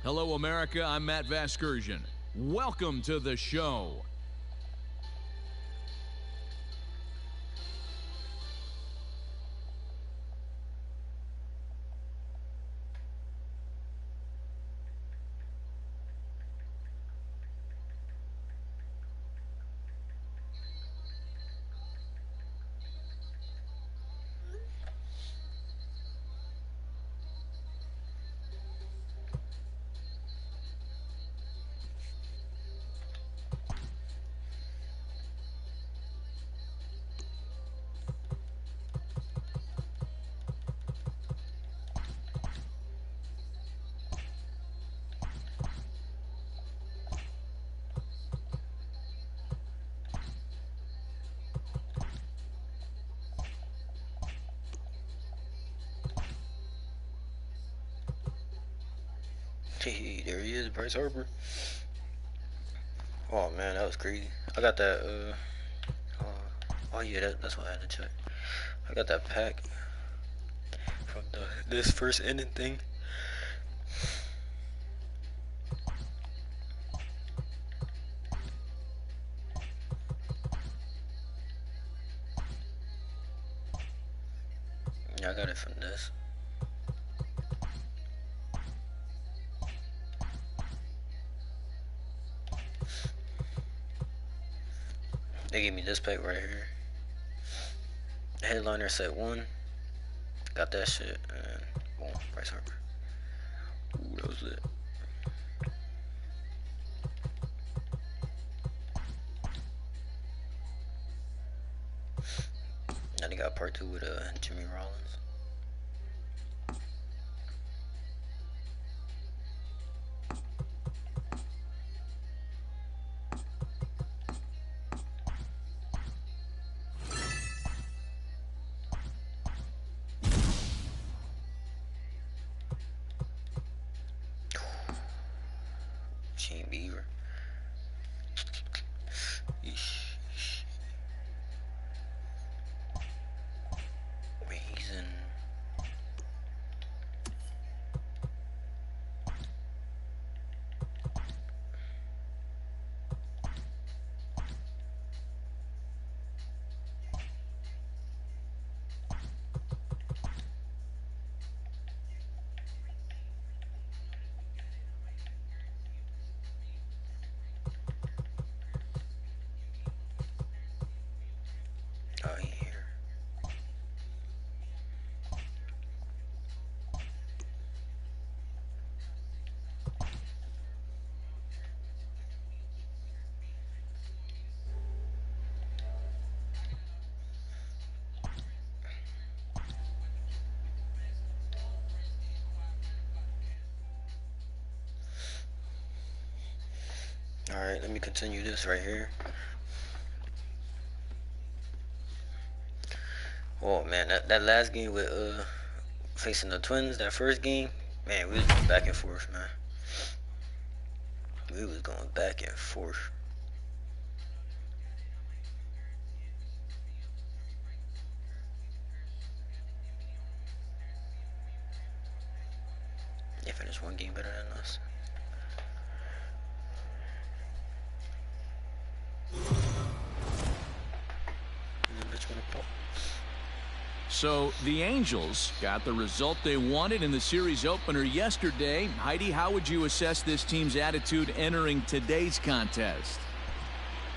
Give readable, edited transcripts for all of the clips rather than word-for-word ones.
Hello, America. I'm Matt Vasgersian. Welcome to the show. Hey, there he is, Bryce Harper. Oh man, that was crazy. I got that. Oh yeah, that's what I had to check. I got that pack from this first inning thing. Yeah, I got it from this. They gave me this pack right here. Headliner set 1. Got that shit, and boom, Bryce Harper. Ooh, that was it. Now they got part 2 with Jimmy Rollins. Shane Bieber. Reason. Oh, here. Alright, let me continue this right here. Oh man, that last game with facing the Twins, that first game, man, we was going back and forth, man. We was going back and forth. They finished one game better than us. So the Angels got the result they wanted in the series opener yesterday. Heidi, how would you assess this team's attitude entering today's contest?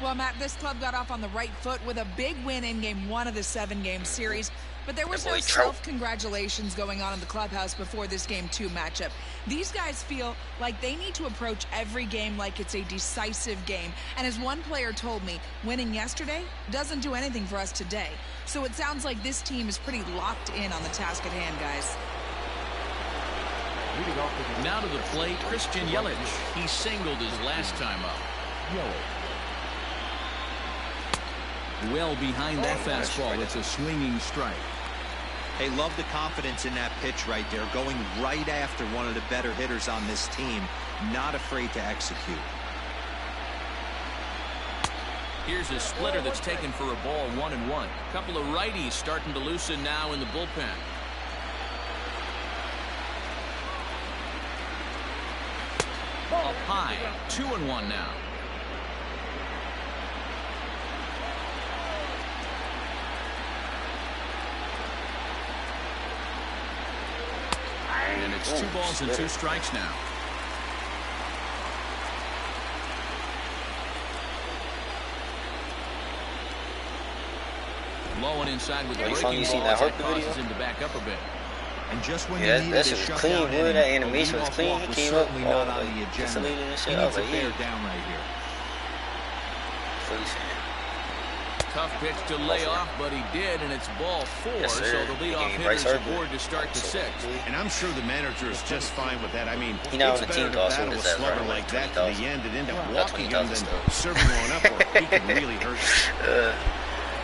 Well, Matt, this club got off on the right foot with a big win in Game 1 of the 7-game series. But there was no self-congratulations going on in the clubhouse before this Game 2 matchup. These guys feel like they need to approach every game like it's a decisive game. And as one player told me, winning yesterday doesn't do anything for us today. So it sounds like this team is pretty locked in on the task at hand, guys. Now to the plate, Christian Yelich. He singled his last time up. Well behind that fastball. It's a swinging strike. Hey, love the confidence in that pitch right there, going right after one of the better hitters on this team, not afraid to execute. Here's a splitter that's taken for a ball, 1-1. A couple of righties starting to loosen now in the bullpen. high. 2-1 now. And it's 2 balls and 2 strikes now. Low and inside with the breaking ball. That causes him to back up a bit. And just when you needed a clean, dude. That animation was clean. He came up not on the agenda. He needs to bear down right here. Tough pitch to lay off, but he did, and it's ball 4, so the leadoff hitter's aboard to start the 6th. And I'm sure the manager is just fine with that. I mean, it's better to battle a slugger like that to the end and end up walking him than serving one up where he could really hurt you.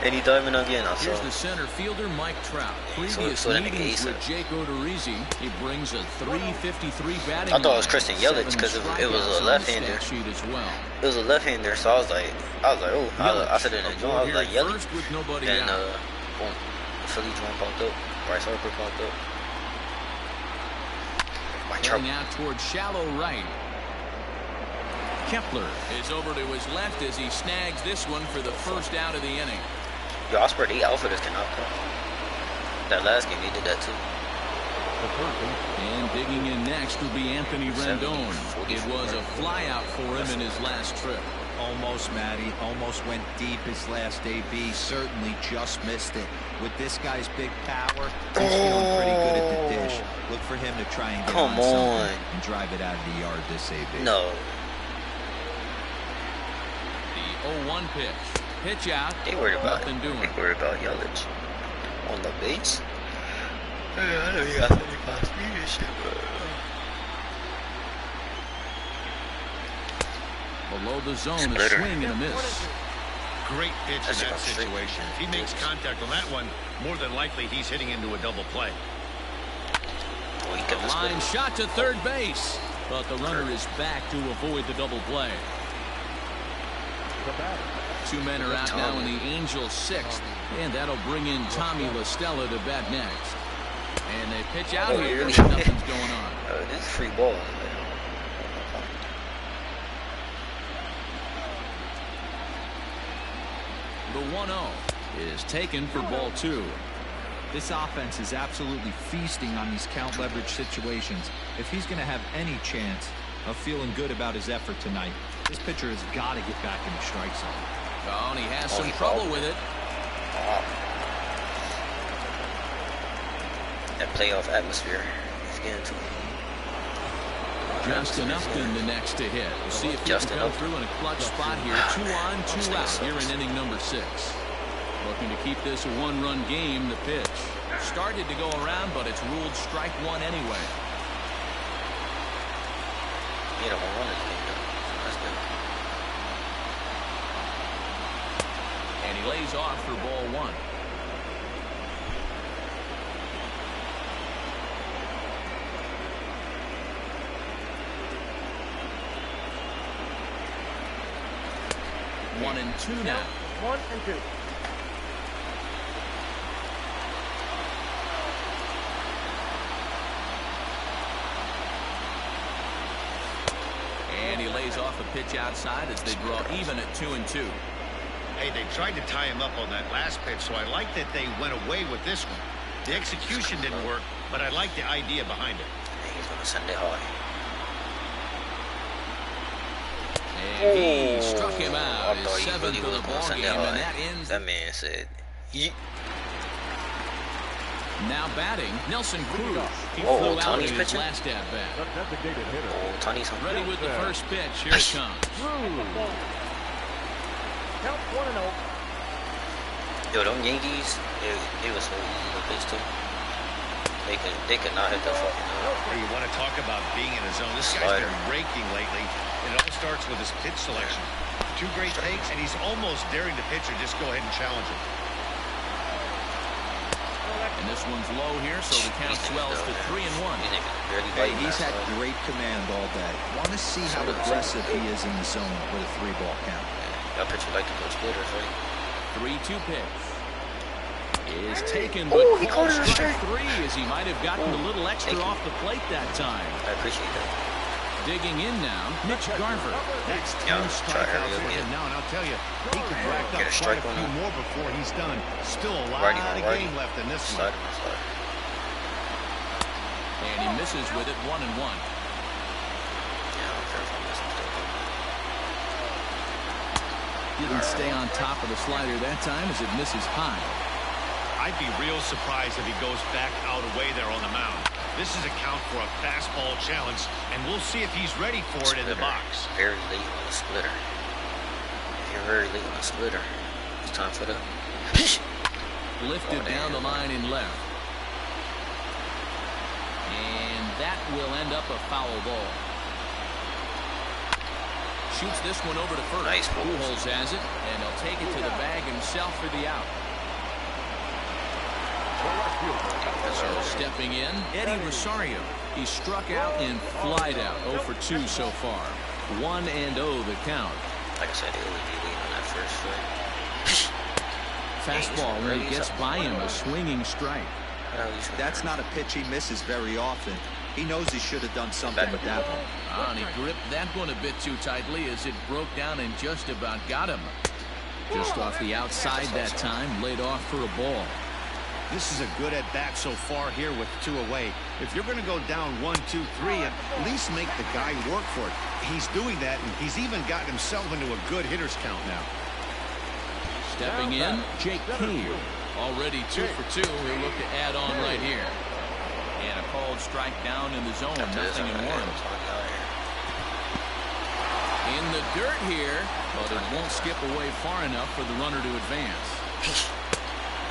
And he diving again. Here's the center fielder, Mike Trout. Previous meetings with Jake Odorizzi, he brings a .353 batting. I thought it was Christian Yelich because it was a left-hander. It was a left-hander, so I was like, oh, I said it in the joint. I was like, Yelich. Then boom, the Philly joint popped up. Bryce Harper popped up. Mike Trout out towards shallow right. Kepler is over to his left as he snags this one for the first out of the inning. Yo, I swear they out for this cannot come. That last game, he did that too. And digging in next will be Anthony Rendon. It was a flyout for him in his last trip. Almost, Matty. Almost went deep his last AB. Certainly just missed it. With this guy's big power, he's feeling pretty good at the dish. Look for him to try and get on something and drive it out of the yard this AB. No. The 0-1 pitch. Pitch out. They worried about nothing doing. They worried about Yelich on the base. I know he got 75 speed and shit, but below the zone, a swing and a miss. Great pitch in that situation. If he makes contact on that one, more than likely he's hitting into a double play. Line shot to third base, but the runner is back to avoid the double play. 2 men are out now in the Angels' 6th, and that'll bring in Tommy La Stella to bat next. And they pitch out here, and nothing's going on. This is free ball. The 1-0 is taken for ball 2. This offense is absolutely feasting on these count leverage situations. If he's going to have any chance of feeling good about his effort tonight, this pitcher has got to get back in the strike zone. Oh, and he has some trouble with it. That playoff atmosphere is getting to him. Justin Upton the next to hit. We'll see if he can come through in a clutch spot here. 2 on, 2 out here in inning number 6. Looking to keep this a 1-run game. The pitch started to go around, but it's ruled strike 1 anyway. He had a home run this game, though. That's good. And he lays off for ball 1. One and two now. 1 and 2. And he lays off a pitch outside as they draw even at 2 and 2. Hey, they tried to tie him up on that last pitch, so I like that they went away with this one. The execution didn't work, but I like the idea behind it. He's going to send it high. And he struck him out. His 7th of the ball game, and that ends. That man said, Yeet. Now batting, Nelson Cruz. He flew out in his last at bat. Tony's ready with the first pitch. Here it comes. Count 1-0. Yo, them Yankees, they was so easy to pitch to. They could not hit that fucking Hey, you want to talk about being in a zone? This guy's been raking lately. It all starts with his pitch selection. 2 great takes, and he's almost daring the pitcher just go ahead and challenge him. And this one's low here, so the count swells to 3-1. Hey, he's had great command all day. Want to see how aggressive he is in the zone with a 3-ball count. That pitcher like to go splitters, right? 3-2 pitch is taken, but he called it a strike 3 as he might have gotten a little extra off the plate that time. I appreciate that. Digging in now, Mitch Garver. That's 10 strikeouts for him now, and I'll tell you, he could rack up quite a few more before he's done. Still a lot of game left in this one. And he misses with it, 1-1. Didn't stay on top of the slider that time as it misses high. I'd be real surprised if he goes back out away there on the mound. This is a count for a fastball challenge, and we'll see if he's ready for it in the box. Very late on the splitter. If you're very late on the splitter, it's time for the lifted down the line in left. And that will end up a foul ball. Shoots this one over to first. Nice. Pujols has it, and he'll take it to the bag himself for the out. So stepping in, Eddie Rosario. He struck out and flied out. 0 for 2 so far. 1-0 the count. Like I said, it would be leading on that first strike. Fastball when he gets by him, a swinging strike. That's not a pitch he misses very often. He knows he should have done something with that one. And he gripped that one a bit too tightly as it broke down and just about got him. Just off the outside that time, laid off for a ball. This is a good at-bat so far here with 2 away. If you're going to go down 1, 2, 3, at least make the guy work for it. He's doing that, and he's even gotten himself into a good hitter's count now. Stepping in, Jake Key. Already 2 for 2. He'll look to add on right here. And a called strike down in the zone. Nothing in 1. In the dirt here, but it won't skip away far enough for the runner to advance.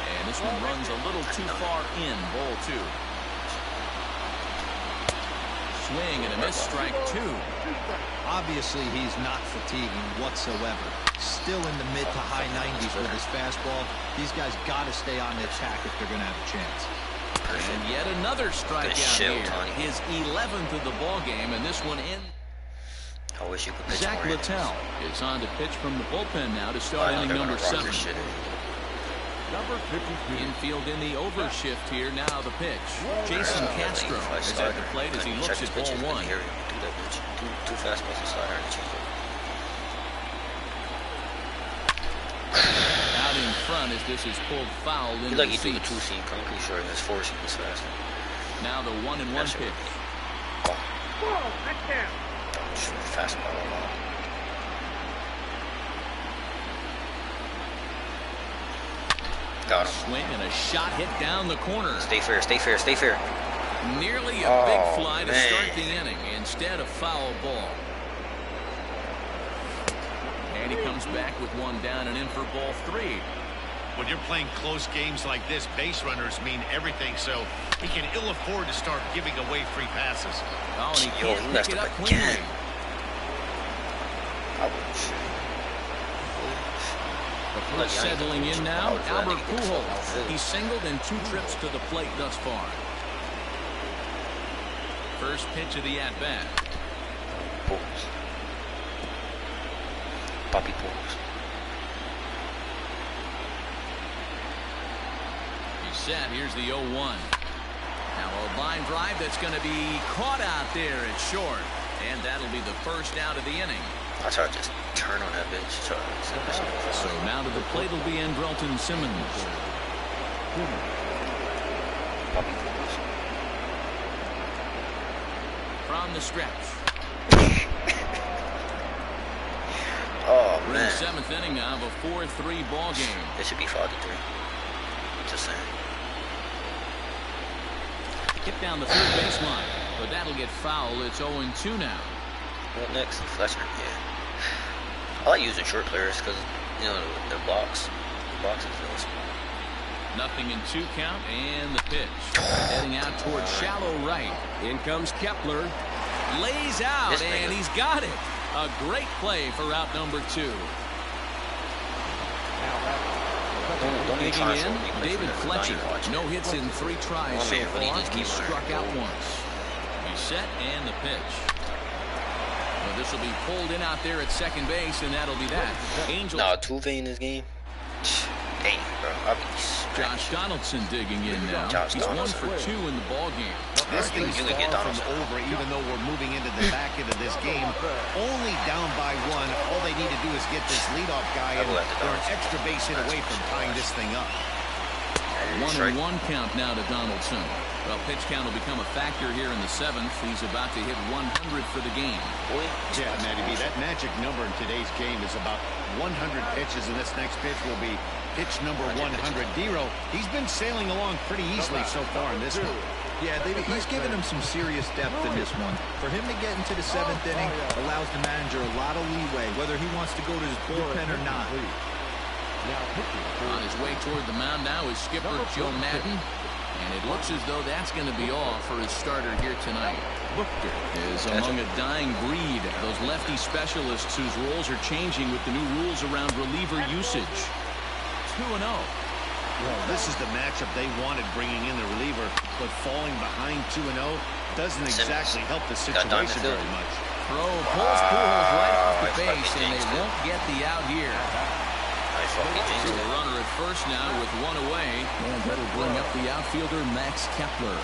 And this one runs a little too far in, ball 2. Swing and a miss, strike 2. Obviously, he's not fatiguing whatsoever. Still in the mid to high 90s with his fastball. These guys got to stay on the attack if they're going to have a chance. And yet another strikeout here. His 11th of the ball game, and this one in. I wish you could pitch Zach Littell is on to pitch from the bullpen now to start inning number 7. Number 52. Infield in the overshift here. Now the pitch. Jason Castro is at the plate as he looks at ball 1. Too fast with the slider. Out in front as this is pulled foul into the seats. He threw the 2-seam. I'm pretty sure his 4-seam is faster. Now the 1-1 pitch. Whoa, that's down. Fastball. Got him. Swing and a shot hit down the corner. Stay fair, stay fair, stay fair. Nearly a big fly to start the inning. Instead of foul ball. And he comes back with one down and in for ball 3. When you're playing close games like this, base runners mean everything, so he can ill afford to start giving away free passes. Oh, and he can't pick it up cleanly. Settling in now, Albert Pujols. He's singled in 2 trips to the plate thus far. First pitch of the at-bat. Poppy Pujols. He's set. Here's the 0-1. Now a line drive that's going to be caught out there at short. And that'll be the first out of the inning. I try to just turn on that bitch. So now to the plate will be Andrelton Simmons. From the stretch. Oh, We're man. in the 7th inning now of a 4-3 ball game. It should be 5-3. Just saying. Hit down the third baseline, but that'll get foul. It's 0-2 now. What next? Fletcher. Yeah. I like using short players because, you know, the boxes. Nothing in 2 count, and the pitch. Heading out towards shallow right. In comes Kepler. Lays out, and he's got it. A great play for out number 2. Digging in, David Fletcher. No hits in 3 tries so far. He struck out once. He's set, and the pitch. Well, this will be pulled in out there at second base, and that'll be that. Angels. No, Tuve in this game. Dang, bro. Josh Donaldson digging in now. He's 1 for 2 in the ball game. This thing's far from over, even though we're moving into the back end of this game. Only down by 1. All they need to do is get this leadoff guy, and they're an extra base hit away from tying this thing up. 1-1 count now to Donaldson. Well, pitch count will become a factor here in the 7th. He's about to hit 100 for the game. Yeah, Matty B, that magic number in today's game is about 100 pitches, and this next pitch will be pitch number 100. Dero, he's been sailing along pretty easily so far in this one. Yeah, he's given him some serious depth in this one. For him to get into the 7th inning allows the manager a lot of leeway, whether he wants to go to his bullpen or not. On his way toward the mound now is skipper Joe Madden. And it looks as though that's going to be all for his starter here tonight. Booker is among a dying breed. Those lefty specialists whose roles are changing with the new rules around reliever usage. 2-0. Well, this is the matchup they wanted, bringing in the reliever, but falling behind 2-0 doesn't exactly help the situation very much. Throw pulls Pujols right off the base, and they won't get the out here. So the runner at first now with 1 away, and that'll bring up the outfielder Max Kepler.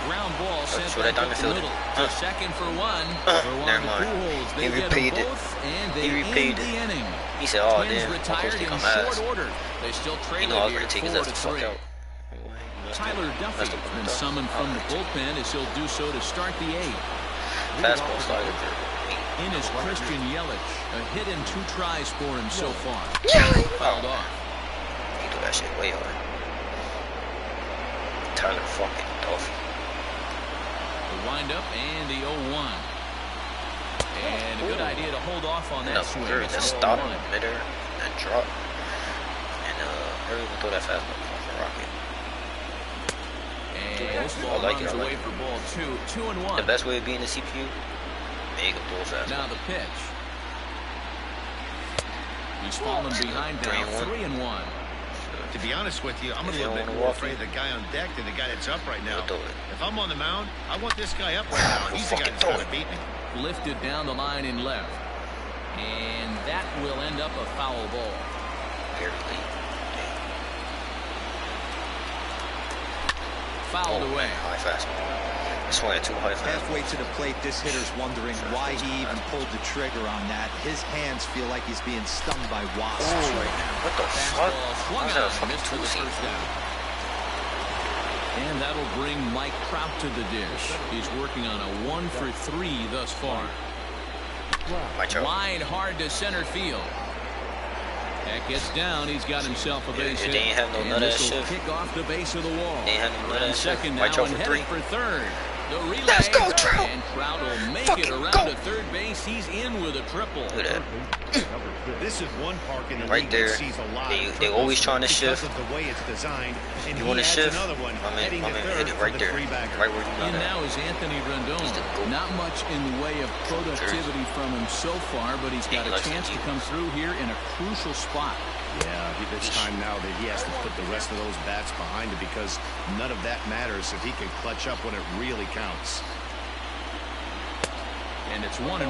Ground ball sent back up the middle to second for 1. Never mind. He repeated it. He repeated it. He said, "Oh damn, I'm supposed to come ass." They still trail you know I was gonna take his ass the fuck out. Tyler Duffy has been summoned from the bullpen as he'll do so to start the 8th. Fastball slider. In is Christian Yelich. A hit in 2 tries for him so far. Fouled off. He do that shit way hard. Tyler fucking Duffy. The windup and the 0-1. And a good idea to hold off on that swing. Just stop in midair and drop. And everyone throw that fastball for rocket. And this ball runs away for ball 2. 2-1. The best way of being the CPU. Now the pitch. He's fallen behind now, 3-1. To be honest with you, I'm a little bit more afraid of the guy on deck than the guy that's up right now. If I'm on the mound, I want this guy up right now. He's the guy that's going to beat me. Lifted down the line in left. And that will end up a foul ball. Fouled away. High fastball. Too high. Halfway to the plate, this hitter's wondering why he even pulled the trigger on that. His hands feel like he's being stung by wasps right now. What the fuck? Swung out and missed for the first down. And that'll bring Mike Trout to the dish. He's working on a 1 for 3 thus far. Line hard to center field. That gets down. He's got himself a base hit. And this will kick off the base of the wall. On second now and headed for third. The relay. Let's go, Trout. And Trout will make it around to third base. He's in with a triple. Look at that. This is one park in the right there. They always trying to shift. Of the way it's designed, and you want to shift? Another one I mean, hit it right there, right where you know. And now is Anthony Rendon. Not much in the way of productivity from him so far, but he's got a chance to come through here in a crucial spot. Yeah, it's time now that he has to put the rest of those bats behind it, because none of that matters if he can clutch up when it really counts. And it's 1-1.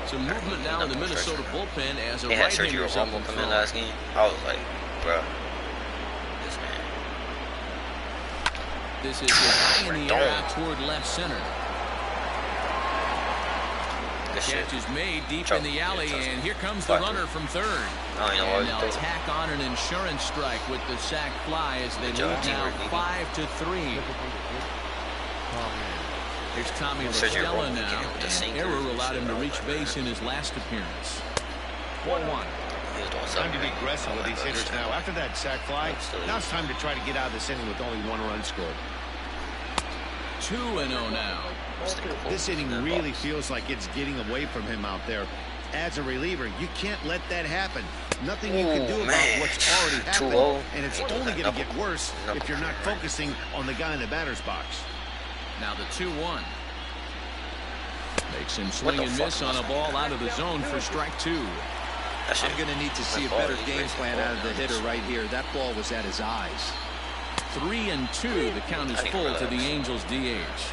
Some movement now in the Minnesota bullpen as a right-hander. They had Sergio Romo come in last game. I was like, bro, this man. This is high in the air out toward left center. The catch is made deep in the alley, and here comes the runner from third. And they'll tack on an insurance strike with the sac fly as they lead now 5-3. Here's Tommy LaStella now, and error allowed him to reach base in his last appearance. 1-1. Time to be aggressive with these hitters now. After that sac fly, now it's time to try to get out of this inning with only 1 run scored. 2-0 now. This inning really feels like it's getting away from him out there. As a reliever, you can't let that happen. Nothing you can do about what's already happened, and it's only going to get worse if you're not focusing on the guy in the batter's box. Now the 2-1. Makes him swing and miss on a ball out of the zone for strike 2. I'm going to need to see a better game plan out of the hitter right here. That ball was at his eyes. 3-2. The count is full to the Angels DH.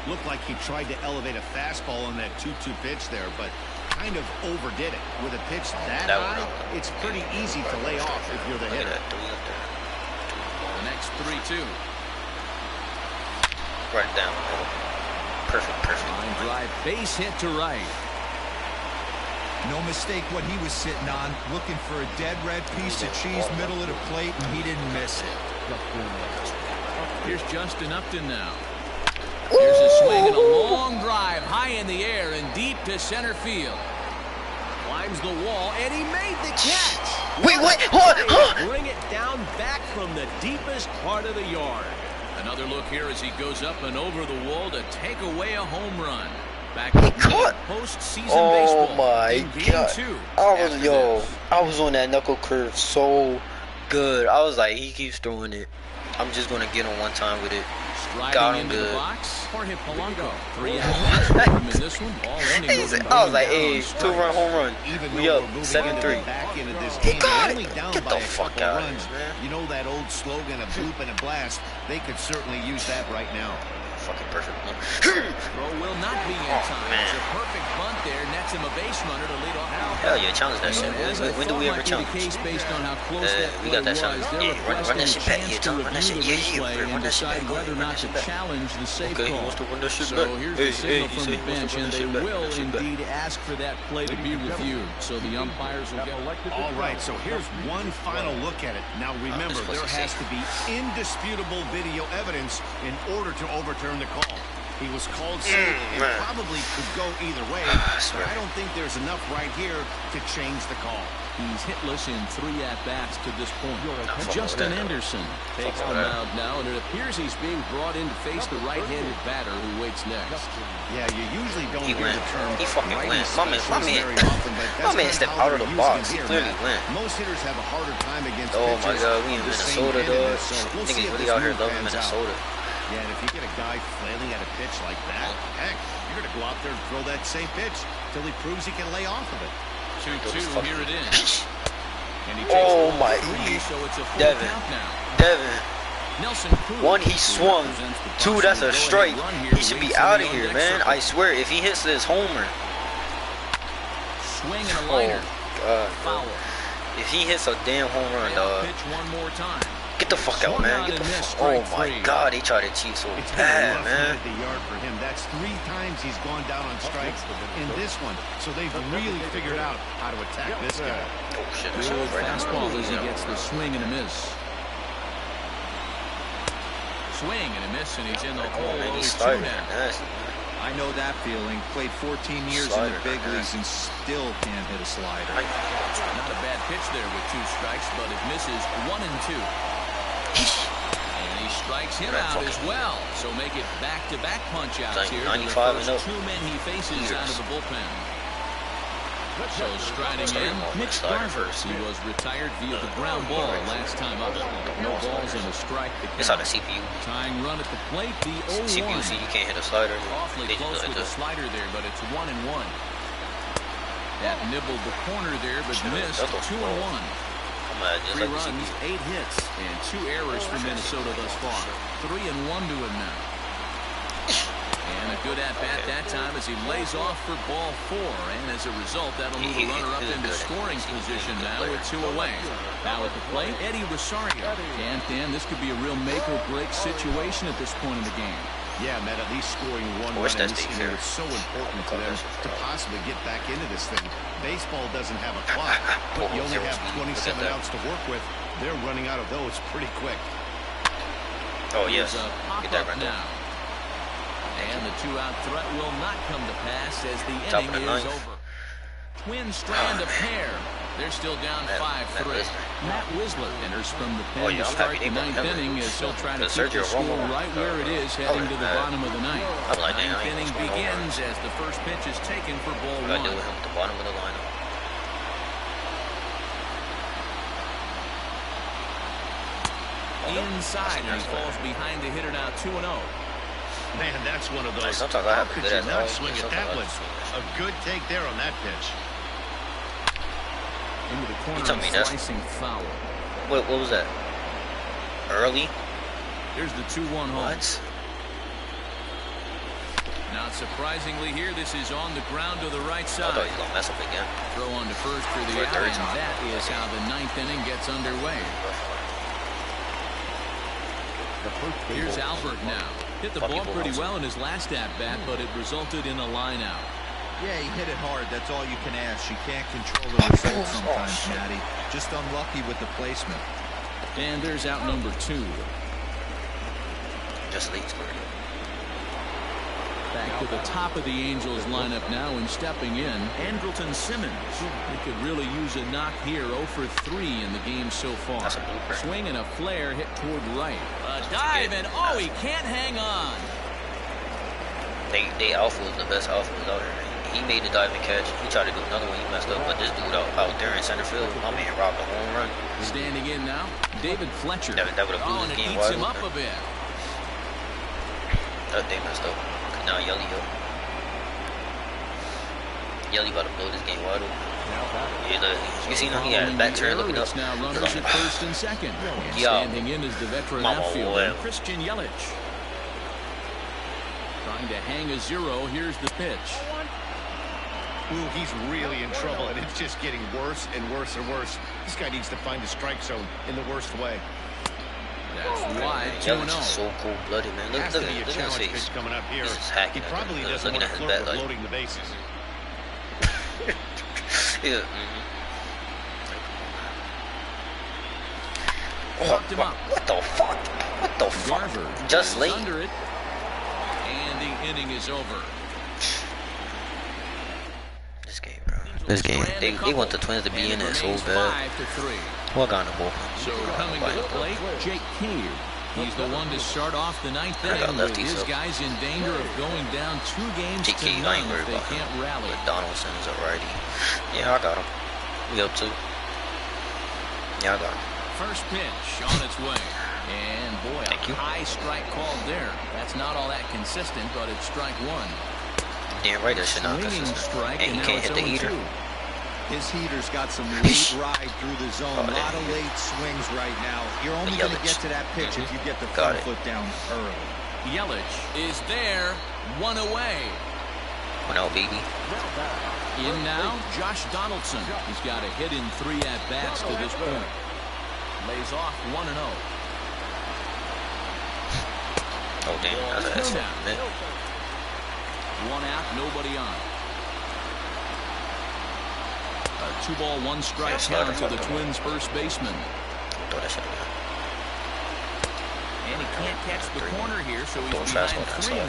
Looked like he tried to elevate a fastball on that 2-2 pitch there, but kind of overdid it. With a pitch that high, it's pretty easy to lay off if you're the hitter. The next 3-2. Right down. Perfect. Line drive, base hit to right. No mistake what he was sitting on, looking for a dead red piece of cheese middle of the plate, and he didn't miss it. Here's Justin Upton now. Here's a swing and a long drive high in the air and deep to center field. Climbs the wall, and he made the catch. Wait, what? Bring it down back from the deepest part of the yard. Another look here as he goes up and over the wall to take away a home run. Back to postseason baseball. Oh my God! I was on that knuckle curve so good. I was like, he keeps throwing it. I'm just gonna get him one time with it. Got him good. Jorge Polanco, 3 out in this one. I was like, hey, 2-run home run. We up 7-3. He got it. Get the fuck out of here, man. You know that old slogan, a bloop and a blast? They could certainly use that right now. Fucking perfect. Throw will not be in time. It's a perfect bunt there. Nets him a base runner to lead off. Hell yeah, challenge that shit. When do we ever challenge? Based on how close that we got that challenge. Yeah, run that shit back. Yeah, Tom, run that shit. Yeah, run that shit back. Whether or not to challenge the safe call. He wants to run that shit back. So here's the signal from the bench, and they will indeed ask for that play to be reviewed. So the umpires will get elected. All right, so here's one final look at it. Now remember, there has to be indisputable video evidence in order to overturn the call. He was called safe. It probably could go either way, but I don't think there's enough right here to change the call. He's hitless in 3 at-bats to this point. Justin Anderson takes the mound now, and it appears he's being brought in to face the right-handed batter who waits next. Yeah, you usually don't hear the term. He fucking went. My man stepped out of the box. He clearly went. Most hitters have a harder time against Oh my God, we in Minnesota, dog. Niggas really out here loving Minnesota. Yeah, and if you get a guy flailing at a pitch like that, heck, you're going to go out there and throw that same pitch till he proves he can lay off of it. 2-2, here it is. And he oh my God. So it's a full Devin. count now. Devin. Nelson Cruz. 1, he swung. 2, that's a strike. He should be out of here, man. I swear, if he hits this homer. Swing and a liner. God, foul. If he hits a damn home run, dog. Pitch one more time. Get the fuck out, man. Get the fuck. Oh my God, they try to cheat so bad, man. The yard for him. That's 3 times he's gone down on strikes in this one. So they've really figured out how to attack this guy. Oh shit, good fastball as he gets the swing and a miss. Swing and a miss, and he's in the hole. He's starting nasty. I know that feeling. Played 14 years in the big leagues and still can't hit a slider. Not a bad pitch there with 2 strikes, but it misses 1 and 2. And he strikes him out as well. So make it back-to-back punch-outs here. 95 and up. 2 men he faces out of the bullpen. So striding in, Mitch Garver. He was retired via the ground ball last time up. No balls and a strike. It's on the CPU. Tying run at the plate, the 0-1. CPU, see, you can't hit a slider. Awfully close with the slider there, but it's 1 and 1. That nibbled the corner there, but missed. 2 and 1. 3 runs, 8 hits, and 2 errors for Minnesota thus far. 3 and 1 to him now. And a good at-bat that time as he lays off for ball 4. And as a result, that'll move the runner up into scoring position now with 2 away. Now at the plate, Eddie Rosario. And Dan, this could be a real make-or-break situation at this point in the game. Yeah, Matt, at least scoring 1 run in this inning is so important to them to possibly get back into this thing. Baseball doesn't have a clock, but you only have 27 outs to work with. They're running out of those pretty quick. Oh, yes. Get that right now. And the 2-out threat will not come to pass as the inning is over. Twin strand a pair. They're still down 5-3. Matt Wisler enters from the pen to start the 9th inning as he'll try to keep the score right where it is heading to the bottom of the 9th. 9th inning begins as the first pitch is taken for ball 1. Deal with him at the bottom of the lineup. Inside, and he falls behind the hitter now 2-0. Man, that's one of those. Sometimes I have to could you not swing at that one? A good take there on that pitch. Into the corner, slicing foul. What was that? Early? Here's the 2-1 home. What? Not surprisingly here, this is on the ground to the right side. I thought he was going to mess up again. Throw on to first for the out, and that is how the 9th inning gets underway. Here's Albert now. Hit the ball pretty well in his last at-bat, but it resulted in a line out. Yeah, he hit it hard. That's all you can ask. You can't control the results sometimes, Matty. Just unlucky with the placement. And there's out number 2. Just late for it. Back to the top of the Angels lineup now, and stepping in, Andrelton Simmons. He could really use a knock here. 0 for 3 in the game so far. That's a blooper. Swing and a flare hit toward right. A dive, and oh, he can't hang on. They outfield the best outfield out here. He made the diving catch. He tried to do another one. He messed up. But this dude out there in center field, my man robbed a home run. Standing in now, David Fletcher. That would have blew and this it game eats wide him up open. a bit. They messed up. Now Yelly up. Yelly about to blow this game wide open. Yeah, you see him? He had his back turn looking up. It's now runners at first and second. And standing in is the veteran outfielder, Christian Yelich. Trying to hang a 0. Here's the pitch. Ooh, he's really in trouble, and it's just getting worse and worse and worse. This guy needs to find the strike zone in the worst way. That's wide. Yelich is so cold-blooded, man. Look at his face. Coming up here. He's just hacking. He probably doesn't looking want at to his flirt bat with like loading the bases. yeah. Fucked him up. What the fuck? What the fuck? Garver Just late. under it. And the inning is over. This game, bro. This game. They want the Twins to be in it so bad. 5-3. What kind of bullpen? So coming to the plate, Jake Cave. He's the one to start off the 9th inning with his guys in danger of going down 2 games to none if they can't rally. But Donaldson's a righty. Yeah, I got him. We up 2. Yeah, I got him. First pitch on its way. And boy, a high strike called there. That's not all that consistent, but it's strike 1. Damn right, that shit not consistent. And he can't hit the heater. His heater's got some late ride through the zone. A lot of late swings right now. You're only going to get to that pitch if you get the front foot down early. Yelich is there, 1 away. 1 out, baby. In now, Josh Donaldson. He's got a hit in 3 at-bats to this point. Lays off 1-0. Oh, damn. That's a 1 out, nobody on. A 2-ball, 1 strike count to the Twins' first baseman. And he can't catch the corner here, so he's behind 3-1.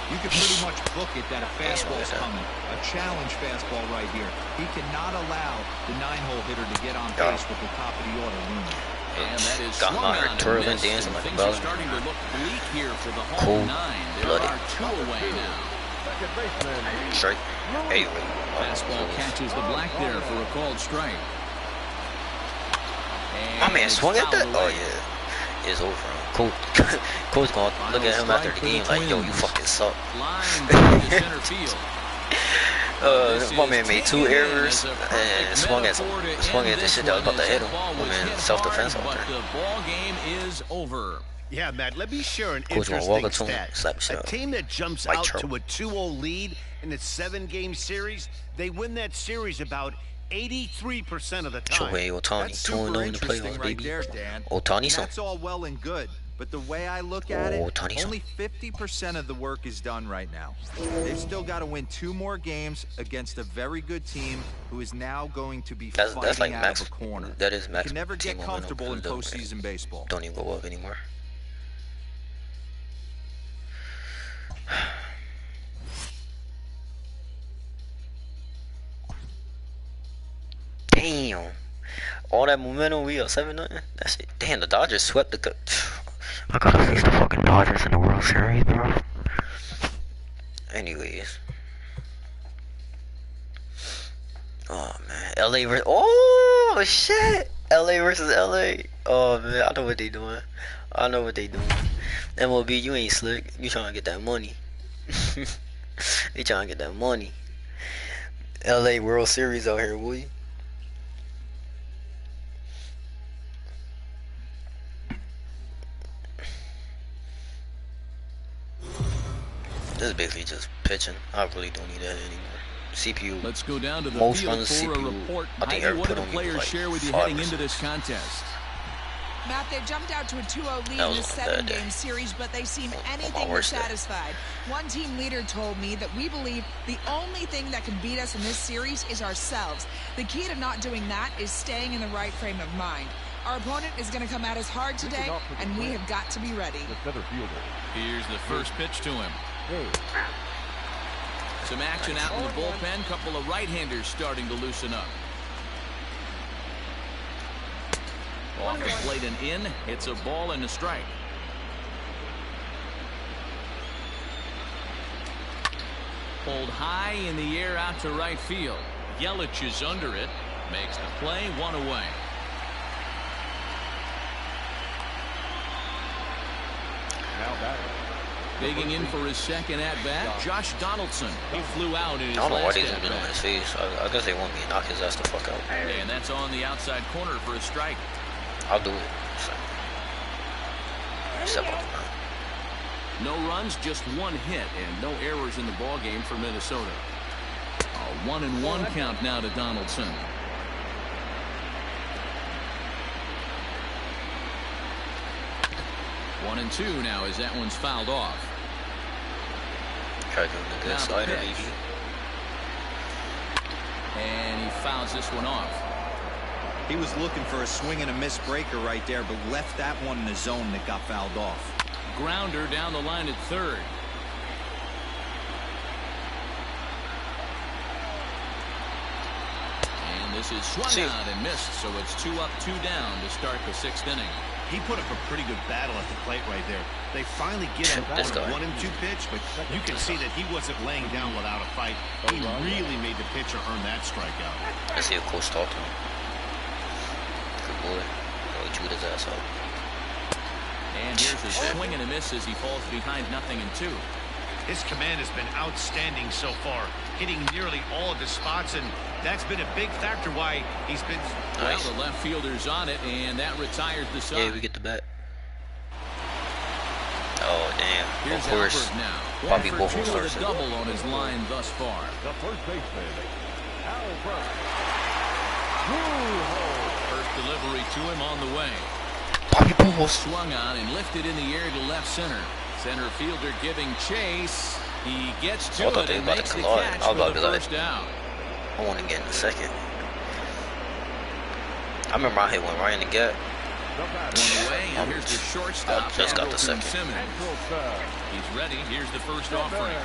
You can pretty much book it that a fastball's coming. A challenge fastball right here. He cannot allow the 9-hole hitter to get on base with the top of the order looming. And that is got my heart twirling, dancing like a bell. Things are starting to look bleak here for the home 9. There are 2 away now. Strike. Hey, fastball catches the black there for a called strike. And my man swung at that. Oh yeah, it's over. Coach gonna look at him after the game like, yo, you fucking suck. My man made 2 errors and swung at the shit that was about to hit him. My man self-defense out there. The ball game is over. Yeah, Matt, let me share an interesting stat. A team that jumps out to a 2-0 lead in a 7-game series, they win that series about 83% of the time. Ohtani, 2-0 in the playoffs, baby. Ohtani, that's all well and good, but the way I look at it, only 50% of the work is done right now. They've still got to win 2 more games against a very good team who is now going to be fighting out of a corner. That is max. You can never get comfortable in postseason baseball. Don't even go up anymore. Damn. All that momentum, we are 7-0. That's it. Damn, the Dodgers swept the I gotta face the fucking Dodgers in the World Series, bro. Anyways. Oh, man. LA versus... Oh, shit. LA versus LA. Oh, man. I know what they doing. MLB, you ain't slick. You trying to get that money. They trying to get that money. LA World Series out here, will you? This is basically just pitching. I really don't need that anymore. CPU. Let's go down to the most field runs for CPU. a report. I think What do the on players like share with you heading into this contest? Matt, they've jumped out to a 2-0 lead in this 7-game series, but they seem anything but satisfied. One team leader told me that we believe the only thing that can beat us in this series is ourselves. The key to not doing that is staying in the right frame of mind. Our opponent is going to come at us hard today, and we have got to be ready. Here's the first pitch to him. Some action out in the bullpen. Couple of right-handers starting to loosen up. Off the plate and in. It's a ball and a strike. Pulled high in the air out to right field. Yelich is under it. Makes the play, 1 away. Digging in for his second at-bat, Josh Donaldson. He flew out in his last at-bat. I don't know why these have been on his face. I guess they want me to knock his ass the fuck out. And that's on the outside corner for a strike. I'll do it. Step on the ground. No runs, just 1 hit, and no errors in the ball game for Minnesota. A 1-1 count now to Donaldson. One and 2 now as that one's fouled off. Try to give him a good slider, maybe. And he fouls this one off. He was looking for a swing and a miss breaker right there, but left that one in the zone that got fouled off. Grounder down the line at third. And this is swung out and missed, so it's 2 up, 2 down to start the 6th inning. He put up a pretty good battle at the plate right there. They finally get him on a 1-2 pitch, but you can see that he wasn't laying down without a fight. He really made the pitcher earn that strikeout. I see a cool start to him. Good boy. He chewed his ass up. And here's a swing and a miss as he falls behind 0-2. His command has been outstanding so far, hitting nearly all of the spots, and that's been a big factor why he's been... Well, the left fielder's on it, and that retires the side. Yeah, we get the bat. Oh, damn. Here's of course. Albert now. Probably both will start. A double on his line thus far. The first baseman, Albert. First delivery to him on the way. Swung on and lifted in the air to left center. Center fielder giving chase. He gets to it and makes the catch for the first down. I want to get in a second. I remember I hit one right in the gap. One away, and here's the shortstop. Just got the second. He's ready. Here's the first offering.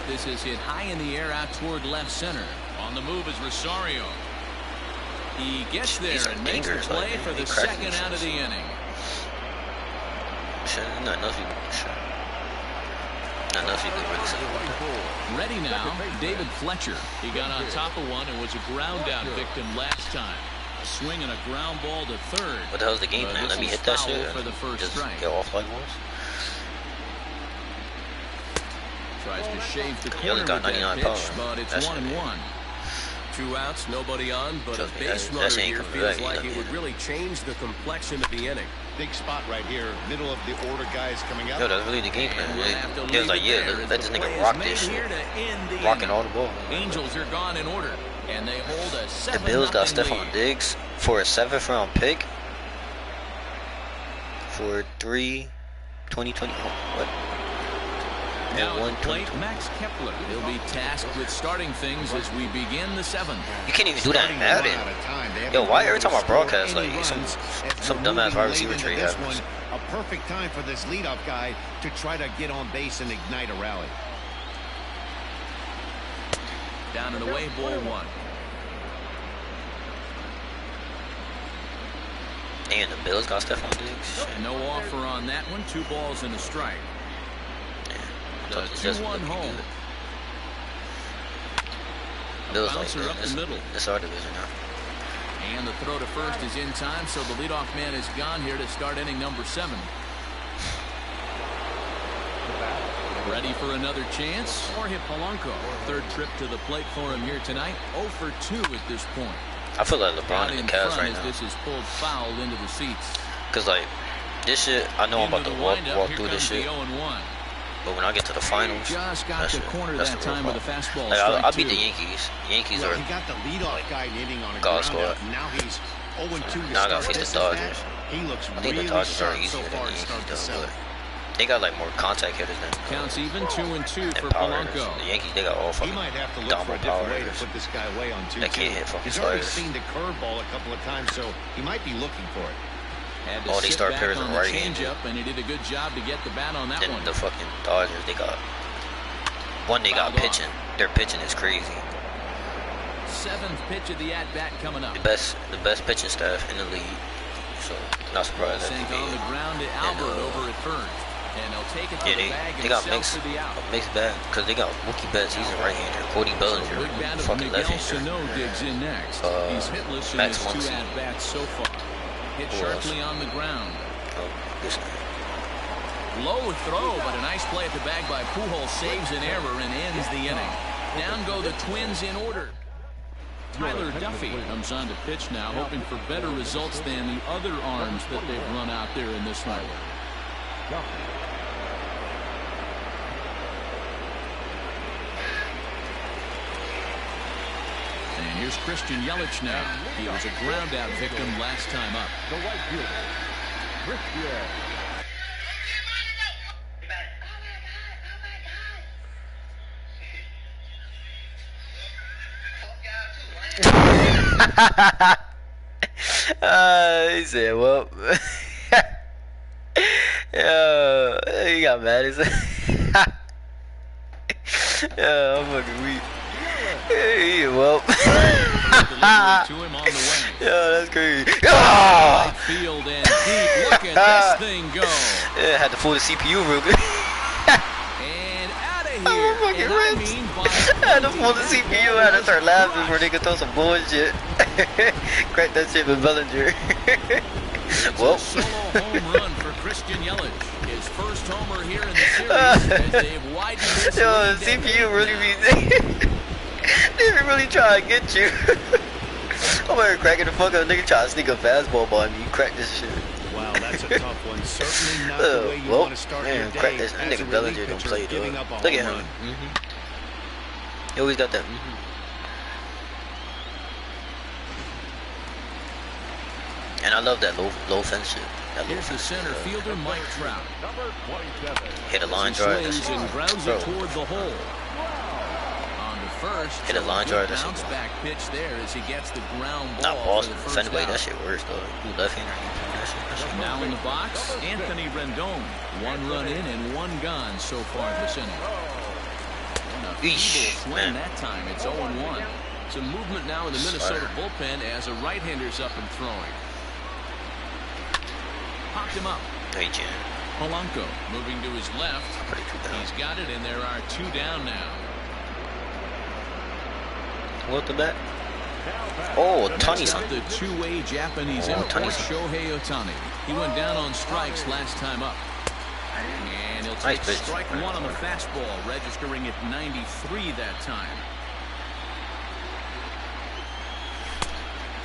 This is hit high in the air out toward left center. On the move is Rosario. He gets there and makes the play for the second out of the inning. Ready now, David Fletcher. He got on top of one and was a ground out victim last time. A swing and a ground ball to third. What the hell's the game plan? Let me hit that shit for the first just strike. get off like once. Tries to shave the corner with that pitch, but it's 1-1. 2 outs, nobody on, but a base runner here feels like it would really change the complexion of the inning. Big spot right here, middle of the order guys coming up. Yo, that's really the game plan. It was like, yeah, let this nigga rock this shit. Rocking all the ball. Angels are gone in order, and they hold a 7-0 lead. The Bills got Stephon Diggs for a 7th round pick for 2020. What? Now at the plate, Max Kepler. He'll be tasked with starting things as we begin the 7th. You can't even do that in Madden. Yo, why every time I broadcast, like, some dumbass wide receiver trade happens? A perfect time for this leadoff guy to try to get on base and ignite a rally. Down and away, ball 1. And the Bills got Stephon Diggs. No offer on that one. 2 balls and a strike. The 2-1 home. Bills Bouncer like up the middle. This our division now. And the throw to first is in time, so the leadoff man is gone here to start inning number 7. Ready for another chance? Jorge Polanco. Third trip to the plate for him here tonight. 0 for 2 at this point. I feel like LeBron in the Cavs right now. This is pulled foul into the seats. Cause like this shit, I know I'm about to walk through this shit. But when I get to the finals, just got the corner that time with a fastball. Like, I'll beat the Yankees. Yankees are he got the leadoff guy hitting on a God ground squad. out. Now he's 0-2 to now I gotta start face this the Dodgers. He looks I think really the Dodgers are sharp so easier far than to the start the Yankees, though. seventh. They got like more contact hitters than Counts even 2-2 for power hitters. Polanco. The Yankees, they got all He fucking might have to look for a dominant power different way to hitters. put this guy away on 2-2. That can't hit fucking He's already sliders. seen the curveball a couple of times, so he might be looking for it. Had to All these sit star back players on are the right-handed. changeup, and he did a good job to get the bat on that Then one. the fucking Dodgers, they got one. They got Fouled pitching. Their pitching is crazy. Seventh pitch of the at-bat coming up. The best pitching staff in the league. So not surprised that Sent they on the ground to Albert over at first. And they'll take it to the bag they and got sell for the out. mixed bag because they got Mookie Betts. He's a right-hander. Cody Bellinger, Big bat of fucking Miguel left-hander. Sano digs in next. He's hitless in Max his 2 Muncy. at-bats so far. Hit Who sharply else? on the ground. Oh, this guy. Low throw, but a nice play at the bag by Pujols. Saves an error and ends the inning. Down go the Twins in order. Tyler Duffy comes on to pitch now, hoping for better results than the other arms that they've run out there in this one. And here's Christian Yelich now. He was a ground out victim last time up. The right fielder, Christian. He said, well, yeah, he got mad. He said, yeah, I'm fucking weak. Yeah, well, To him on the way. yeah, that's crazy. Right field and deep. Look at this thing go. Yeah, had to pull the CPU real good. And out of here. Oh, fucking And I rips. mean I had to pull the CPU. I had to start laughing before they could throw some bullshit. Crack that shit with Bellinger. Well, a solo home run for Christian Yelich. His first homer here in the series as they've widened this yo, lead. CPU really be they be really trying to get you. I'm over here cracking the fuck up. Nigga trying to sneak a fastball by me. You crack this shit. Wow, that's a tough one. Certainly not the way you well, want to start man, your day. crack this. As That a nigga relief Bellinger don't pitcher, play, though. giving up a Look at home him. run. He always got that. And I love that low fence shit. That low Here's the fence center shit. fielder, Mike Trout. Number 27. Hit a line He drive. That swings shit. and grounds Bro. it toward the hole. On to first. Hit a line Good drive. That shit. bounce back pitch there as he gets the ground ball. Not for Boston. the first Fenway. out. That shit worse though. Who left-hander? That shit. Now in the box, Anthony Rendon. 1 run in and 1 gone so far this inning. And a Eesh, feeble swing man. that time. It's 0-1. Some movement now in the Minnesota bullpen as a right-hander's up and throwing. Popped him up. Hey, Jen. Polanco moving to his left. Pretty true down. He's got it, and there are 2 down now. What the bat? Oh, Tony. Next up, the two-way Japanese import, Shohei Ohtani. He went down on strikes last time up. And he'll take Nice pitch. strike 1 on the fastball, registering at 93 that time.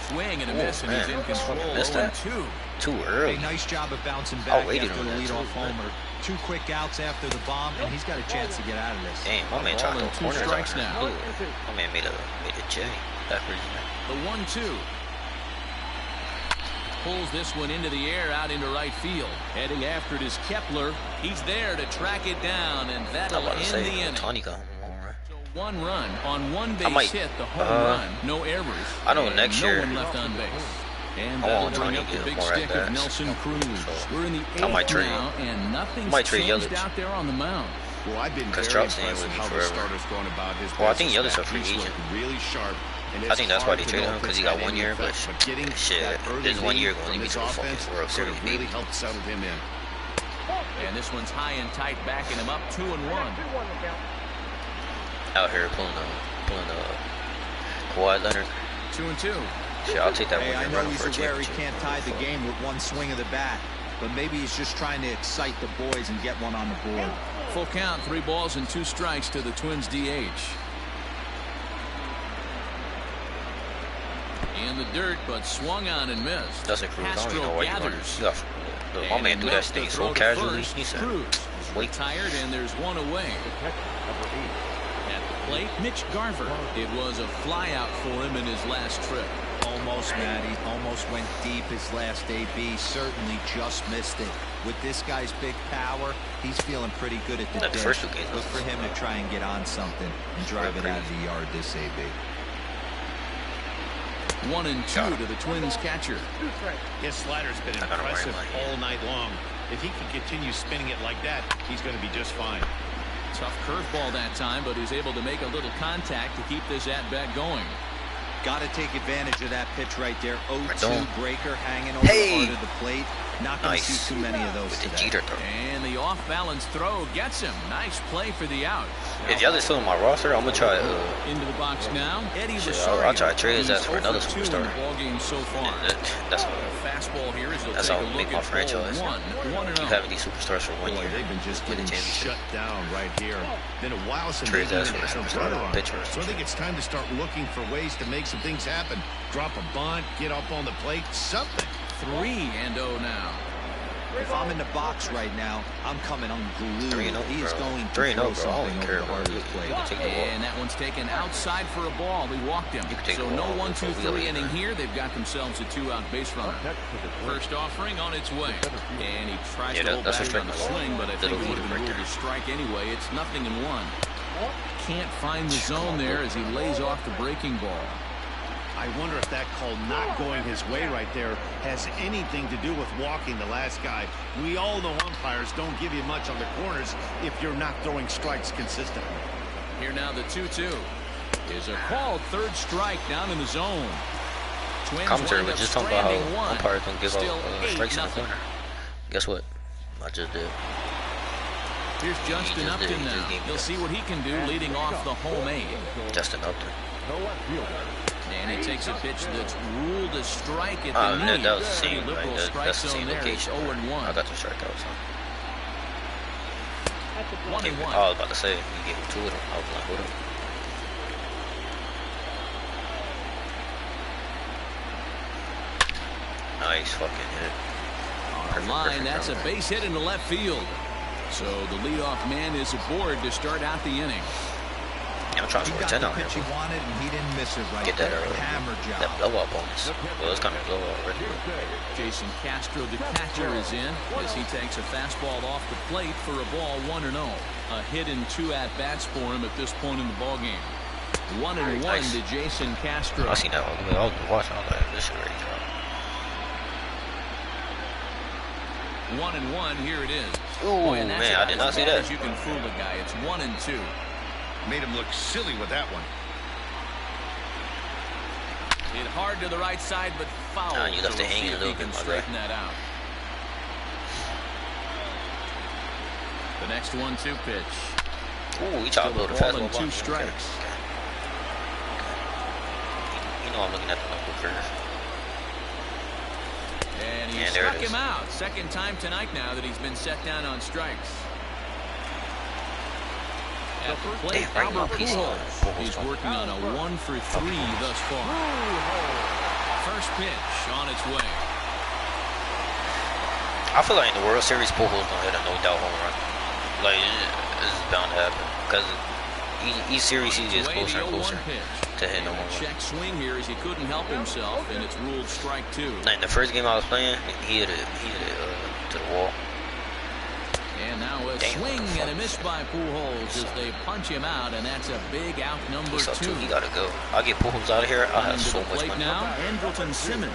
Swing and a miss, and he's in control. Missed that. 0-2. Too early. Hey, nice job of bouncing back waited after on the that, leadoff too. homer. 2 quick outs after the bomb, and he's got a chance to get out of this. Damn, my man Ball tried to and throw 2 corners strikes out there. now. Ooh, my man made a J backwards. The 1-2. Pulls this one into the air out into right field. Heading after it is Kepler. He's there to track it down, and I'm that'll about to end say, the inning. Tony got home run. So 1 run on 1 base might- hit, the home run, no errors. I know and next no year- one left on base. And I that'll want bring Tony up to the get big more stick of at-bats. Nelson Cruz. So, We're in the I might 8th trade- now, and nothing's might trade changed Yelich. out there on the mound. Well, I've been Because very Trout's staying impressed with with me how the forever. starter's going about his Well, I think business Yelich a back. free He's agent. looked really sharp. And I think that's why they it's traded hard him, to 'cause he know got if 1 it's year, any effect, but but getting shit, that early this 1 year lead gonna from leave me this to the fucking offense World could have Series, really baby. helped settle him in. And this one's high and tight, backing him up 2-1. Out here pulling Kawhi Leonard. 2-2. Shit, I'll take that Hey, I one know run he's for a aware he championship. can't tie the game with 1 swing of the bat, but maybe he's just trying to excite the boys and get one on the board. Full count, 3 balls and 2 strikes to the Twins DH. In the dirt, but swung on and missed. That's a Cruz. I don't even know Castro why you run. gathers. You got, my And man he do that melts the thing throw so to casually. first. He said, Cruz is wait. retired, and there's 1 away. Number 8. At the plate, Mitch Garver. It was a flyout for him in his last trip. Almost, Matty. Almost went deep his last AB. Certainly just missed it. With this guy's big power, he's feeling pretty good at the dish. Look for him to try and get on something and drive it out of the yard this AB. 1-2 to the Twins catcher. His slider's been impressive all night long. If he can continue spinning it like that, he's going to be just fine. Tough curveball that time, but he's able to make a little contact to keep this at-bat going. Got to take advantage of that pitch right there. 0-2 breaker hanging over the heart of the plate. Not going to see too many of those today. And the off-balance throw gets him. Nice play for the out. If y'all is still on my roster, I'm gonna try. Into the box now. Eddie I'll try to trade his ass for another superstar. Ball game so far. That's fastball here. That's how we make my franchise. Keep having these superstars for 1 year. They've been just getting shut down right here. Been a while since they've trade had some turnaround. So I think it's time to start looking for ways to make some things happen. Drop a bunt, get up on the plate, something. 3-0 now. If I'm in the box right now, I'm coming unglued. He's going to 3-0, throw something over the heart of the plate. And that one's taken outside for a ball. We walked him. So no 1-2-3 inning here. They've got themselves a 2-out base runner. First offering on its way. And he tries to hold back on the swing, but I think it would have been ruled a strike anyway. It's 0-1. Can't find the zone there as he lays off the breaking ball. I wonder if that call not going his way right there has anything to do with walking the last guy. We all know umpires don't give you much on the corners if you're not throwing strikes consistently. Here now the 2-2 is a called third strike down in the zone. Twins commentary was just talking about how one. umpires don't give out strikes in the corner. Guess what? I just did. Here's Justin Upton now. He'll see what he can do leading off the home eight. Justin Upton. And he takes a pitch that's ruled a strike at the knee. That was the same, liberal strike zone there. It's 0-1. I got the strikeout. So. 1-1. I was about to say, you gave him 2 of them. I was like, what up? Nice fucking hit. On the line, that's a base hit into left field. So the leadoff man is aboard to start out the inning. I'm trying to score 10 out here. He wanted and he didn't miss it right. Get that early. Hammer job. That blowout bonus. Well, it's kind of blowout already. Jason Castro, the catcher, is in as he takes a fastball off the plate for a ball 1-0. A hit in 2 at-bats for him at this point in the ball game. 1-1 to Jason Castro. I seen that all the way. I was watching. I was like, this is already dropped. 1-1. Here it is. Ooh, man, I did not see that. You can fool a guy. It's 1-2. Made him look silly with that one. Hit hard to the right side, but foul. You left it hanging a little bit, my guy. Straighten that out. The next 1-2 pitch. Ooh, he tried to blow the fastball. 2 strikes. Okay. You know I'm looking at the knuckle curve. And he struck him out. Second time tonight now that he's been set down on strikes. At the plate, Albert Pujols. He's working on a 1-for-3 thus far. First pitch on its way. I feel like in the World Series, Pujols gonna hit a no-doubt home run. Like, this is bound to happen because each series he gets closer and closer to hitting a home run. Check swing here as he couldn't help himself, and it's ruled strike 2. Like in the first game I was playing, he hit it to the wall. And now a swing and a miss by Pujols as they punch him out, and that's a big out number 2. He gotta go. I'll get Pujols out of here. I'll have so much money. Now, Andrelton Simmons.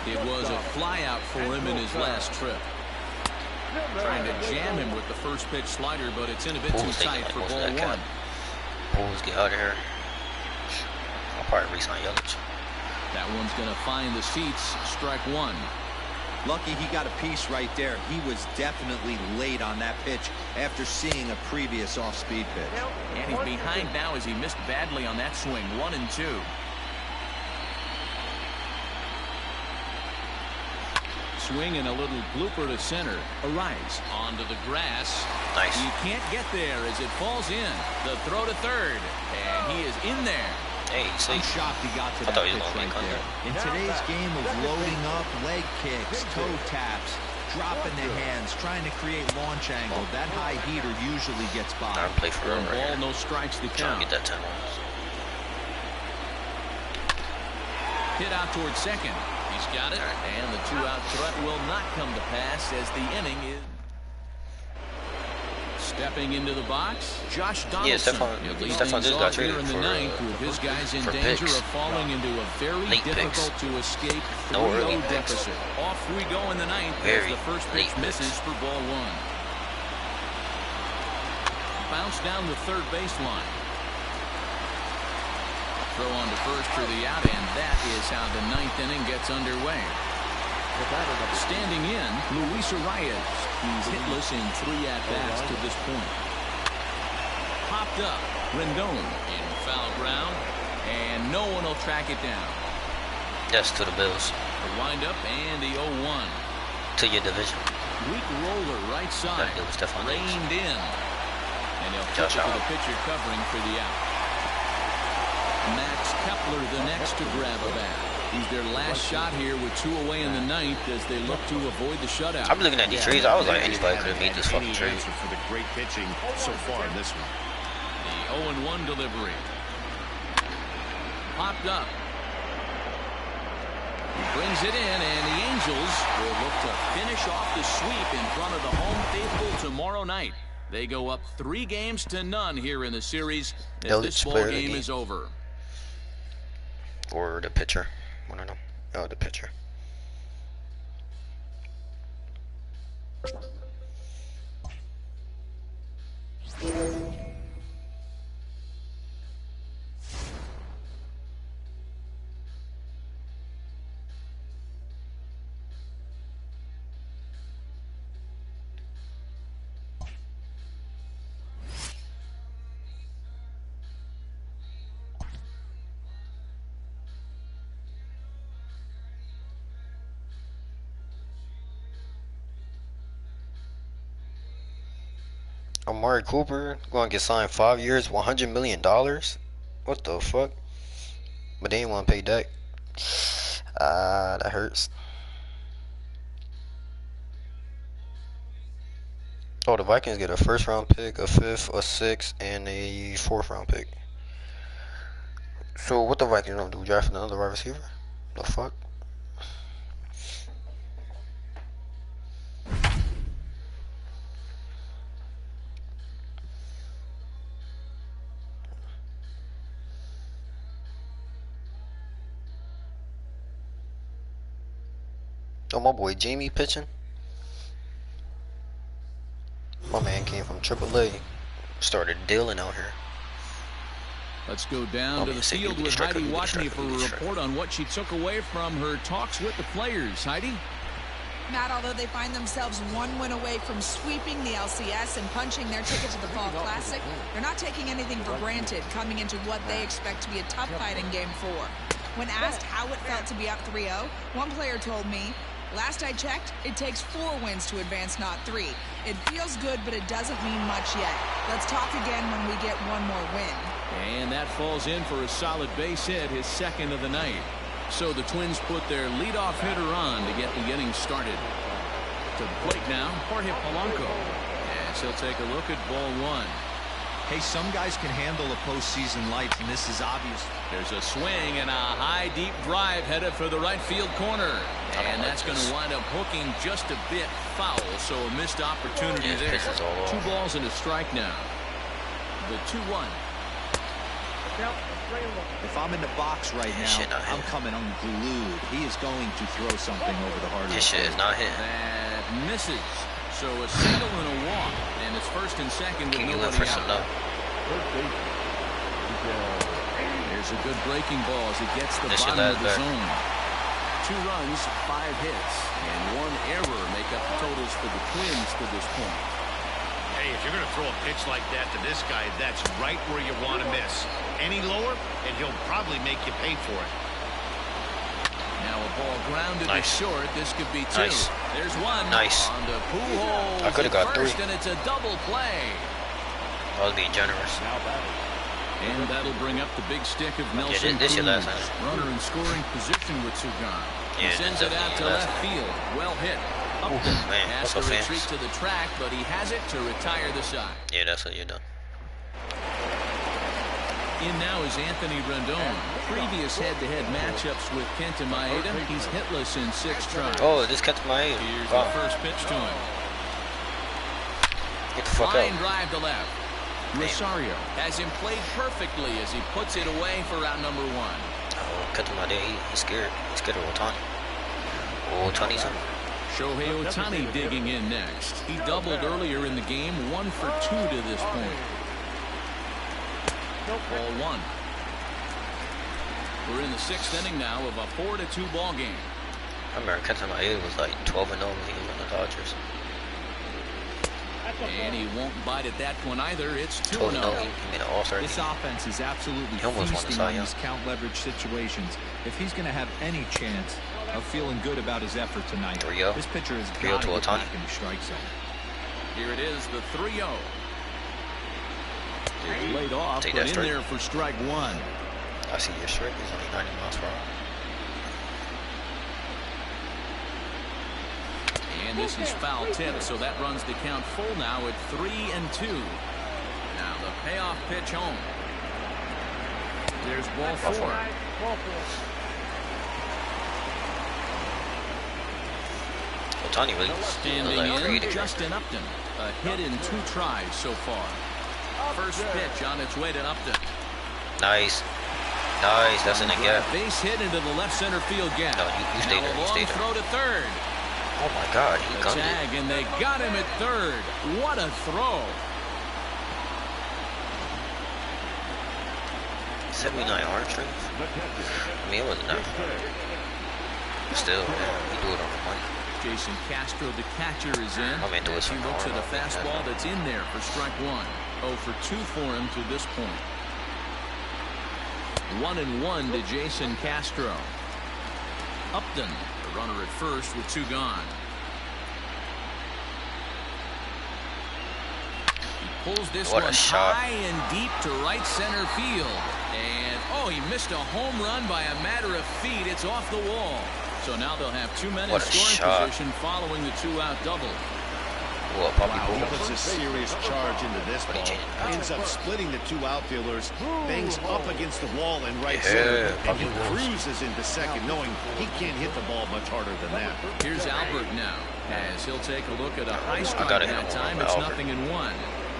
It was a fly out for him in his last trip. Trying to jam him with the first pitch slider, but it's in a bit too tight for ball 1. Pujols, get out of here. I'll probably re-sign Yelich. That one's going to find the seats. Strike 1. Lucky he got a piece right there. He was definitely late on that pitch after seeing a previous off-speed pitch. And he's behind now as he missed badly on that swing. 1-2. Swing and a little blooper to center. Arise onto the grass. Nice. You can't get there as it falls in. The throw to third. And he is in there. Hey, I'm shocked he got to that pitch right there. In today's game of loading up, leg kicks, toe taps, dropping the hands, trying to create launch angle, that high heater usually gets by. I play for him right here. No strikes to count. Trying to get that 10 runs. Hit out towards second. He's got it, and the two-out threat will not come to pass as the inning is. Stepping into the box, Josh Donaldson. Yeah, Stephon just got traded in the ninth with his guys in danger of falling into a very difficult to escape 3-0 deficit. Off we go in the ninth as the first pitch misses for ball one. Bounce down the third baseline. Throw on to first for the out, and that is how the ninth inning gets underway. Standing in, Luis Arias. He's hitless in 3 at-bats to this point. Popped up, Rendon in foul ground, and no one will track it down. Yes, to the Bills. The windup and the 0-1. To your division. Weak roller right side. Reined in. And he'll pitch it to the pitcher covering for the out. Max Kepler the next to grab a bat. He's their last shot here with 2 away in the ninth as they look to avoid the shutout. I'm looking at these trees. I was like, anybody could have made this fucking tree. For the great pitching so far in this one. The 0-1 delivery. Popped up. He brings it in, and the Angels will look to finish off the sweep in front of the home faithful tomorrow night. They go up 3-0 here in the series as this ball game is over. Or the pitcher. I don't know. Oh, the pitcher. Amari Cooper going to get signed 5 years, $100 million. What the fuck? But they didn't want to pay Dak. That hurts. Oh, the Vikings get a 1st round pick, a 5th, a 6th, and a 4th round pick. So what the Vikings gonna do? Draft another wide receiver? The fuck? Oh, my boy Jamie pitching. My man came from AAA. Started dealing out here. Let's go down to the field with Heidi Watney for a report on what she took away from her talks with the players. Heidi? Matt, although they find themselves 1 win away from sweeping the LCS and punching their ticket to the Fall Classic, they're not taking anything for granted coming into what they expect to be a tough fight in Game 4. When asked how it felt to be up 3-0, one player told me, "Last I checked, it takes 4 wins to advance, not 3. It feels good, but it doesn't mean much yet. Let's talk again when we get 1 more win." And that falls in for a solid base hit, his 2nd of the night. So the Twins put their leadoff hitter on to get the inning started. To the plate now, Jorge Polanco. As he'll take a look at ball 1. Hey, some guys can handle the postseason lights, and this is obvious. There's a swing and a high, deep drive headed for the right field corner. And that's going to wind up hooking just a bit foul, so a missed opportunity there. 2 balls and a strike now. The 2-1. If I'm in the box right now, I'm coming unglued. He is going to throw something over the heart of the His shit is not hitting. That misses. So a single and a walk, and it's 1st and 2nd with nobody out. There's a good breaking ball as he gets the bottom of the zone. 2 runs, 5 hits, and 1 error make up the totals for the Twins to this point. Hey, if you're going to throw a pitch like that to this guy, that's right where you want to miss. Any lower, and he'll probably make you pay for it. Now a ball grounded to short. This could be 2. There's 1. Nice. On the Pujols. I could have got 3. And it's a double play. I was being generous. And that'll bring up the big stick of Nelson Cruz. Runner in scoring position with Sugan. He sends it out to left field. Well hit. Upton has to retreat to the track, but he has it to retire the side. Yeah, that's what you're done. In now is Anthony Rendon. Previous head-to-head matchups with Kenta Maeda, he's hitless in 6 tries. Oh, this Kenta Maeda. Here's the first pitch to him. Get the fuck Line out. drive to left. Damn. Rosario has him played perfectly as he puts it away for out number 1. Oh, Kenta Maeda, he's scared. He's scared of Otani. Oh, Otani's up. Shohei Ohtani digging in next. He doubled earlier in the game, 1 for 2 to this point. Ball 1. We're in the 6th inning now of a 4-2 ball game. I remember Kenta Maeda was like 12-0 when he was on the Dodgers. And he won't bite at that one either. It's 2-0. He made an all-star. This offense is absolutely feasting on these count leverage situations. If he's going to have any chance of feeling good about his effort tonight, this pitcher has got to get back in the strike zone. Here it is, the 3-0. It's laid off, but in there for strike 1. I see your strike is only 90 miles per hour. And this is foul tip, so that runs the count full now at 3-2. Now the payoff pitch home. There's ball 4. Otani really standing in, Justin Upton. A hit in 2 tries so far. First pitch on its way to Upton. Nice. Nice, that's in the gap. Base hit into the left center field gap. No, you stay there. You stay there. Throw to third. Oh my God, he gunned tag, it. And they got him at third. What a throw. 79 arm strength. I mean, it wasn't that. Still, man, he do it on the money. Jason Castro, the catcher, is in. I mean, do it he looks at a fastball that's in there for strike 1. 0 for 2 for him to this point. 1-1 to Jason Castro. Upton, the runner at first with 2 gone. He pulls this one high and deep to right center field. And, oh, he missed a home run by a matter of feet. It's off the wall. So now they'll have 2 men in scoring position following the 2-out double. Wow, he puts a serious charge into this ball. Ends up splitting the 2 outfielders, bangs up against the wall in right center, and he cruises into second, knowing he can't hit the ball much harder than that. Here's Albert now, as he'll take a look at a high strike that time. It's 0-1.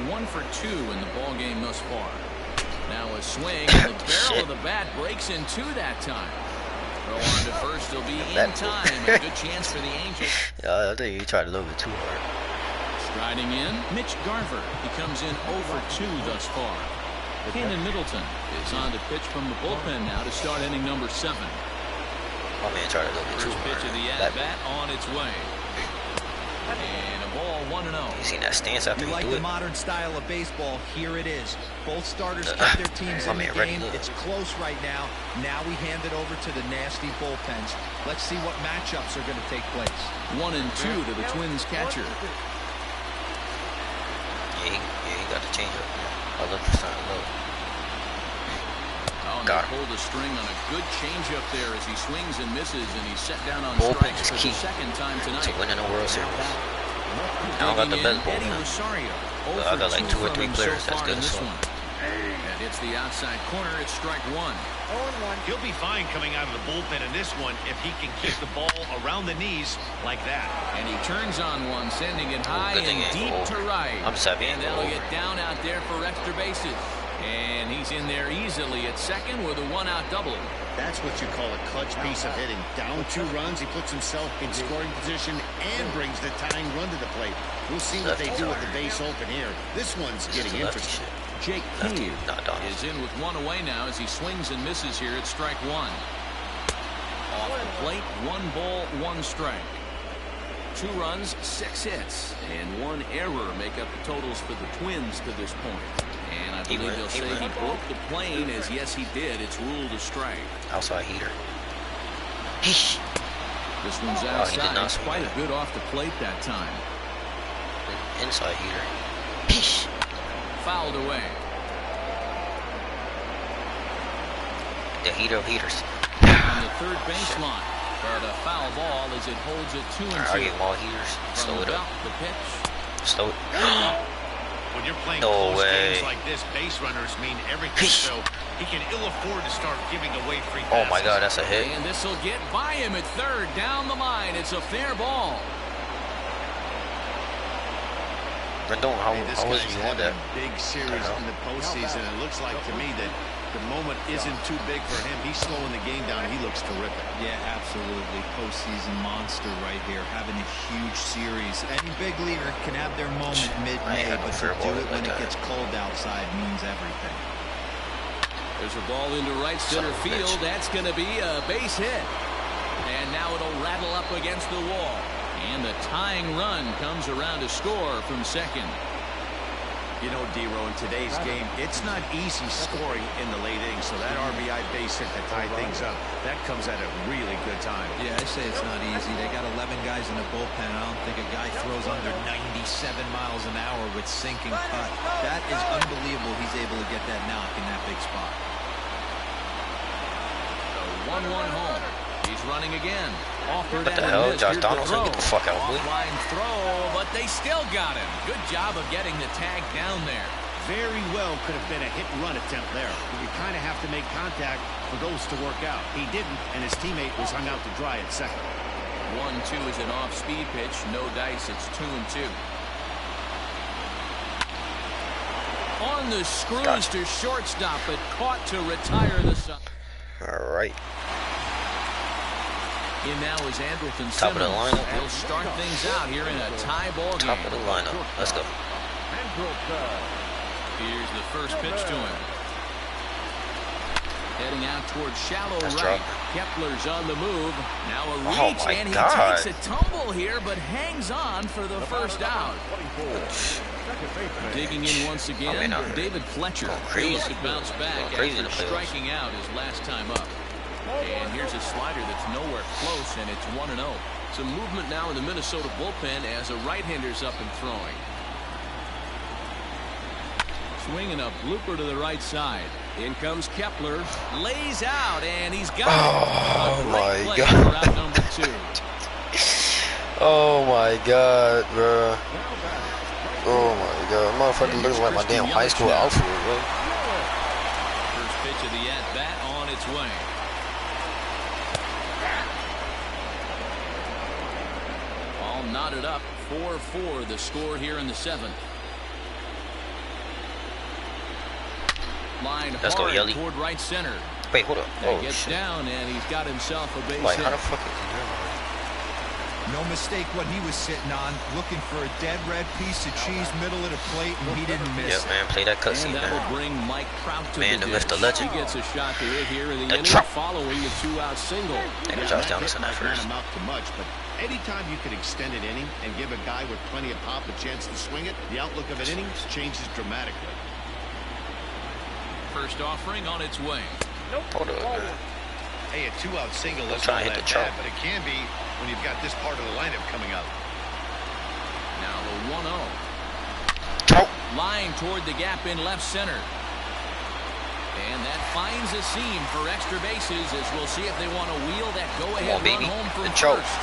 1 for 2 in the ball game thus far. Now a swing, and the barrel of the bat breaks in 2 that time. Throw on to first, he'll be in time. A good chance for the Angels. Yeah, I think he tried a little bit too hard. Striding in, Mitch Garver. He comes in 0 for 2 thus far. Cannon Middleton is on to pitch from the bullpen now to start inning number 7. My man tried a little bit too hard. First pitch of the at-bat on its way. And a ball 1-0. You seen that stance after he like do the it? modern style of baseball, here it is. Both starters kept their teams in the game. It's close right now. Now we hand it over to the nasty bullpens. Let's see what matchups are going to take place. 1-2 to the Twins catcher. Yeah, he got the change up. I love for something low. Oh, and he pulled a string on a good changeup there as he swings and misses, and he's set down on strikes for the 2nd time tonight. To winning the World Series. I don't got the best bullpen. But I got like 2 or 3 players that's good as well. And it's the outside corner. It's strike 1. He'll be fine coming out of the bullpen in this one if he can keep the ball around the knees like that. And he turns on one, sending it high and deep to right. I'm happy. And they'll get down out there for extra bases. And he's in there easily at second with a 1-out double. That's what you call a clutch piece of hitting. Down 2 runs, he puts himself in scoring position and brings the tying run to the plate. We'll see what they do with the base open here. This one's getting interesting. Jake Cave is in with 1 away now as he swings and misses here at strike 1. Off the plate, 1 ball, 1 strike. 2 runs, 6 hits, and 1 error make up the totals for the Twins to this point. And I believe they'll say he broke the plane, as yes he did. It's ruled a strike. Outside heater. This one's outside. It's quite a bit off the plate that time. Inside heater. Fouled away. The heater of heaters. On the third baseline. But a foul ball as it holds it 2-2. I get all heaters. Slow it up. The pitch. Slow it. When you're playing No close way. games like this, base runners mean everything, so he can ill afford to start giving away free passes. Oh my God, that's a hit. And this will get by him at third. Down the line. It's a fair ball. Rendon, how was he on that? A big series in the postseason. It looks like to me that the moment isn't too big for him. He's slowing the game down. He looks terrific. Yeah, absolutely. Postseason monster right here, having a huge series. Any big leaguer can have their moment mid-May, but to do it when it gets cold outside means everything. There's a ball into right center field. That's going to be a base hit. And now it'll rattle up against the wall. And the tying run comes around to score from second. You know, D-Row, in today's game, it's not easy scoring in the late innings, so that RBI base hit to tie things up, that comes at a really good time. Yeah, I say it's not easy. They got 11 guys in the bullpen. I don't think a guy throws under 97 miles an hour with sinking cut. That is unbelievable. He's able to get that knock in that big spot. The 1-1 home. He's running again. Offered What the hell? Josh Donaldson, get the fuck out, boy. Offline throw, but they still got him. Good job of getting the tag down there. Very well could have been a hit-and-run attempt there. You kind of have to make contact for those to work out. He didn't, and his teammate was hung out to dry at second. 1-2 is an off-speed pitch. No dice. It's 2-2. On the screws to shortstop, but caught to retire the side. All right. In now is Andrelton Top of the Simmons. lineup. He'll start things out here in a tie ball game. Top of the lineup. Let's go. Here's the first pitch to him. Heading out towards shallow That's right. drop. Kepler's on the move. Now a reach, Oh my and he God. takes a tumble here, but hangs on for the first out. Digging in once again, David Fletcher. He looks to bounce back after striking out his last time up. And here's a slider that's nowhere close, and it's 1-0. Some movement now in the Minnesota bullpen as a right-hander's up and throwing. Swinging a blooper to the right side. In comes Kepler. Lays out, and he's got it. Oh my God. God. Out number 2. Oh my God, bro. Oh my God. Motherfucker looks like my damn high school outfit, bro. First pitch of the at-bat on its way. All knotted up. 4-4 the score here in the 7th. Line Let's go, hard Yelly. toward right center. Wait, hold up. Oh, Oh, gets shit. down, and he's got himself a base Like, hit. how the fuck is he doing? No mistake what he was sitting on, looking for a dead red piece of cheese middle of the plate, and he didn't miss Yeah, man, play that cutscene, And that man. will bring Mike Trout to Man, the the dish. Mr. Legend. He gets a shot to hit here in the The inning Trout. following the 2-out single. Nigga, Josh Donaldson at Might not first. amount to much, but anytime you can extend an inning and give a guy with plenty of pop a chance to swing it, the outlook of an inning changes dramatically. First offering on its way. Hold up, man. Hey, a 2-out single I'm isn't trying to all hit that the bad, Trout. but it can be when you've got this part of the lineup coming up. Now the 1-0. Trout. Lying toward the gap in left center. And that finds a seam for extra bases as we'll see if they want to wheel that go-ahead run baby. home from The Trout. first.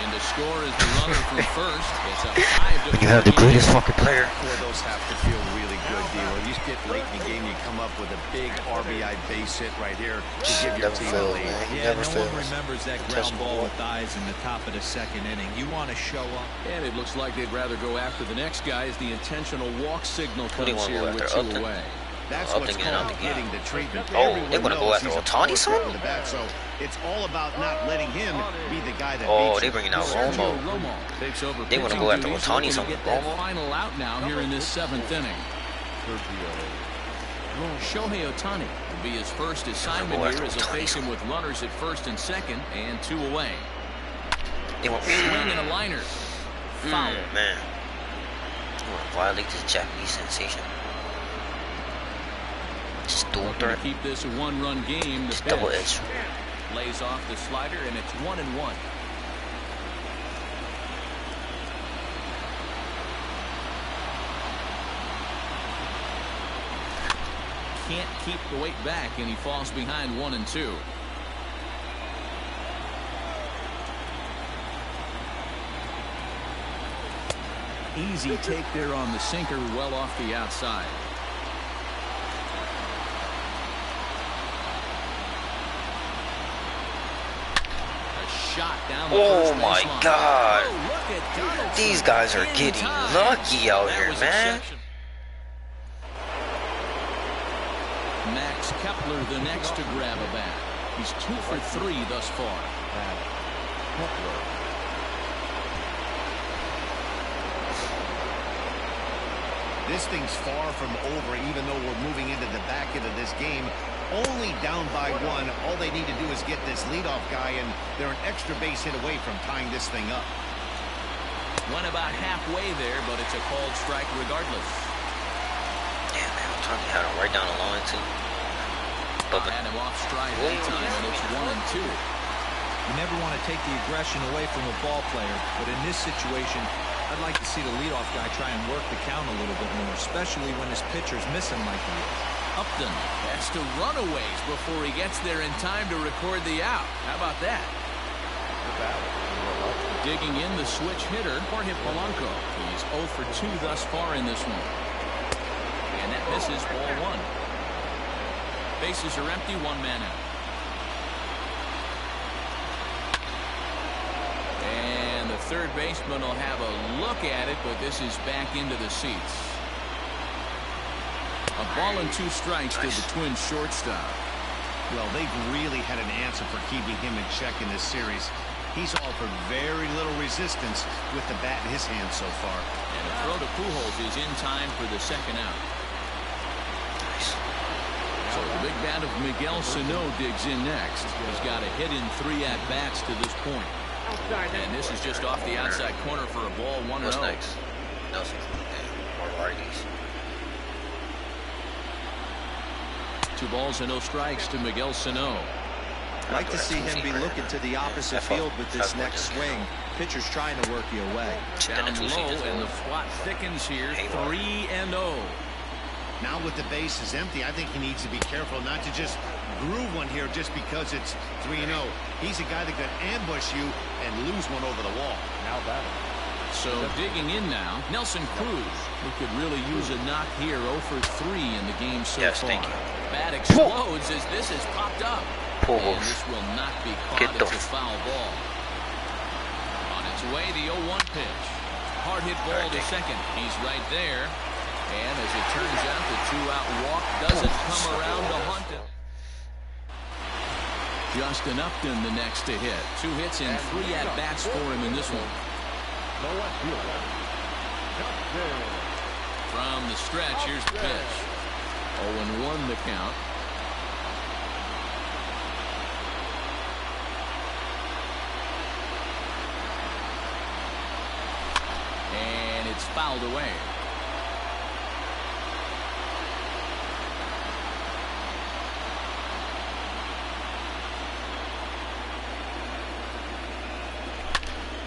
And the score is the runner from first. It's a 5-4 You have the game. greatest fucking player. Boy, those have to feel really good, D-Row. You get late in the game, you come up with a big RBI base hit right here to give your Never team a fails, lead. man. He Yeah, never no fails. one remembers that ground ball with eyes in the top of the second inning. You want to show up. And it looks like they'd rather go after the next guy as the intentional walk signal Who do you comes wanna here go with after, 2 Upton? away. That's Up what's again, called up again. getting the treatment. Oh, Everyone they wanna go knows after he's a Ohtani, power son? threat in the bat, so it's all about not letting him be the guy that Oh, beats they you. bringing out Sergio Romo. Romo takes over They wanna pitching go after duties, Ohtani, looking to son, get that Romo. final out now here in this 7th inning. Shohei Ohtani will be his first assignment Go here after as he'll Ohtani, face son. him with runners at first and second and 2 away. They want Swing and a liner. Foul. man. You want to violate this Japanese sensation? Just dual Looking threat. to keep this a 1-run game. The Just pitch double edge. lays off the slider, and it's 1-1. Can't keep the weight back, and he falls behind 1-2. easy take there on the sinker, well off the outside. Shot down the oh my God. Oh, these guys are getting lucky out here, man. Max Kepler the next to grab a bat. He's 2 for 3 thus far. This thing's far from over, even though we're moving into the back end of this game. Only down by 1. All they need to do is get this leadoff guy, and they're an extra base hit away from tying this thing up. Went about halfway there, but it's a called strike regardless. Yeah, man, I'm telling you how to write down a line too. But had him off stride that time, and it's 1-2. You never want to take the aggression away from a ball player, but in this situation, I'd like to see the leadoff guy try and work the count a little bit more, especially when his pitcher's missing like he is. Upton has to run a ways before he gets there in time to record the out. How about that? Digging in the switch hitter, Jorge Polanco. He's 0 for 2 thus far in this one. And that misses, ball 1. Bases are empty, 1 man out. And the third baseman will have a look at it, but this is back into the seats. A ball and 2 strikes to the Twins shortstop. Well, they've really had an answer for keeping him in check in this series. He's offered very little resistance with the bat in his hand so far. And a throw to Pujols is in time for the second out. So the big bat of Miguel Sano digs in next. He's got a hit in 3 at-bats to this point. And this is just off the outside corner for a ball, 1-0. What's next? Nelson. Or righties. 2 balls and no strikes to Miguel Sano. I'd like to see him be looking to the opposite field with this next swing. Pitcher's trying to work you away. Down low, and the plot thickens here. 3-0. Now with the base is empty, I think he needs to be careful not to just groove one here just because it's 3-0. He's a guy that could ambush you and lose one over the wall. Now batting. So digging in now, Nelson Cruz, who could really use a knock here. 0 for 3 in the game so far. Thank you. Bat explodes as this is popped up. And this will not be caught. It's a foul ball. On its way, the 0-1 pitch. Hard hit ball to second. He's right there. And as it turns out, the 2-out walk doesn't come around to hunt it. Justin Upton the next to hit. 2 hits and 3 at-bats for him in this one. From the stretch, here's the pitch. 0-1 the count. And it's fouled away.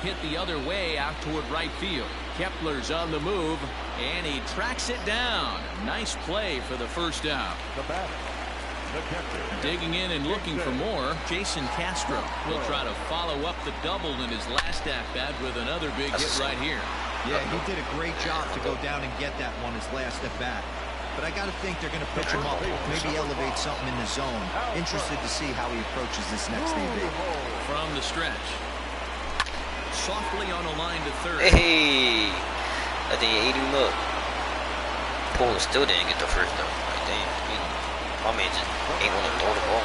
Hit the other way out toward right field. Kepler's on the move, and he tracks it down. Nice play for the first out. Digging in and looking for more, Jason Castro will try to follow up the double in his last at-bat with another big hit right here. Yeah, he did a great job to go down and get that one his last at-bat. But I got to think they're going to pitch him up, maybe elevate something in the zone. Interested to see how he approaches this next AB. From the stretch. Softly on a line to third. Hey, I think he ate him up. Pujols still didn't get the first down. Like, damn, my man just ain't want to throw the ball.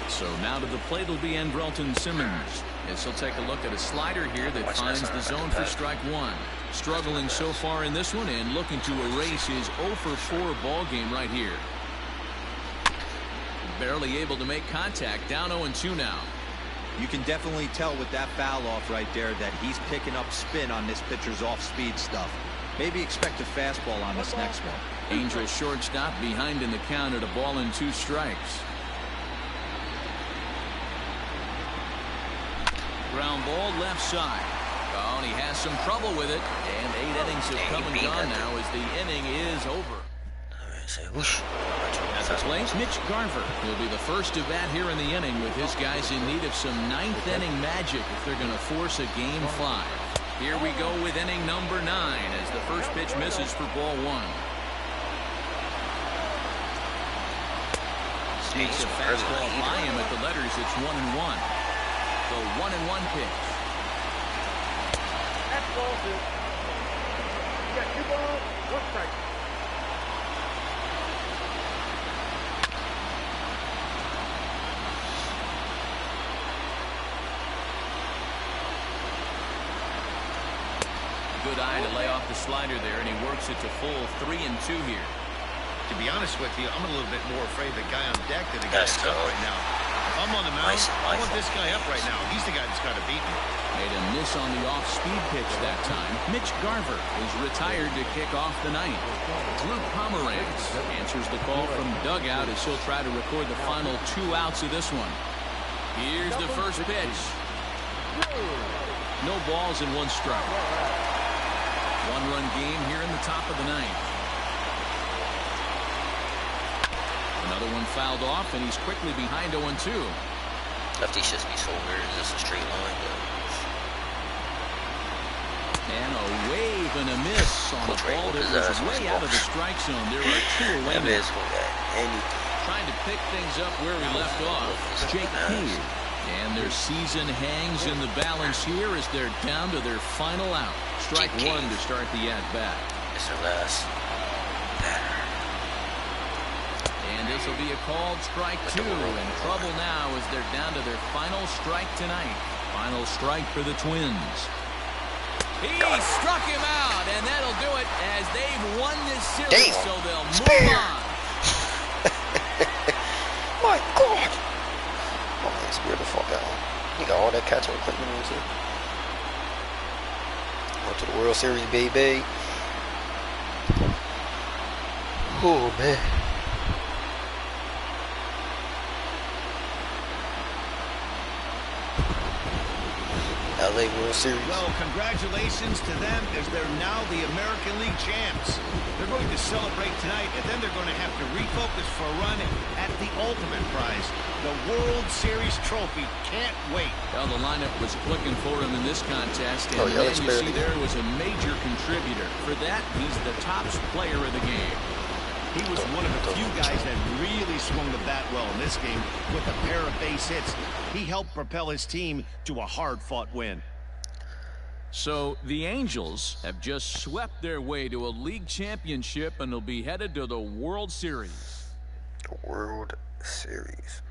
So now to the plate will be Andrelton Simmons. As he'll take a look at a slider here that finds the zone for strike 1. Struggling so far in this one and looking to erase his 0 for 4 ball game right here. Barely able to make contact. Down 0-2 now. You can definitely tell with that foul off right there that he's picking up spin on this pitcher's off-speed stuff. Maybe expect a fastball on this next one. Angels shortstop behind in the count at 1-2 strikes. Ground ball left side. Oh, and he has some trouble with it. And 8 innings have come and gone now as the inning is over. All right, say whoosh. At the plate, Mitch Garver will be the first to bat here in the inning with his guys in need of some ninth inning magic if they're going to force a game 5. Here we go with inning number 9 as the first pitch misses for ball 1. Sneaks a fastball by him at the letters. It's 1-1. The 1-1 pitch. That's ball 2. You got 2 balls, 1 strike. Good eye to lay off the slider there, and he works it to full 3-2 here. To be honest with you, I'm a little bit more afraid of the guy on deck than the guy that's up right now. If I'm on the mound, I want this guy up right now. He's the guy that's got to beat me. Made a miss on the off-speed pitch that time. Mitch Garver is retired to kick off the ninth. Drew Pomeranz answers the call from dugout as he'll try to record the final 2 outs of this one. Here's the first pitch. No balls and 1 strike. 1-run game here in the top of the ninth. Another one fouled off, and he's quickly behind 0-2. Lefties just be so weird. It's just a straight line, though. And a wave and a miss on a ball that was way out of the strike zone. There are 2 away now. Trying to pick things up where we left off. Jake Cave. And their season hangs in the balance here as they're down to their final out. Strike 1 to start the at-bat. It's their last batter. And this will be a called strike 2. In trouble now as they're down to their final strike tonight. Final strike for the Twins. He struck him out, and that'll do it as they've won this series, so they'll move on. My God. Oh, man, scared the fuck out. You got all that catcher equipment on too. Went to the World Series, baby. Oh, man. LA World Series. Well, congratulations to them as they're now the American League champs. They're going to celebrate tonight, and then they're going to have to refocus for a run at the ultimate prize, the World Series trophy. Can't wait. Well, the lineup was clicking for him in this contest, and you see there was a major contributor. For that, he's the top player of the game. He was one of the few guys that really swung the bat well in this game with a pair of base hits. He helped propel his team to a hard-fought win. So the Angels have just swept their way to a league championship and will be headed to the World Series. The World Series.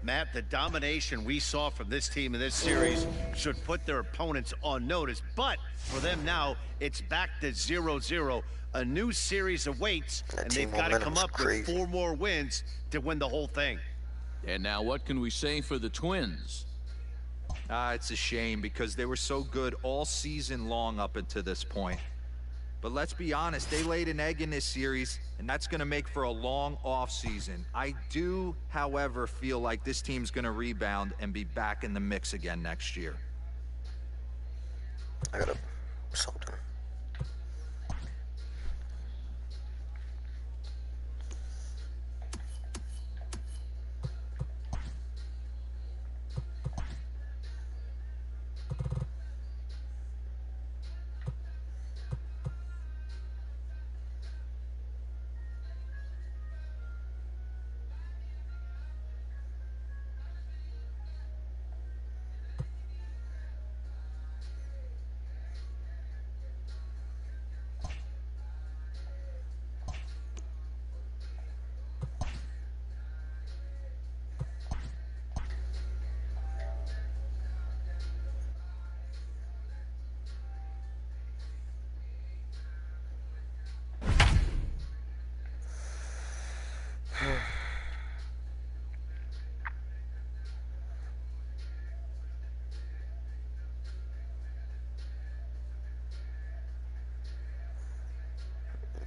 Matt, the domination we saw from this team in this series should put their opponents on notice. But for them now, it's back to 0-0. A new series awaits, and they've got to come up with 4 more wins to win the whole thing. And now what can we say for the Twins? It's a shame because they were so good all season long up until this point. But let's be honest, they laid an egg in this series, and that's going to make for a long off season. I do, however, feel like this team's going to rebound and be back in the mix again next year. I got something.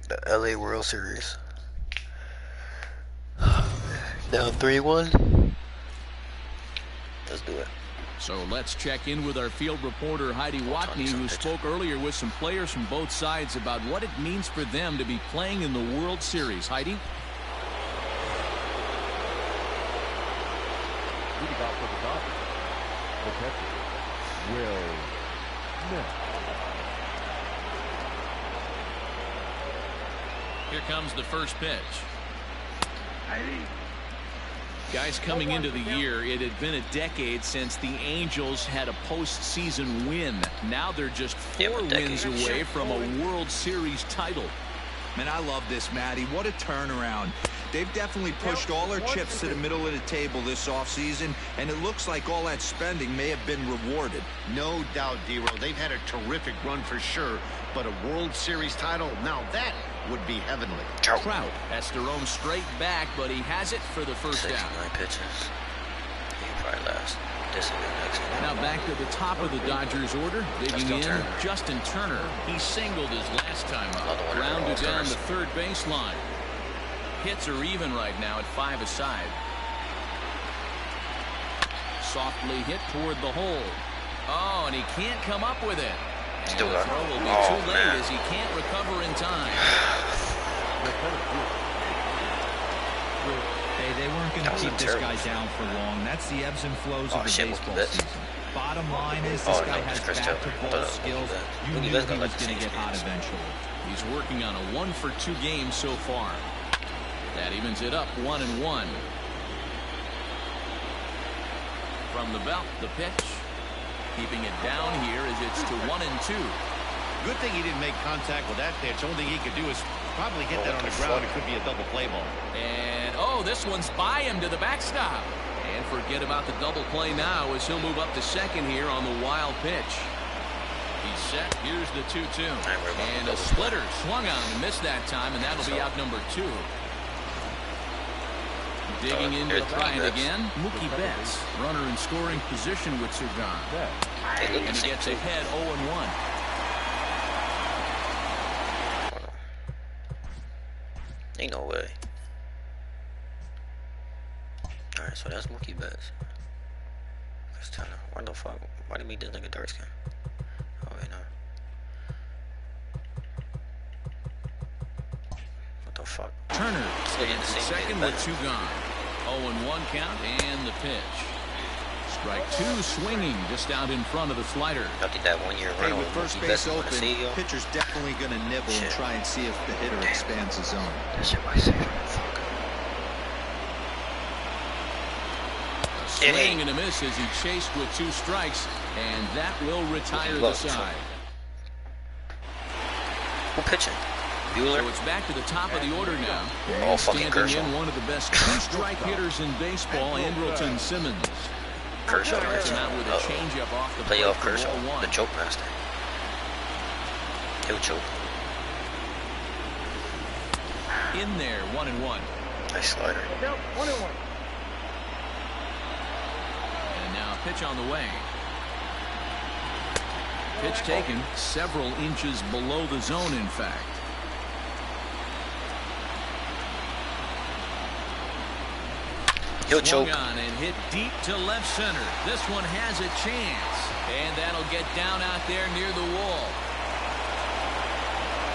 The LA World Series. Down 3-1. Let's do it. So let's check in with our field reporter Heidi Watney, who spoke earlier with some players from both sides about what it means for them to be playing in the World Series. Heidi? Leading off for the Dodgers, the catcher, Will Smith. Here comes the first pitch. Guys, coming into the year, it had been a decade since the Angels had a postseason win. Now they're just 4 wins away from a World Series title. Man, I love this, Matty. What a turnaround. They've definitely pushed all their chips to the middle of the table this offseason, and it looks like all that spending may have been rewarded. No doubt, D-Row. They've had a terrific run for sure, but a World Series title, now that would be heavenly. Trout has to roam straight back, but he has it for the first down. 69 pitches. He can probably last. This will be next one. Now back to the top of the Dodgers order. Digging in, Justin Turner. He singled his last time up. Grounded down the third baseline. Hits are even right now at 5 aside. Softly hit toward the hole. Oh, and he can't come up with it. Still the throw will be too late as he can't recover in time. Hey, they weren't going to keep this guy down for long. That's the ebbs and flows of the baseball season. Bottom line is this guy has bat-to-ball skills. You knew he was going to get hot eventually. He's working on a 1-for-2 game so far. That evens it up 1-1. From the belt, the pitch. Keeping it down here as it's to 1-2. Good thing he didn't make contact with that pitch. Only thing he could do is probably hit that on the ground. It could be a double play ball. And, oh, this one's by him to the backstop. And forget about the double play now as he'll move up to second here on the wild pitch. He's set. Here's the 2-2. And a splitter swung on and missed that time, and that'll be out number 2. Digging into the fight again, Mookie Betts, runner in scoring position with Surgan. And he gets ahead 0-1. Ain't no way. Alright, so that's Mookie Betts. What the fuck? Why did he make this nigga dark skin? Oh, wait, no. What the fuck? Turner stands at second with 2 gone. 0-1 count and the pitch. Strike 2 swinging just out in front of the slider. I think that 1 year run with first base open, pitcher's definitely going to nibble and try and see if the hitter expands his zone. That shit might save him. Swing and a miss as he chased with 2 strikes, and that will retire the side. Who pitching? Bueller? So it's back to the top of the order now. Oh, fucking Kershaw. In one of the best 2-strike hitters in baseball, Andrelton Simmons. Kershaw starts him out with a changeup off the play off Kershaw, the choke master. He'll choke. In there, 1-1. Nice slider. 1-1. And now a pitch on the way. Pitch taken several inches below the zone, in fact. He'll choke. On and hit deep to left center. This one has a chance. And that'll get down out there near the wall.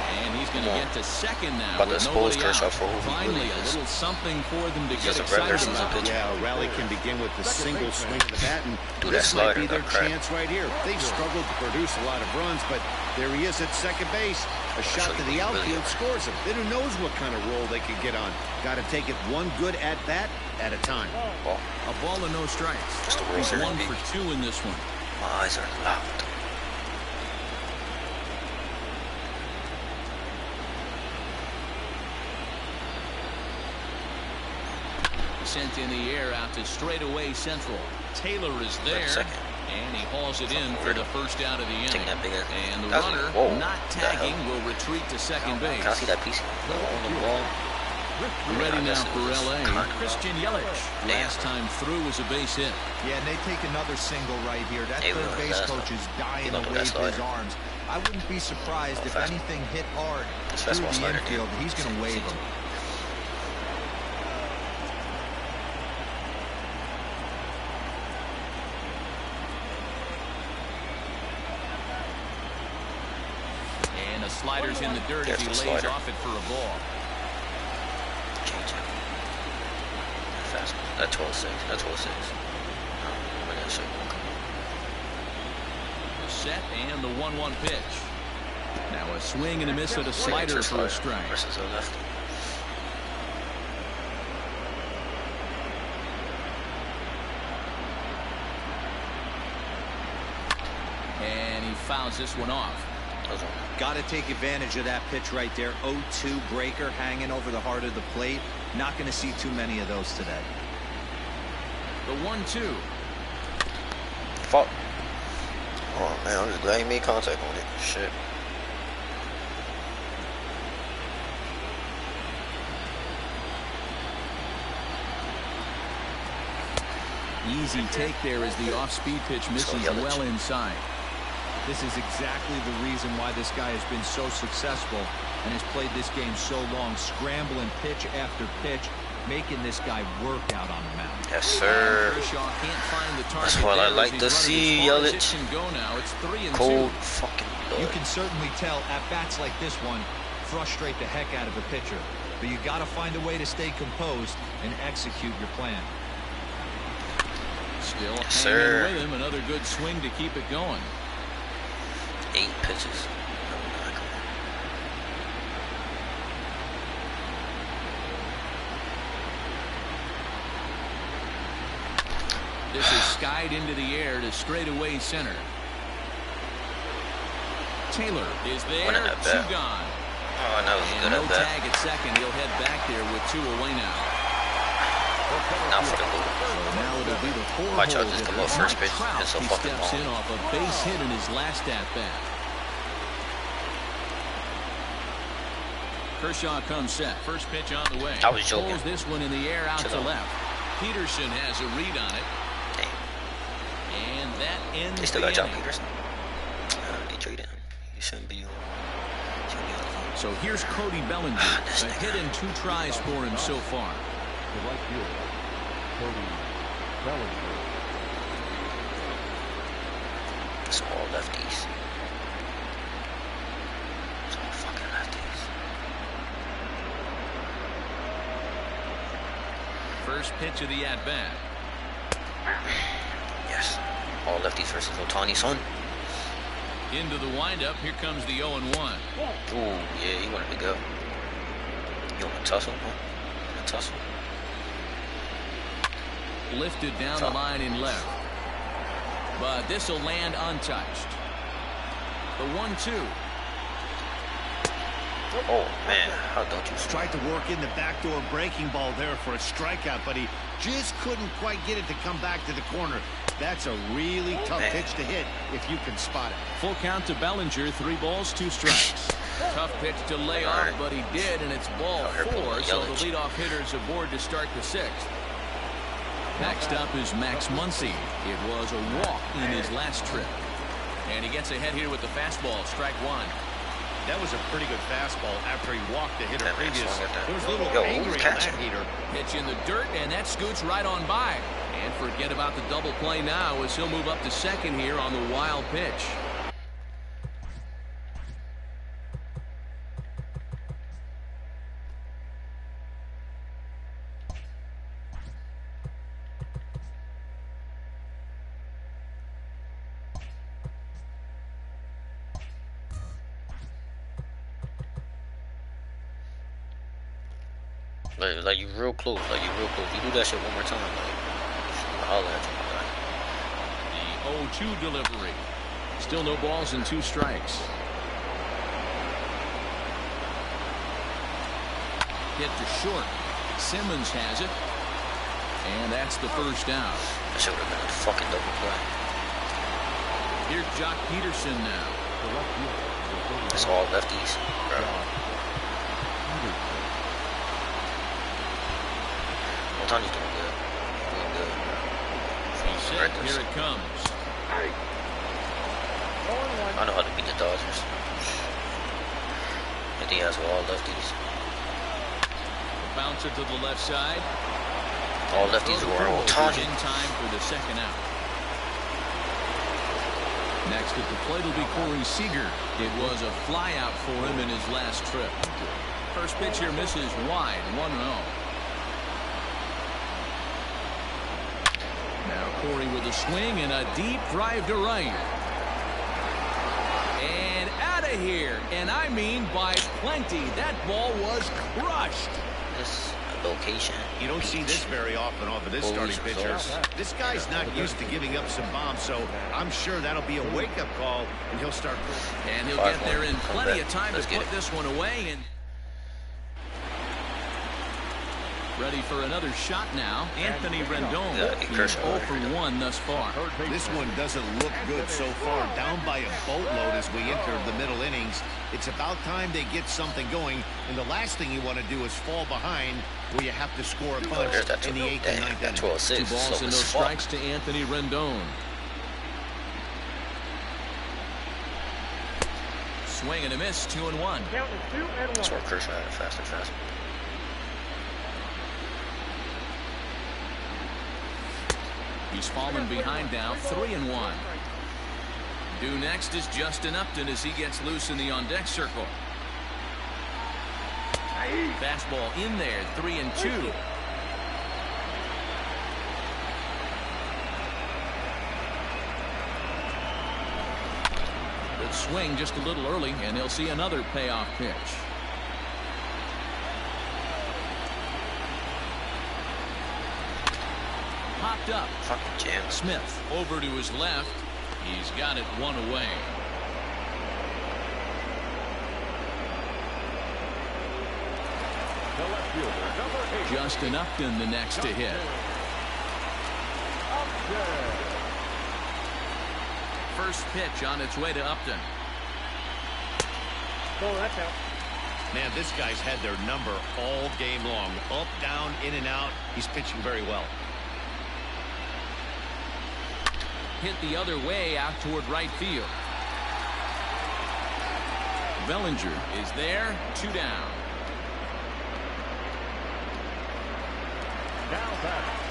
And he's going to get to second now. About to expose Kershaw for who Finally, he really is. A little something for them to get Just excited about. Yeah, a rally can begin with the single swing of the bat, and Dude, this might be their crap. chance right here. They've struggled to produce a lot of runs, but there he is at second base. A shot to the outfield scores him. Then who knows what kind of roll they could get on. Got to take it one good at bat at a time. Ball. A ball and no strikes. Just the World He's Series 1 for 2 in this one. My eyes are loud. Sent in the air out to straightaway central. Taylor is there. And he hauls it in for the first out of the inning. And the runner, not tagging, will retreat to second base. Can I see that piece? On the ball. Ready now for L.A. Christian Yelich. Last time through was a base hit. Yeah, and they take another single right here. That third base coach is dying to wave his arms. I wouldn't be surprised if anything hit hard through the infield. He's going to wave him. And the slider's in the dirt as he lays off it for a ball. Change it. Fastball. That's 12-6. That's 12-6. Set and the 1-1 pitch. Now a swing and a miss at a slider for a strike. Versus a lefty. And he fouls this one off. Got to take advantage of that pitch right there. 0-2 breaker hanging over the heart of the plate. Not going to see too many of those today. The 1-2. Fuck. Oh man, I'm just glad he made contact on it. Shit. Easy take there as the off-speed pitch misses well inside. This is exactly the reason why this guy has been so successful and has played this game so long, scrambling pitch after pitch, making this guy work out on the mound. Yes, sir. That's what I like to see, Yelich. Cold fucking blood. You can certainly tell at-bats like this one frustrate the heck out of a pitcher, but you got to find a way to stay composed and execute your plan. Still hanging with him, another good swing to keep it going. 8 pitches. This is skied into the air to straightaway center. Taylor is there. 2 gone. Oh, that was good no at bat. Tag at second. He'll head back there with 2 away now. Now for the move. So now it'll be the 4-hole. Watch out, just come up first pitch. It's so He fucking steps long. in off a base hit in his last at bat. Kershaw comes set. First pitch on the way. I was joking. Pulls this one in the air out to left. Peterson has a read on it. Damn. And that ends They still the got John inning. Peterson. They traded him. He shouldn't be on. So here's Cody Bellinger. A hit and 2 tries for him so far. The right fielder, Cody Bellinger. It's all lefties. It's all fucking lefties. First pitch of the at-bat. Yes. All lefties versus Ohtani's son. Into the windup. Here comes the 0-1. Ooh, yeah, he wanted to go. You want to tussle? Huh? You want to tussle? Lifted down the line in left. But this will land untouched. The 1-2. Oh, man. How don't you Tried to work in the backdoor breaking ball there for a strikeout, but he just couldn't quite get it to come back to the corner. That's a really tough pitch to hit if you can spot it. Full count to Bellinger. 3 balls, 2 strikes. Tough pitch to lay off, but he did, and it's ball 4. So the leadoff hitter's aboard to start the 6th. Next up is Max Muncy. It was a walk in his last trip. And he gets ahead here with the fastball. Strike 1. That was a pretty good fastball after he walked the hitter previous. There was a little Yo, angry on that heater. Pitch in the dirt, and that scoots right on by. And forget about the double play now as he'll move up to second here on the wild pitch. Like you real close. Like you real close. You do that shit one more time. Like, I'll let you. The 0-2 delivery. Still no balls and 2 strikes. Hit to short. Simmons has it. And that's the first down. That shit would have been a fucking double play. Here's Jock Peterson now. It's all lefties. Bro. Ohtani's doing good. Doing good. He's set. Here it comes. I know how to beat the Dodgers. And he has all lefties. Bouncer to the left side. All lefties were Ohtani. In time for the second out. Next at the plate will be Corey Seager. It was a fly out for him in his last trip. First pitch here misses wide. 1-0. Now Corey with a swing and a deep drive to right. And out of here. And I mean by plenty. That ball was crushed. This location. You don't see this very often off of this starting pitcher. This guy's not used to giving up some bombs, so I'm sure that'll be a wake-up call, and he'll start. And he'll get there in plenty of time to put this one away. And ready for another shot now. Anthony Rendon. He's 0 for 1 thus far. This one doesn't look good so far. Down by a boatload as we enter the middle innings. It's about time they get something going, and the last thing you want to do is fall behind where you have to score a bunch in the 8th and 9th inning. 2 balls and no strikes to Anthony Rendon. Swing and a miss, 2-1. That's where Kershaw had it fast and fast. He's fallen behind now, 3-1. Due next is Justin Upton as he gets loose in the on-deck circle. Fastball in there, 3-2. Good swing just a little early, and he'll see another payoff pitch. Popped up. Fucking jam. Smith over to his left. He's got it one away. Justin Upton the next to hit. First pitch on its way to Upton. Man, this guy's had their number all game long. Up, down, in and out. He's pitching very well. Hit the other way out toward right field. Bellinger is there, 2 down.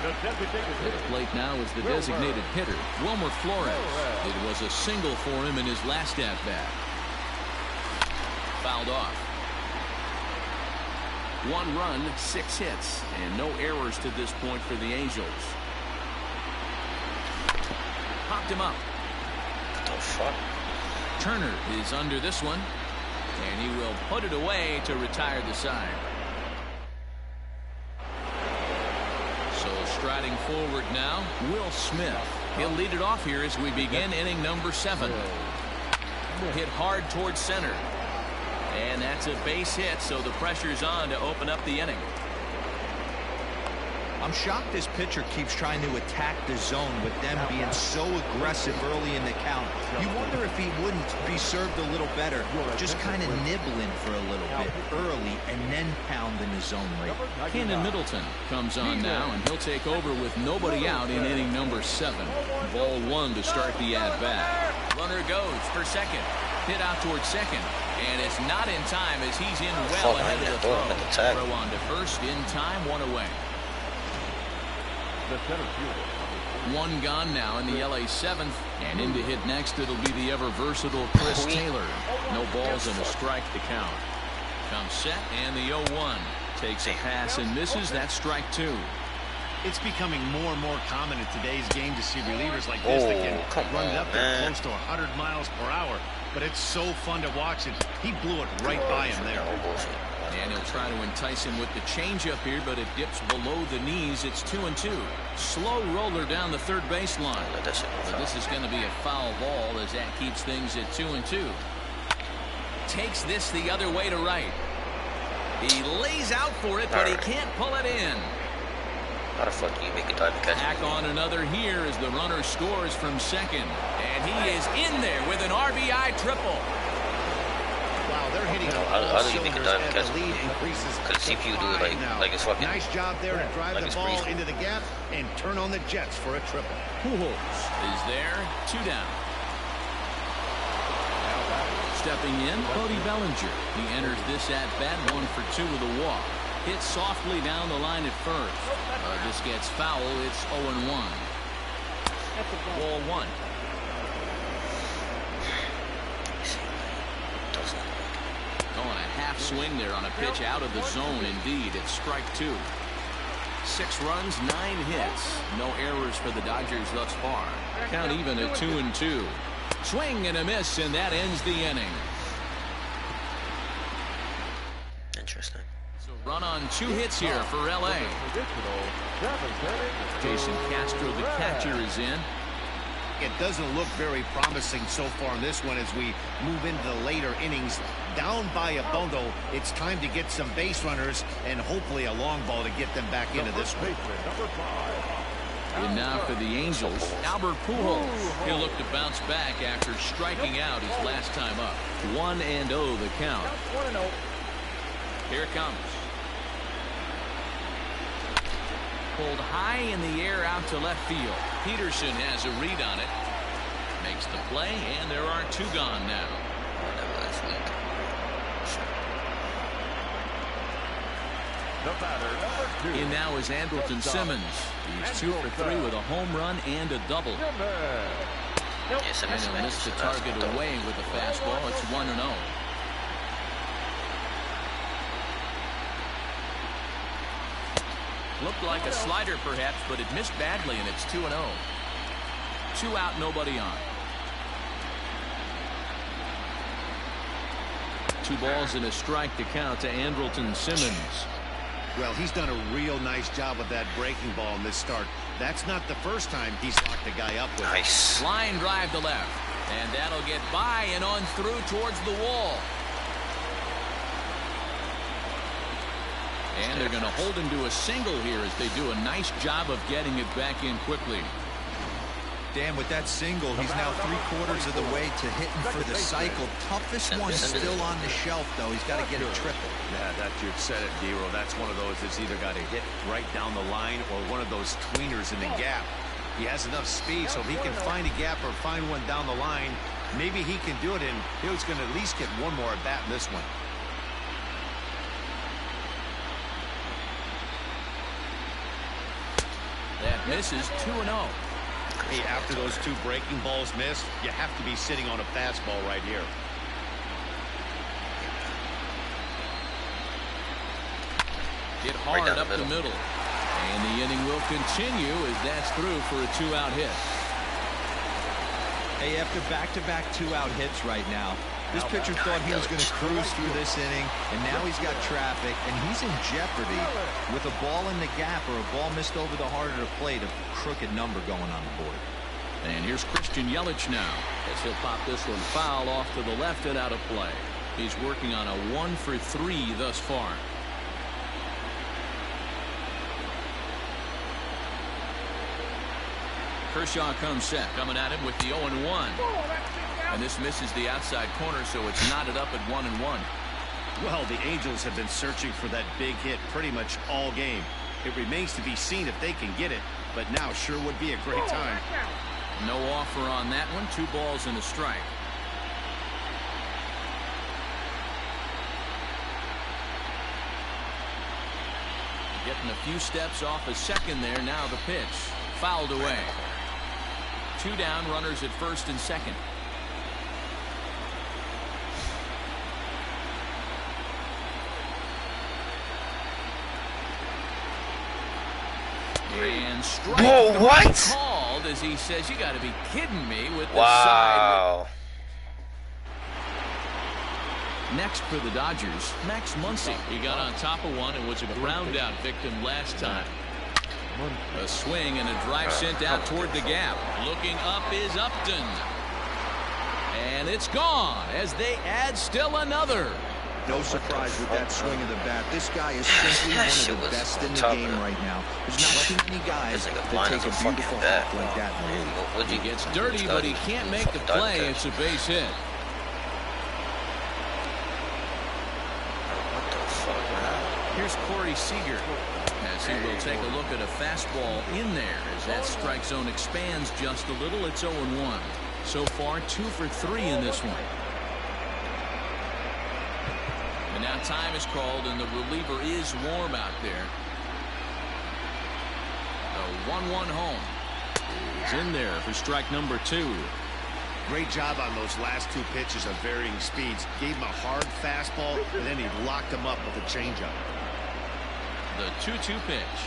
At the plate now is the designated hitter, Wilmer Flores. It was a single for him in his last at-bat. Fouled off. 1 run, 6 hits, and no errors to this point for the Angels. Popped him up. What the fuck? Turner is under this one, and he will put it away to retire the side. So striding forward now, Will Smith. He'll lead it off here as we begin inning number 7. Hit hard towards center. And that's a base hit, so the pressure's on to open up the inning. I'm shocked this pitcher keeps trying to attack the zone with them being so aggressive early in the count. You wonder if he wouldn't be served a little better, just kind of nibbling for a little bit early and then pounding the zone late. Cannon Middleton comes on now, and he'll take over with nobody out in inning number 7. Ball 1 to start the at-bat. Runner goes for second. Hit out towards second. And it's not in time as he's in well ahead of the throw. Throw on to first in time, 1 away. 1 gone now in the LA 7th, and in to hit next it'll be the ever versatile Chris Taylor. No balls and a strike to count. Comes set, and the 0-1 takes a pass and misses. That's strike 2. It's becoming more and more common in today's game to see relievers like this that can run it up there close to 100 miles per hour. But it's so fun to watch it. He blew it right by him there. And he'll try to entice him with the changeup here, but it dips below the knees. It's 2-2. Slow roller down the third baseline. But this is going to be a foul ball as that keeps things at 2-2. Takes this the other way to right. He lays out for it, but he can't pull it in. How the fuck do you make a dive catch? Back on another here as the runner scores from second. And he is in there with an RBI triple. Wow, they're hitting how do you make a dive catch? The lead increases. Because CPU do it like it's fucking. Nice job there to drive the ball into the gap and turn on the Jets for a triple. Pujols is there, 2 down. Stepping in, Cody Bellinger. He enters this at-bat 1 for 2 with a walk. Hit softly down the line at first. This gets foul. It's 0-1. Ball 1. Going a half swing there on a pitch out of the zone. Indeed, it's strike 2. 6 runs, 9 hits. No errors for the Dodgers thus far. Count even at 2-2. Swing and a miss, and that ends the inning. Interesting. So run on 2 hits here for L.A. Jason Castro, the catcher, is in. It doesn't look very promising so far in this one as we move into the later innings. Down by a bundle, it's time to get some base runners and hopefully a long ball to get them back into this one. And now for the Angels, Albert Pujols. He'll look to bounce back after striking out his last time up. 1-0 the count. Here it comes. Pulled high in the air out to left field. Peterson has a read on it. Makes the play, and there are 2 gone now. In now is Andrelton Simmons. He's 2 for 3 with a home run and a double. And he'll miss the target away with a fastball. It's 1-0. Looked like a slider perhaps, but it missed badly, and it's 2-0. 2 out, nobody on. 2 balls and a strike to count to Andrelton Simmons. Well, he's done a real nice job with that breaking ball in this start. That's not the first time he's locked a guy up with nice. Line drive to left, and that'll get by and on through towards the wall. And they're going to hold him to a single here as they do a nice job of getting it back in quickly. Dan, with that single, he's now 3/4 of the way to hitting for the cycle. Toughest one still on the shelf, though. He's got to get a triple. Yeah, that you said it, D-Roll. That's one of those that's either got to hit right down the line or one of those tweeners in the gap. He has enough speed, so if he can find a gap or find one down the line, maybe he can do it, and he's going to at least get one more at bat in this one. That misses. 2-0. Hey, after those 2 breaking balls missed, you have to be sitting on a fastball right here. Hit hard right up the middle. And the inning will continue as that's through for a 2-out hit. Hey, after back-to-back 2-out hits right now, this pitcher thought he was going to cruise through this inning, and now he's got traffic, and he's in jeopardy with a ball in the gap or a ball missed over the heart of the plate, a crooked number going on the board. And here's Christian Yelich now as he'll pop this one foul off to the left and out of play. He's working on a 1 for 3 thus far. Kershaw comes set, coming at him with the 0-1. And this misses the outside corner, so it's knotted up at 1-1. Well, the Angels have been searching for that big hit pretty much all game. It remains to be seen if they can get it, but now sure would be a great time. No offer on that one. 2 balls and a strike. Getting a few steps off a second there. Now the pitch. Fouled away. 2 down, runners at first and second. And strike. Whoa, what? Called as he says, "You got to be kidding me with the wow. side." Next for the Dodgers, Max Muncy. He got on top of one and was a ground out victim last time. A swing and a drive sent out toward the gap. Looking up is Upton. And it's gone as they add still another. No surprise with that swing of the bat. This guy is simply one of the best in the game right now. There's not too many guys that take a beautiful hop like that in the league. He gets dirty, but he can't make the play. It's a base hit. Here's Corey Seager as he will take a look at a fastball in there as that strike zone expands just a little. It's 0-1. So far 2 for 3 in this one. And now time is called and the reliever is warm out there. The 1-1 home is in there for strike number 2. Great job on those last 2 pitches of varying speeds. Gave him a hard fastball and then he locked him up with a changeup. The 2-2 pitch.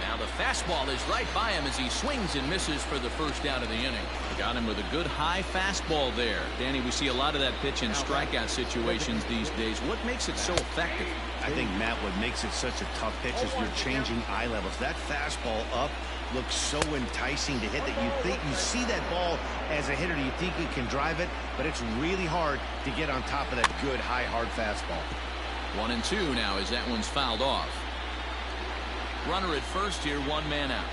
Now the fastball is right by him as he swings and misses for the first out of the inning. Got him with a good high fastball there. Danny, we see a lot of that pitch in strikeout situations these days. What makes it so effective? I think, Matt, what makes it such a tough pitch is you're changing eye levels. That fastball up looks so enticing to hit that you think you see that ball as a hitter. You think you can drive it, but it's really hard to get on top of that good high hard fastball. 1-2 now as that one's fouled off. Runner at first here, one man out.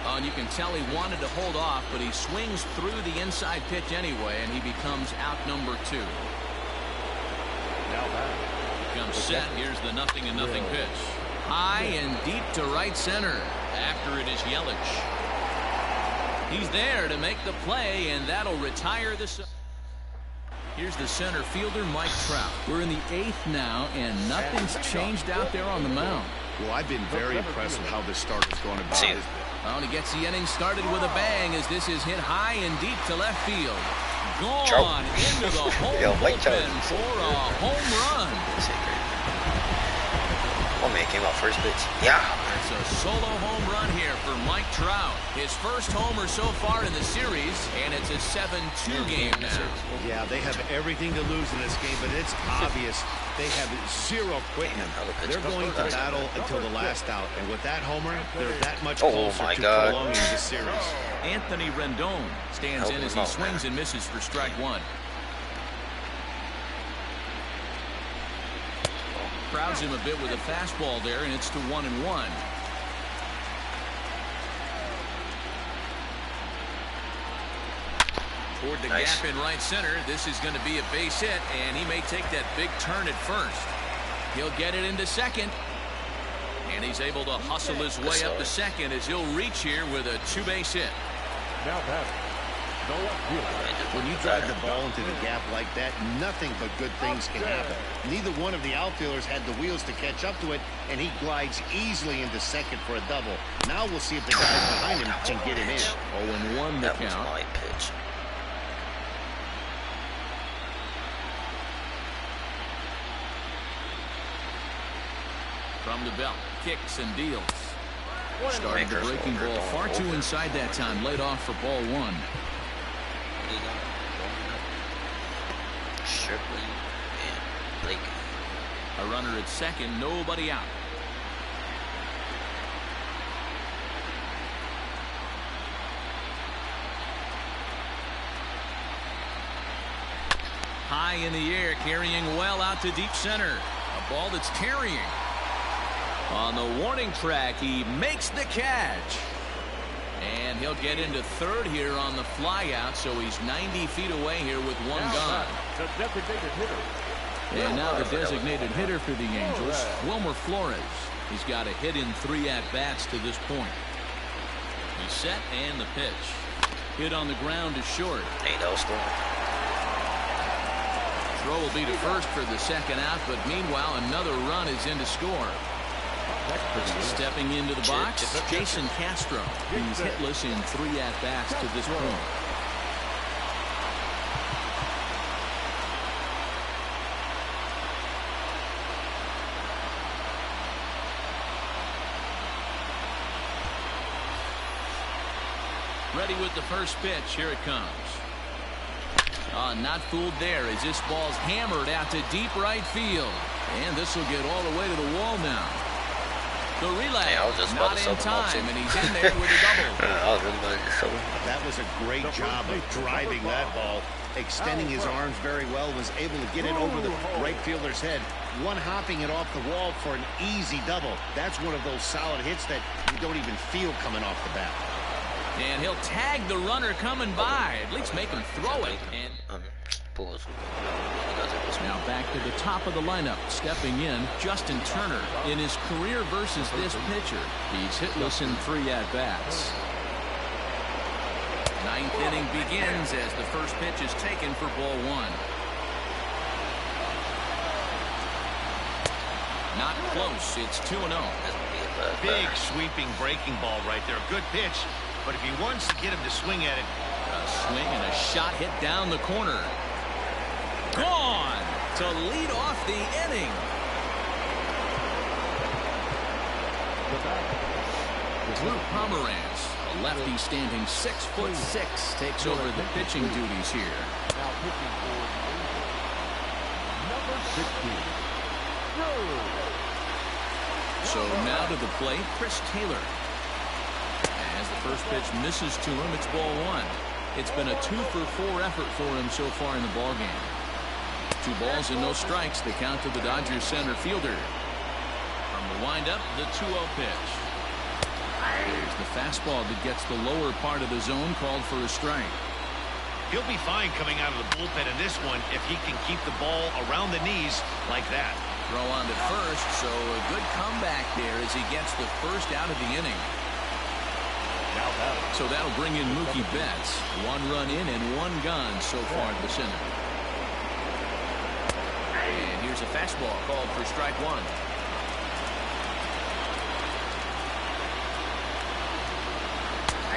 Oh, and you can tell he wanted to hold off, but he swings through the inside pitch anyway, and he becomes out number 2. Now back. Comes set. Here's the 0-0 pitch. High and deep to right center. After it is Yelich. He's there to make the play, and that'll retire the. Here's the center fielder, Mike Trout. We're in the 8th now, and nothing's changed out there on the mound. Well, I've been very impressed with how this start has gone about. Well, and he gets the inning started with a bang as this is hit high and deep to left field. Gone into the home bullpen for a home run. Oh, man, came out first pitch. Yeah. It's a solo home run here for Mike Trout. His first homer so far in the series, and it's a 7-2 game now. Yeah, they have everything to lose in this game, but it's obvious they have zero quitting. They're going to battle until the last out, and with that homer, they're that much closer to prolonging this series. Anthony Rendon stands in as he swings and misses for strike 1. Crowds him a bit with a fastball there, and it's to 1-1. Toward the gap in right center. This is going to be a base hit, and he may take that big turn at first. He'll get it into second, and he's able to hustle his way up to second as he'll reach here with a 2-base hit. Now back. When you drive the ball into the gap like that, nothing but good things can happen. Neither one of the outfielders had the wheels to catch up to it, and he glides easily into second for a double. Now we'll see if the guys behind him can get him in. 0-1 the count. That was my pitch. From the belt, kicks and deals. Started the breaking ball far too inside that time. Laid off for ball 1. Shipley and Blake. A runner at second, nobody out. High in the air, carrying well out to deep center. A ball that's carrying. On the warning track, he makes the catch. And he'll get into third here on the flyout, so he's 90 feet away here with one gone. And now the designated hitter for the Angels, Wilmer Flores. He's got a hit in 3 at-bats to this point. He's set and the pitch. Hit on the ground is short. Throw will be to first for the second out, but meanwhile another run is in to score. Stepping into the box, Jason Castro. He's hitless in 3 at-bats to this point. Ready with the first pitch. Here it comes. Not fooled there as this ball's hammered out to deep right field. And this will get all the way to the wall now. The relay, not in time, and he's in there with a double. That was a great job of driving that ball. Extending his arms very well, was able to get it over the right fielder's head. One-hopping it off the wall for an easy double. That's one of those solid hits that you don't even feel coming off the bat. And he'll tag the runner coming by, at least make him throw it. And now back to the top of the lineup, stepping in, Justin Turner. In his career versus this pitcher, he's hitless in 3 at-bats. 9th inning begins as the first pitch is taken for ball 1. Not close. It's 2-0. Big sweeping breaking ball right there. Good pitch, but if he wants to get him to swing at it. A swing and a shot hit down the corner. Gone to lead off the inning. The Luke Pomerantz, a lefty standing 6'6", takes over the pitching duties here. Now pitching for number 16. So now to the plate, Chris Taylor. As the first pitch misses to him, it's ball one. It's been a 2-for-4 effort for him so far in the ballgame. 2 balls and no strikes, the count to the Dodgers center fielder. From the windup, the 2-0 pitch. There's the fastball that gets the lower part of the zone, called for a strike. He'll be fine coming out of the bullpen in this one if he can keep the ball around the knees like that. Throw on to first, so a good comeback there as he gets the first out of the inning. So that'll bring in Mookie Betts. 1 run in and 1 gone so far at the center. And here's a fastball called for strike 1.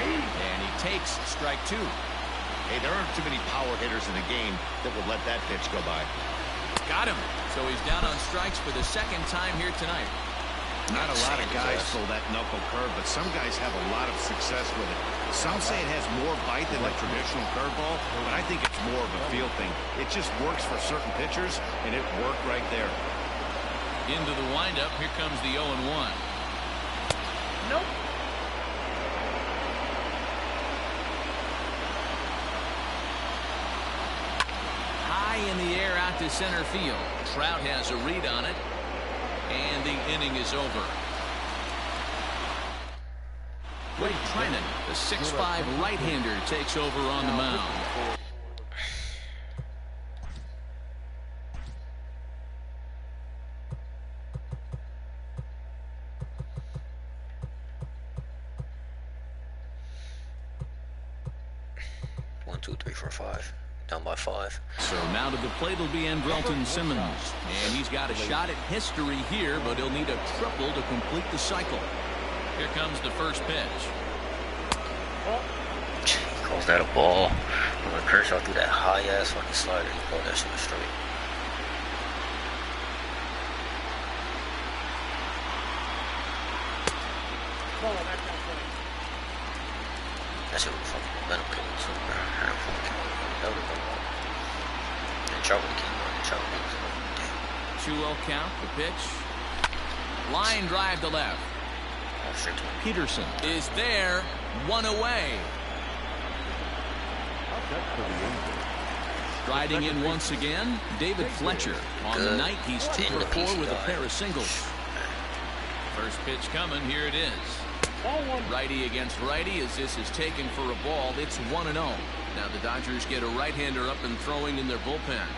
And he takes strike 2. Hey, there aren't too many power hitters in the game that would let that pitch go by. Got him. So he's down on strikes for the second time here tonight. Not a lot of guys throw that knuckle curve, but some guys have a lot of success with it. Some say it has more bite than a traditional curveball, but I think it's more of a feel thing. It just works for certain pitchers, and it worked right there. Into the windup, here comes the 0-1. Nope. High in the air out to center field. Trout has a read on it. And the inning is over. Wade Trinan, the 6'5" right-hander, takes over on the mound. One, two, three, four, 5. Down by 5. So now to the plate will be Andrelton Simmons. And he's got a shot at history here, but he'll need a triple to complete the cycle. Here comes the first pitch. He calls that a ball. When Kershaw threw that high-ass fucking slider, he called that shit straight. That shit was fucking momentum killing too, bro. That would have been one. And Trout would have came on. Trout would have been 2-0 count, the pitch. Line drive to left. Peterson is there, 1 away. Riding in once again, David Fletcher. On the night, he's 2-for-4 with a pair of singles. First pitch coming, here it is. Righty against righty as this is taken for a ball. It's 1-0. Now the Dodgers get a right-hander up and throwing in their bullpen.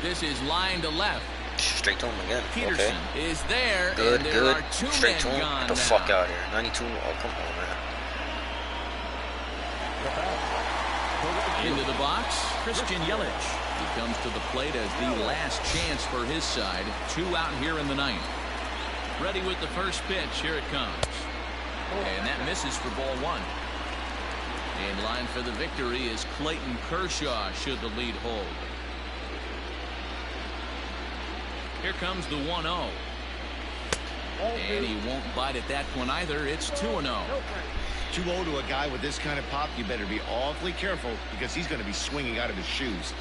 This is line to left. Straight to him again. Peterson is there. Good, and there good. Are 2 Straight to men him. gone Get the now. fuck out of here. 92. Oh, come on, man. Into the box, Christian Yelich. He comes to the plate as the last chance for his side. 2 out here in the 9th. Ready with the first pitch. Here it comes. And that misses for ball 1. In line for the victory is Clayton Kershaw should the lead hold. Here comes the 1-0. And he won't bite at that one either. It's 2-0. 2-0 to a guy with this kind of pop, you better be awfully careful because he's going to be swinging out of his shoes.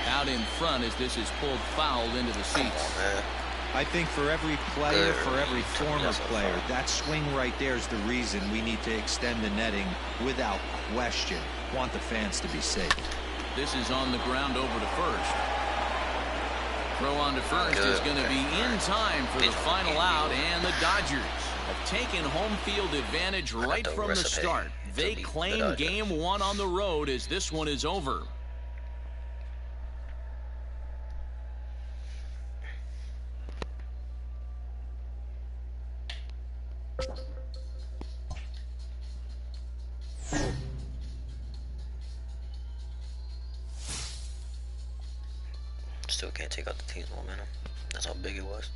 Out in front as this is pulled foul into the seats. I think for every player, for every former player, that swing right there is the reason we need to extend the netting without question. Want the fans to be safe. This is on the ground over to first. Throw on to first is going to be in time for the final out, and the Dodgers have taken home field advantage right from the start. They claim game 1 on the road as this one is over. Still can't take out the team's momentum. That's how big it was.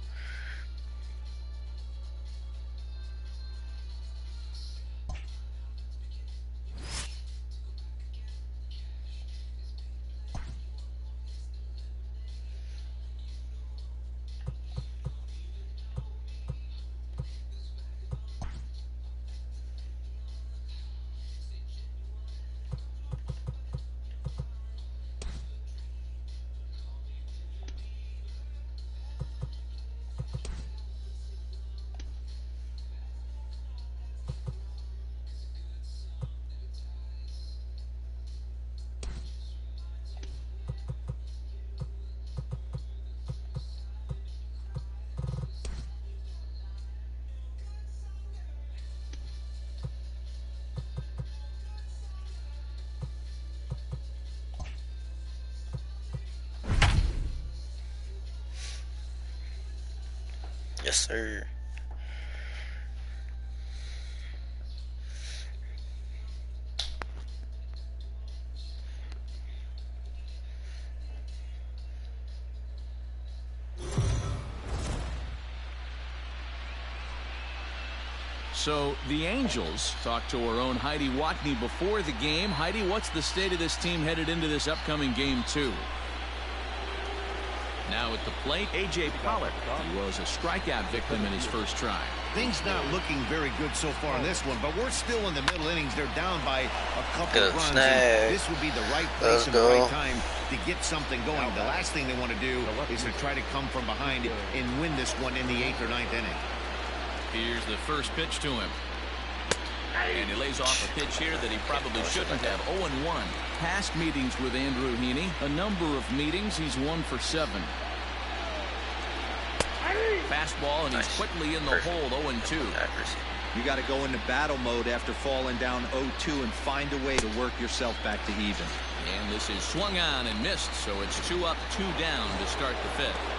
Yes, sir. So the Angels talked to our own Heidi Watney before the game. Heidi, what's the state of this team headed into this upcoming game 2? Now at the plate, A.J. Pollock. He was a strikeout victim in his first try. Things not looking very good so far in this one, but we're still in the middle innings. They're down by a couple of runs. This would be the right place and the right time to get something going. The last thing they want to do is to try to come from behind and win this one in the 8th or 9th inning. Here's the first pitch to him. And he lays off a pitch here that he probably shouldn't have. 0-1. Past meetings with Andrew Heaney. A number of meetings. He's 1 for 7. Fastball, and he's quickly in the hole. 0-2. You got to go into battle mode after falling down 0-2 and find a way to work yourself back to even. And this is swung on and missed, so it's 2 up, 2 down to start the 5th.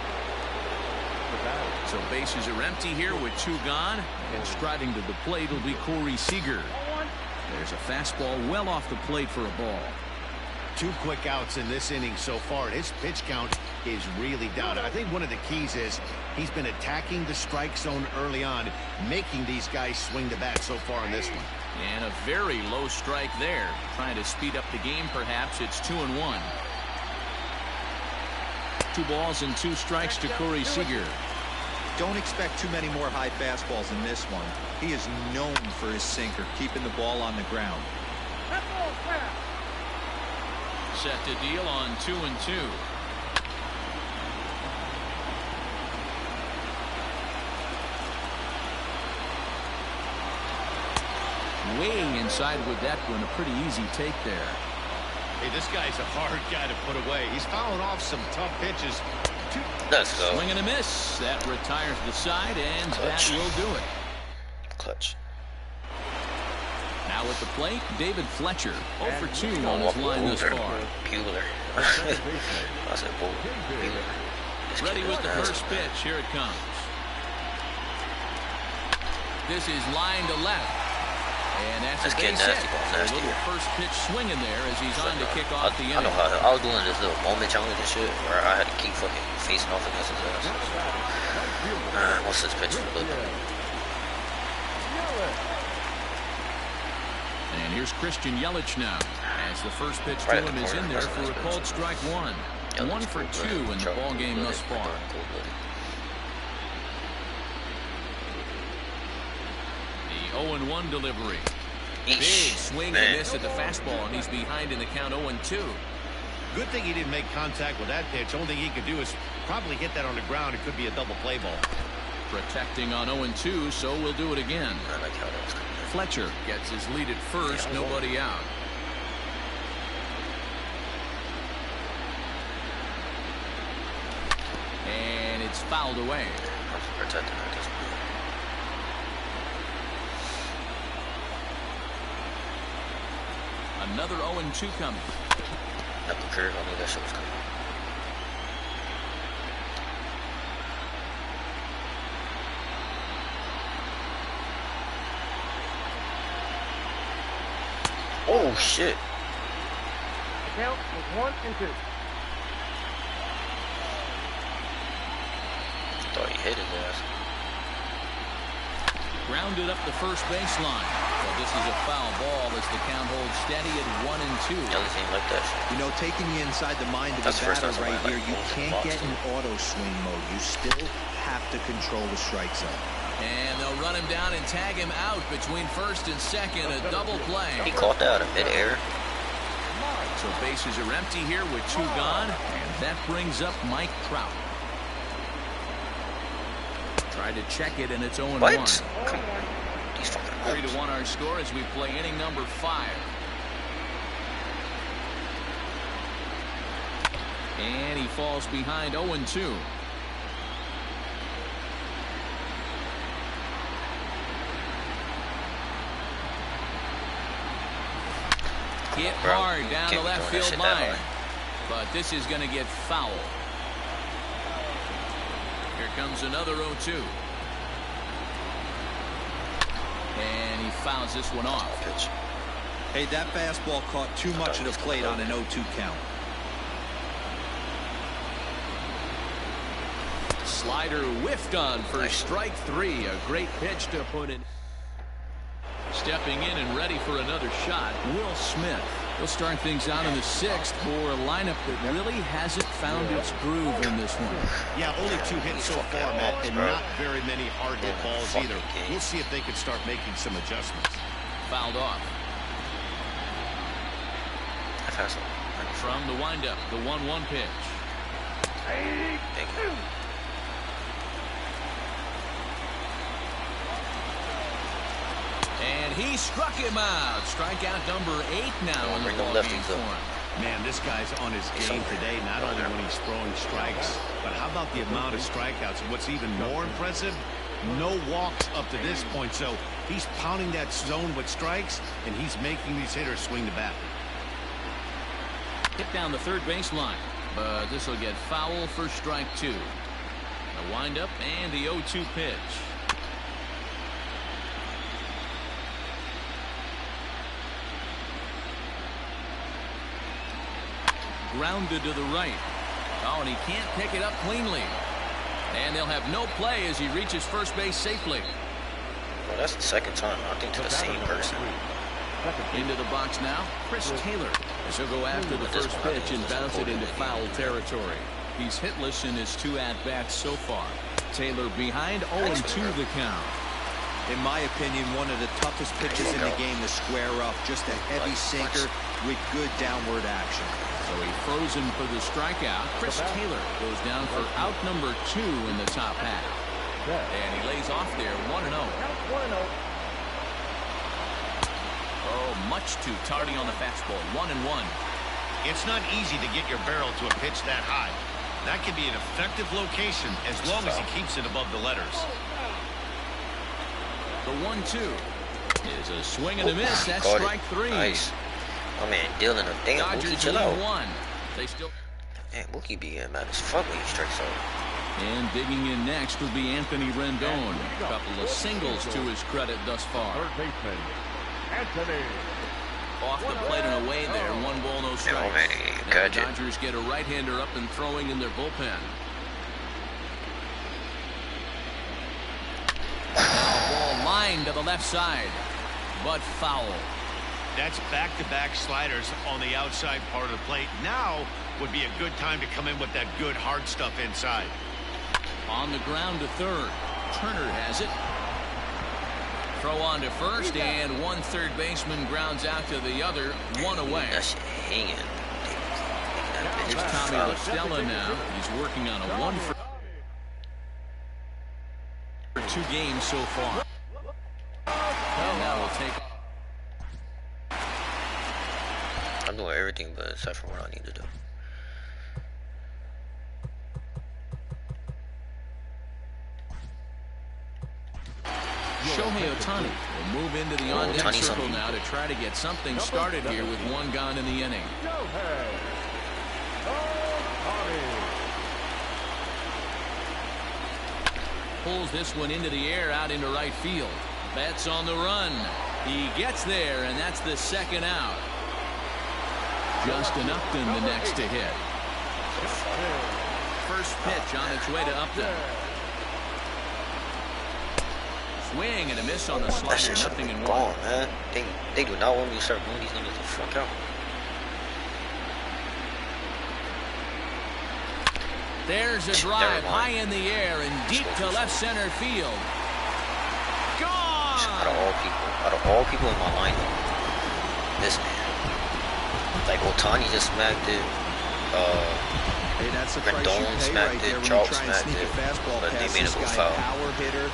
So bases are empty here with 2 gone, and striding to the plate will be Corey Seager. There's a fastball well off the plate for a ball. 2 quick outs in this inning so far. His pitch count is really down. I think one of the keys is he's been attacking the strike zone early on, making these guys swing the bat so far in this one. And a very low strike there. Trying to speed up the game, perhaps. It's 2-1. 2 balls and 2 strikes to Corey Seager. Don't expect too many more high fastballs in this one. He is known for his sinker, keeping the ball on the ground. Set to deal on 2-2. Way inside with that one. A pretty easy take there. Hey, this guy's a hard guy to put away. He's fouling off some tough pitches. Let's go. Swing and a miss. That retires the side, and that will do it. Clutch. Now at the plate, David Fletcher. 0 for 2 on his line thus far. Bueller. I said Bueller. Ready with the first pitch. Here it comes. This is line to left. And that's a base hit. A little first pitch swinging there as he's on to kick off the inning. I know how I was doing this little moment challenge and shit where I had to keep fucking facing off against his ass. What's this pitch? And here's Christian Yelich now, as the first pitch to him is in there for a called strike 1. 1 for 2 in the ball game thus far. The 0-1 delivery. Big swing and miss at the fastball, and he's behind in the count 0-2. Good thing he didn't make contact with that pitch. Only thing he could do is probably hit that on the ground. It could be a double play ball. Protecting on 0-2, so we'll do it again. I like how that was coming. Fletcher gets his lead at first, nobody out. And it's fouled away. I'm protecting at this point. Another 0-2 coming. Knuckle curve, I knew that shit was coming. Oh shit. The count was 1-2. Thought he hit his ass. Grounded up the first baseline. But this is a foul ball as the count holds steady at 1-2. Other team like that shit. You know, taking you inside the mind of the batter right here, you can't get in auto swing mode. You still have to control the strike zone. And they'll run him down and tag him out between first and second. A double play. He caught that out of midair. So bases are empty here with 2 gone. And that brings up Mike Trout. Tried to check it, and it's 0-1. What? Come on. These fucking 3-1 our score as we play inning number 5. And he falls behind 0-2. Hit hard down the left field line. But this is going to get foul. Here comes another 0-2. And he fouls this one off. Hey, that fastball caught too much of the plate on an 0-2 count. Slider whiffed on for strike 3. A great pitch to put in. Stepping in and ready for another shot, Will Smith. He'll start things out in the 6th for a lineup that really hasn't found its groove in this one. Yeah, only 2 hits so far, Matt, and not very many hard hit balls either. We'll see if they can start making some adjustments. Fouled off. From the windup, the 1-1 pitch. And he struck him out. Strikeout number 8 now in the ballgame for him. Man, this guy's on his game today, not only when he's throwing strikes, but how about the amount of strikeouts? And what's even more impressive, no walks up to this point. So he's pounding that zone with strikes, and he's making these hitters swing the bat. Hit down the third baseline, but this will get foul for strike 2. The windup and the 0-2 pitch. Grounded to the right. Oh, and he can't pick it up cleanly. And they'll have no play as he reaches first base safely. Well, that's the second time, I think, to the same person. Into the box now, Chris Taylor. As he'll go after the first pitch and bounce it into foul territory. He's hitless in his 2 at-bats so far. Taylor behind 0-2 the count. In my opinion, one of the toughest pitches in the game to square up. Just a heavy sinker with good downward action. So he throws him for the strikeout. Chris Taylor goes down for out number 2 in the top half. And he lays off there 1-0. Oh, much too tardy on the fastball. 1-1. It's not easy to get your barrel to a pitch that high. That can be an effective location as long as he keeps it above the letters. The 1-2 is a swing and a miss. That's strike 3. Nice. Oh man, dealing a damn Mookie, chill out. They still. Man, Mookie be getting mad as fuck when he strikes out. And digging in next will be Anthony Rendon. A couple of singles to his credit thus far. Third baseman, Anthony. Off the plate and away there. 1 ball, no strikes. Oh man, Now the Dodgers get a right-hander up and throwing in their bullpen. Ball lined to the left side, but foul. That's back-to-back sliders on the outside part of the plate. Now would be a good time to come in with that good hard stuff inside. On the ground to third. Turner has it. Throw on to first, and 1 third baseman grounds out to the other. 1 away. That's hanging. Here's Tommy La Stella now. He's working on a 1 for 2 games so far. And now we'll take. I'm doing everything but except for what I need to do. Shohei Ohtani will move into the on-deck circle now to try to get something started here with 1 gone in the inning. Pulls this one into the air out into right field. Betts on the run. He gets there, and that's the 2nd out. Justin Upton the next to hit. First pitch on its way to Upton. Swing and a miss on the slider. Nothing in 1. Man. They do not want me to start moving these niggas the fuck out. There's a drive high in the air and deep to left center field. Gone! Out of all people in my lineup, this man. Like Ohtani just smacked it. Hey, that's a Rendon smacked it. Chalk smacked it. But they made it go foul.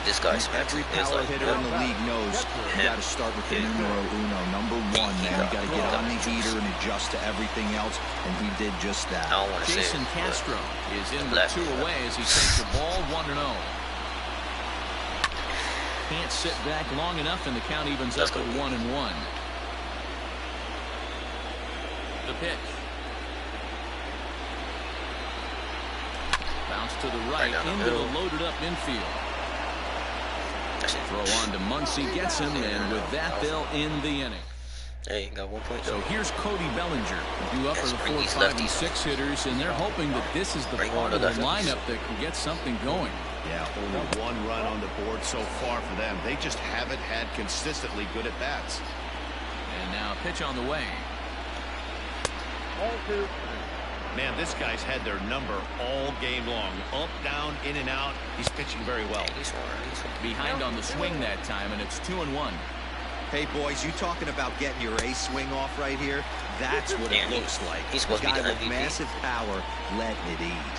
This guy smacked it. Every power hitter in the league knows you got to start with the numero uno. Number 1, man. You got to get on the heater and adjust to everything else, and he did just that. I don't want to say Jason it, Castro is in with 2 away as he takes the ball 1-0. Can't sit back long enough, and the count evens up at 1-1. The pitch. Bounce to the right into the loaded up infield. rushing. Throw on to Muncy, gets him, and with that, they'll end the inning. Hey, got 1 point. So here's Cody Bellinger, due up for the 4, 5, and 6 hitters, and they're hoping that this is the part of the lineup that can get something going. Yeah, only 1 run on the board so far for them. They just haven't had consistently good at bats. And now pitch on the way. 0-2. Man, this guy's had their number all game long. Up, down, in and out. He's pitching very well. Behind on the swing that time, and it's 2-1. Hey, boys, you talking about getting your ace swing off right here? That's what it looks like. He's supposed to be the with MVP. Massive power, letting it eat.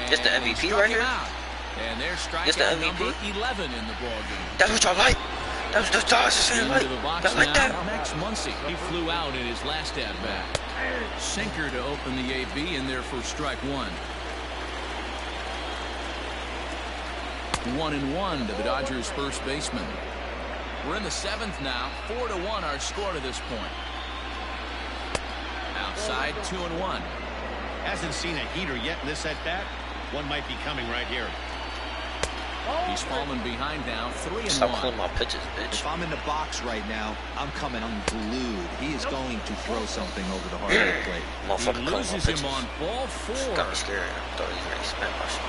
Just the MVP right here? And there's strikeout number 11 in the ballgame. That's what I like. That's what I saying. Into the box I like that. Max Muncy. He flew out in his last at bat. Sinker to open the AB in there for strike 1. 1-1 to the Dodgers first baseman. We're in the 7th now. 4-1 our score to this point. Outside 2-1. Hasn't seen a heater yet in this at bat. One might be coming right here. He's fallen behind now. 3-1. Stop calling my pitches, bitch. If I'm in the box right now, I'm coming unglued. He is going to throw something over the heart of the plate. He loses him on ball 4. Got me scared. I thought he was going to spend my shit.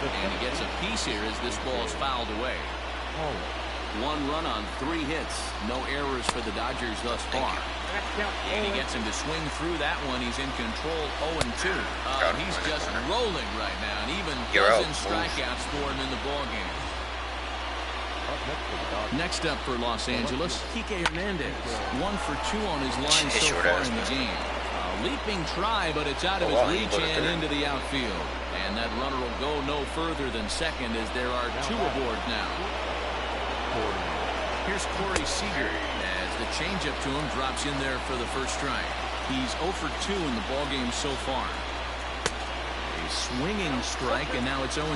And he gets a piece here as this ball is fouled away. 1 run on 3 hits. No errors for the Dodgers thus far. And he gets him to swing through that one. He's in control 0-2. He's just rolling right now, and even dozen strikeouts for him in the ballgame. Next up for Los Angeles, Kike Hernandez. 1 for 2 on his line so far in the game. A leaping try, but it's out of his reach and into the outfield. And that runner will go no further than second as there are 2 aboard now. Here's Corey Seager as the changeup to him drops in there for the first strike. He's 0 for 2 in the ballgame so far. A swinging strike, and now it's 0-2.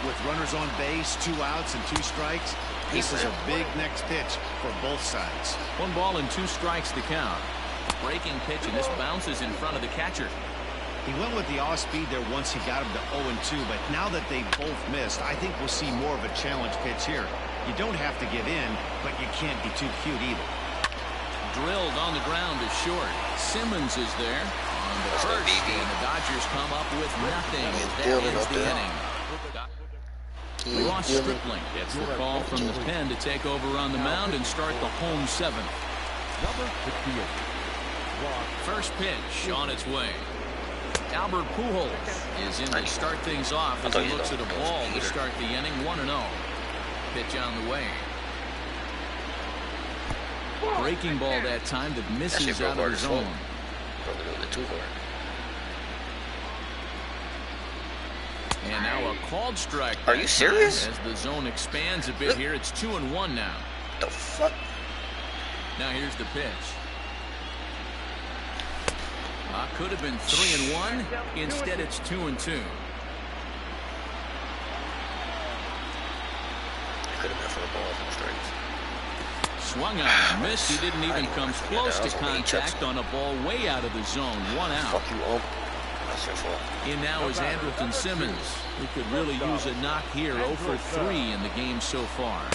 With runners on base, 2 outs and 2 strikes, this is a big next pitch for both sides. 1 ball and 2 strikes to count. Breaking pitch, and this bounces in front of the catcher. He went with the off-speed there once he got him to 0-2, but now that they both missed, I think we'll see more of a challenge pitch here. You don't have to give in, but you can't be too cute either. Drilled on the ground to short. Simmons is there on the first, and the Dodgers come up with nothing as that ends the inning. Ross Stripling gets the call from the pen to take over on the mound and start the home 7th. First pitch on its way. Albert Pujols is in to start things off as he looks at a ball to start the inning. 1-0. Pitch on the way. Breaking ball that time that misses out of the zone. And now a called strike. Are you serious? As the zone expands a bit here, it's 2-1 now. The fuck? Now here's the pitch. Could have been 3-1. Instead, it's 2-2. It could have been for the balls and strikes. Swung on, missed. He didn't even come close to contact on a ball way out of the zone. 1 out. Fuck you up. That's your fault. In now is Andrelton Simmons, who could really use a knock here. 0 for 3 in the game so far.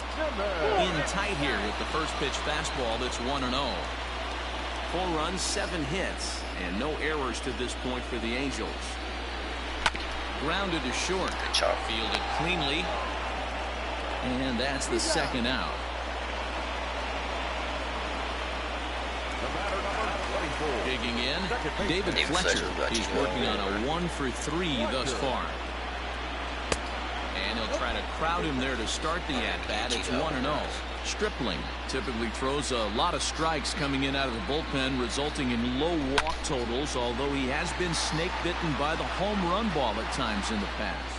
In tight here with the first pitch fastball that's 1-0. 4 runs, 7 hits, and no errors to this point for the Angels. Grounded to short. Fielded cleanly. And that's the 2nd out. Digging in, David Fletcher. He's working on a 1 for 3 thus far. And he'll try to crowd him there to start the at-bat. It's 1-0. Stripling typically throws a lot of strikes coming in out of the bullpen, resulting in low walk totals, although he has been snake-bitten by the home run ball at times in the past.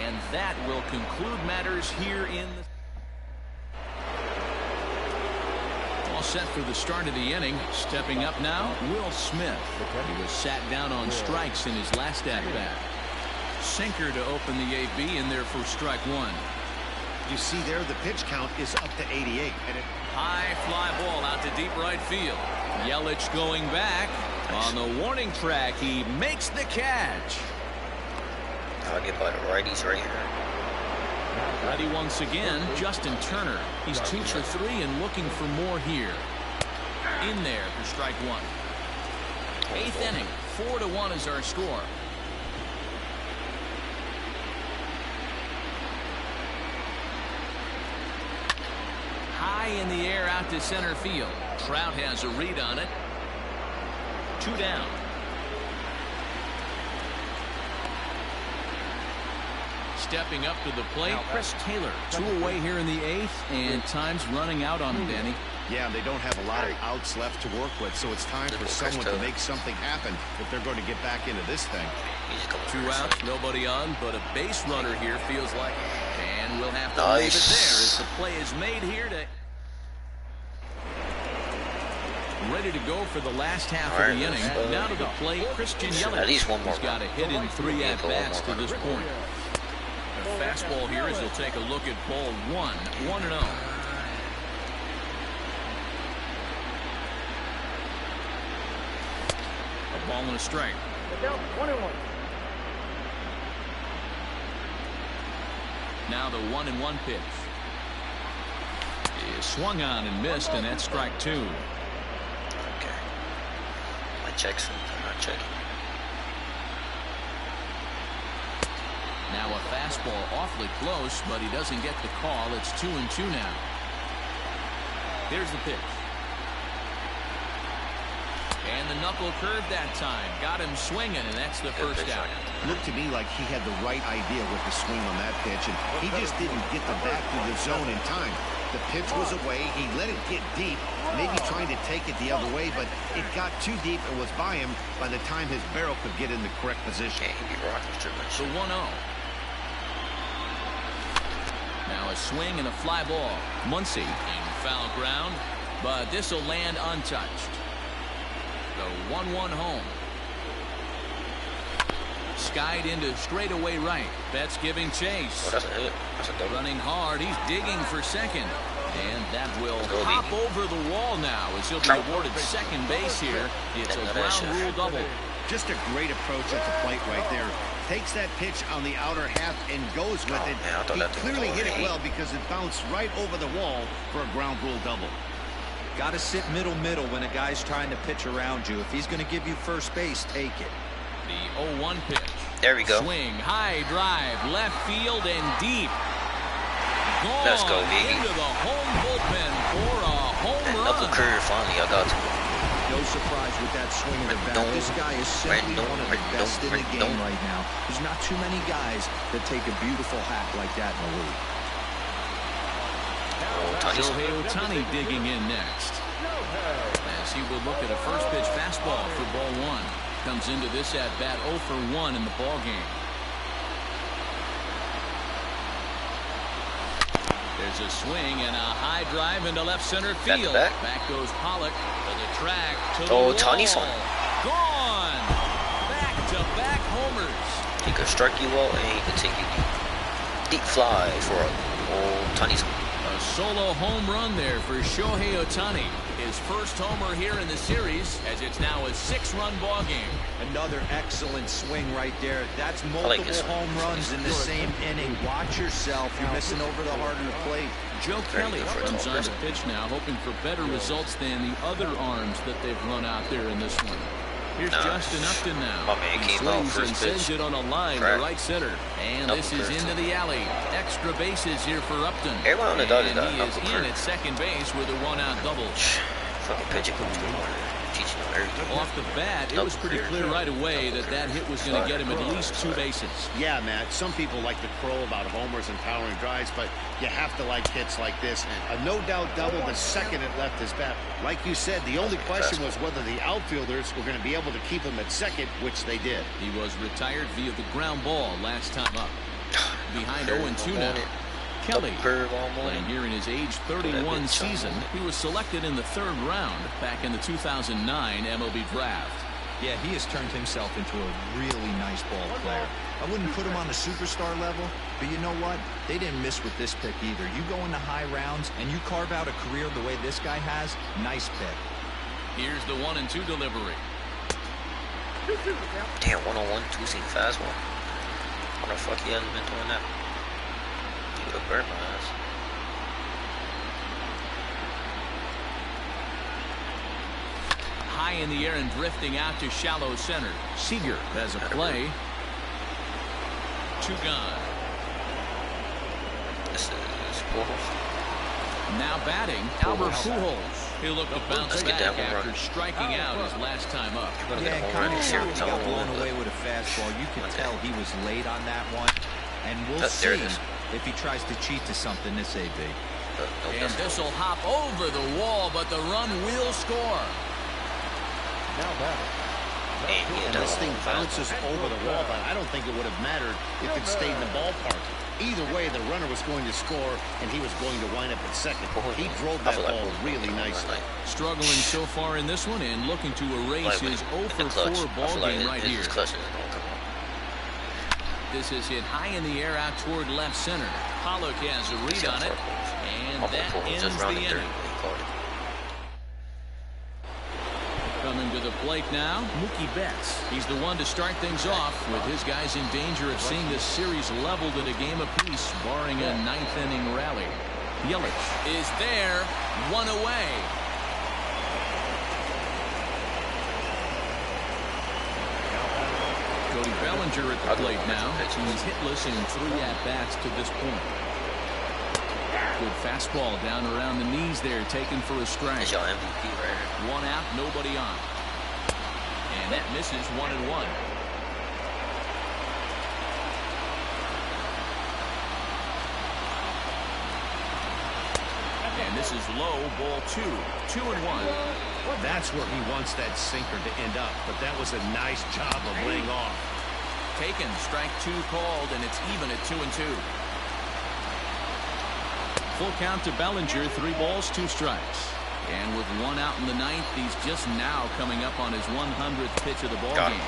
And that will conclude matters here in the... All set for the start of the inning. Stepping up now, Will Smith. He was sat down on strikes in his last at-bat. Sinker to open the AB in there for strike 1. You see there, the pitch count is up to 88. And high fly ball out to deep right field. Yelich going back. On the warning track, he makes the catch. I'll get by the righties right here. Ready once again, Justin Turner. He's 2 for 3 and looking for more here. In there for strike 1. 8th inning, 4-1 is our score. High in the air out to center field. Trout has a read on it. 2 down. Stepping up to the plate, Chris Taylor. 2 away here in the 8th, and time's running out on him, Danny. Yeah, they don't have a lot of outs left to work with, so it's time for someone to make something happen if they're going to get back into this thing. 2 outs, nobody on, but a base runner here feels like it. And we'll have to leave it there as the play is made here to... Ready to go for the last half of the inning. Now to the plate, Christian Yelich. At least one more. He's got a hit in 3 at-bats to this point. A fastball here as they'll take a look at ball 1. 1-0. A ball and a strike. 1-1. Now the 1-1 pitch. He swung on and missed, and that's strike 2. Okay. My checks. I'm not checking. Now a fastball awfully close, but he doesn't get the call. It's 2-2 now. Here's the pitch. And the knuckle curve that time. Got him swinging, and that's the first out. Looked to me like he had the right idea with the swing on that pitch, and he just didn't get the bat to the zone in time. The pitch was away. He let it get deep, maybe trying to take it the other way, but it got too deep and was by him by the time his barrel could get in the correct position. So 1-0. Now a swing and a fly ball. Muncy in foul ground, but this will land untouched. The 1-1 home. Skied into straightaway right. Betts giving chase. Oh, that's a hit. That's a double. Running hard. He's digging for second. And that will hop over the wall now as he'll be awarded second base here. It's a ground rule double. Just a great approach at the plate right there. Takes that pitch on the outer half and goes with it. He clearly hit it well because it bounced right over the wall for a ground rule double. Got to sit middle when a guy's trying to pitch around you. If he's going to give you first base, take it. The 0-1 pitch. There we go. Swing, high drive, left field and deep. Gone. Let's go, baby. Into the home bullpen for a home run. Knuckle curve, finally, I got to. No surprise with that swing of the bat. This guy is simply one of the best in the game right now. There's not too many guys that take a beautiful hack like that in the league. Shohei Ohtani digging in next. As he will look at a first pitch fastball for ball 1. Comes into this at bat 0 for 1 in the ball game. There's a swing and a high drive into left center field. Back goes Pollock to the track to the wall. Gone. Back-to-back homers. He could strike you out and he could take you deep fly for Ohtani's. A solo home run there for Shohei Ohtani. His first homer here in the series, as it's now a 6-run ball game. Another excellent swing right there. That's multiple home runs in the same inning. Watch yourself. You're missing over the heart of the plate. Joe Kelly comes on the pitch now, hoping for better results than the other arms that they've run out there in this one. Here's Justin Upton now. My man came out first pitch. Sends it on a line to right center. And this is into the alley. Extra bases here for Upton. Everyone on the dot is and he is in at second base with a 1-out double. Fucking pitch. Off the bat, it was pretty clear right away that that hit was going to get him at least 2 bases. Yeah, Matt, some people like to crow about homers and powering drives, but you have to like hits like this. A no-doubt double the second it left his bat. Like you said, the only question was whether the outfielders were going to be able to keep him at second, which they did. He was retired via the ground ball last time up. Behind 0-2 now. Kelly, playing here in his age 31 season. He was selected in the 3rd round back in the 2009 MLB draft. Yeah, he has turned himself into a really nice ball player. I wouldn't put him on the superstar level, but you know what? They didn't miss with this pick either. You go into high rounds and you carve out a career the way this guy has, nice pick. Here's the 1-2 delivery. Damn, 1-on-1, 2-seam fastball. What the fuck he hasn't been doing that? could burn my ass. High in the air and drifting out to shallow center. Seager has a play. 2 gone. This is Pujols. Now batting, Albert Pujols. He'll look to bounce back after striking out his last time up. Yeah, kind of got blown away with a fastball. You can tell he was late on that one. And we'll see if he tries to cheat to something this AB. And this will hop over the wall, but the run will score. Now batting. And this thing bounces over the wall, but I don't think it would have mattered if it stayed in the ballpark. Either way, the runner was going to score, and he was going to wind up at second. He drove that ball really nicely. Struggling so far in this one and looking to erase his 0 for 4 ball game right here. This is hit high in the air out toward left center. Pollock has a read on it, and that ends the inning. Coming to the plate now, Mookie Betts. He's the one to start things off, with his guys in danger of seeing this series leveled at a game apiece, barring a 9th inning rally. Yelich is there, 1 away. Cody Bellinger at the plate now. He's hitless in 3 at-bats to this point. Good fastball down around the knees there, taken for a strike. That's your MVP right here. 1 out, nobody on. And that misses 1-1. And this is low, ball 2. 2-1. That's where he wants that sinker to end up, but that was a nice job of laying off. Taken, strike 2 called, and it's even at 2-2. Full count to Bellinger, 3 balls, 2 strikes. And with 1 out in the 9th, he's just now coming up on his 100th pitch of the ball game.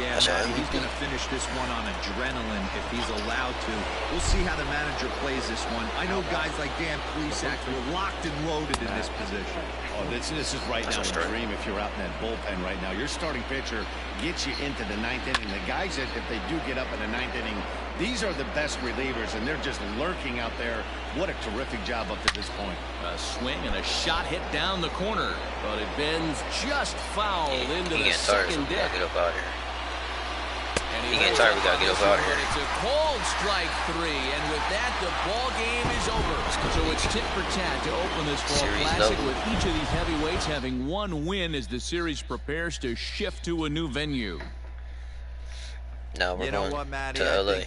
Yeah, he's going to finish this one on adrenaline if he's allowed to. We'll see how the manager plays this one. I know guys like Dan Plesac were locked and loaded in this position. Oh, this is right now a dream if you're out in that bullpen right now. Your starting pitcher gets you into the 9th inning. The guys that, if they do get up in the 9th inning, these are the best relievers, and they're just lurking out there. What a terrific job up to this point. A swing and a shot hit down the corner, but it bends just foul into the second deck. Get up out here. He getting tired. We gotta get up out here. It's a cold strike 3, and with that, the ball game is over. So it's tit for tat to open this fall classic, with each of these heavyweights having 1 win as the series prepares to shift to a new venue. Now we're going what, Matty? to LA.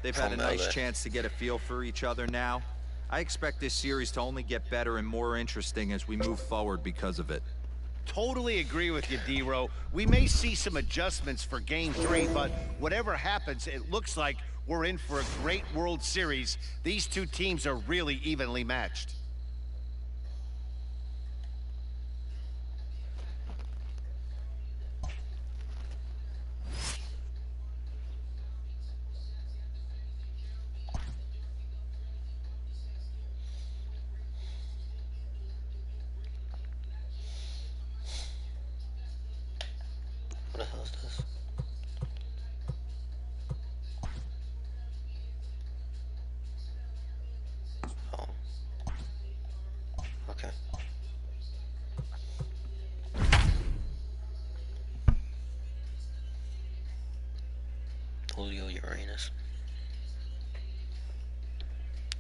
They've had a nice chance to get a feel for each other now. I expect this series to only get better and more interesting as we move forward because of it. Totally agree with you, D-Row. We may see some adjustments for Game 3, but whatever happens, it looks like we're in for a great World Series. These 2 teams are really evenly matched. What the hell is this? Oh. Okay. Julio Uranus.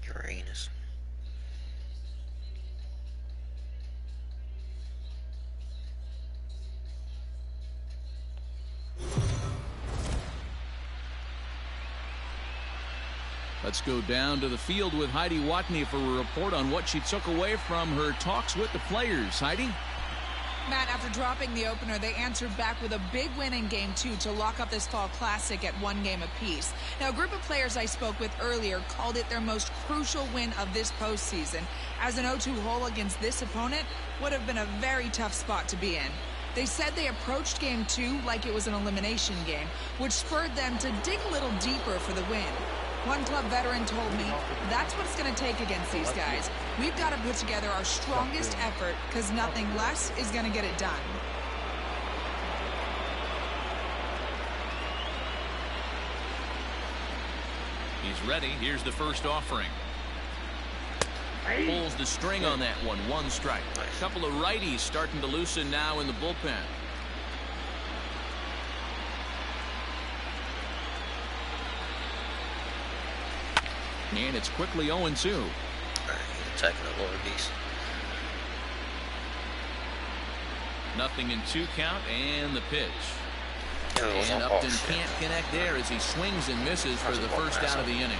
Uranus. Let's go down to the field with Heidi Watney for a report on what she took away from her talks with the players. Heidi? Matt, after dropping the opener, they answered back with a big win in Game 2 to lock up this fall classic at 1 game apiece. Now, a group of players I spoke with earlier called it their most crucial win of this postseason, as an 0-2 hole against this opponent would have been a very tough spot to be in. They said they approached Game 2 like it was an elimination game, which spurred them to dig a little deeper for the win. One club veteran told me, that's what it's going to take against these guys. We've got to put together our strongest effort because nothing less is going to get it done. He's ready. Here's the first offering. Pulls the string on that one. One strike. A couple of righties starting to loosen now in the bullpen. And it's quickly 0-2. All right, he's attacking the lower beast. Nothing in 2 count and the pitch. And Upton can't connect there as he swings and misses for the first out of the inning.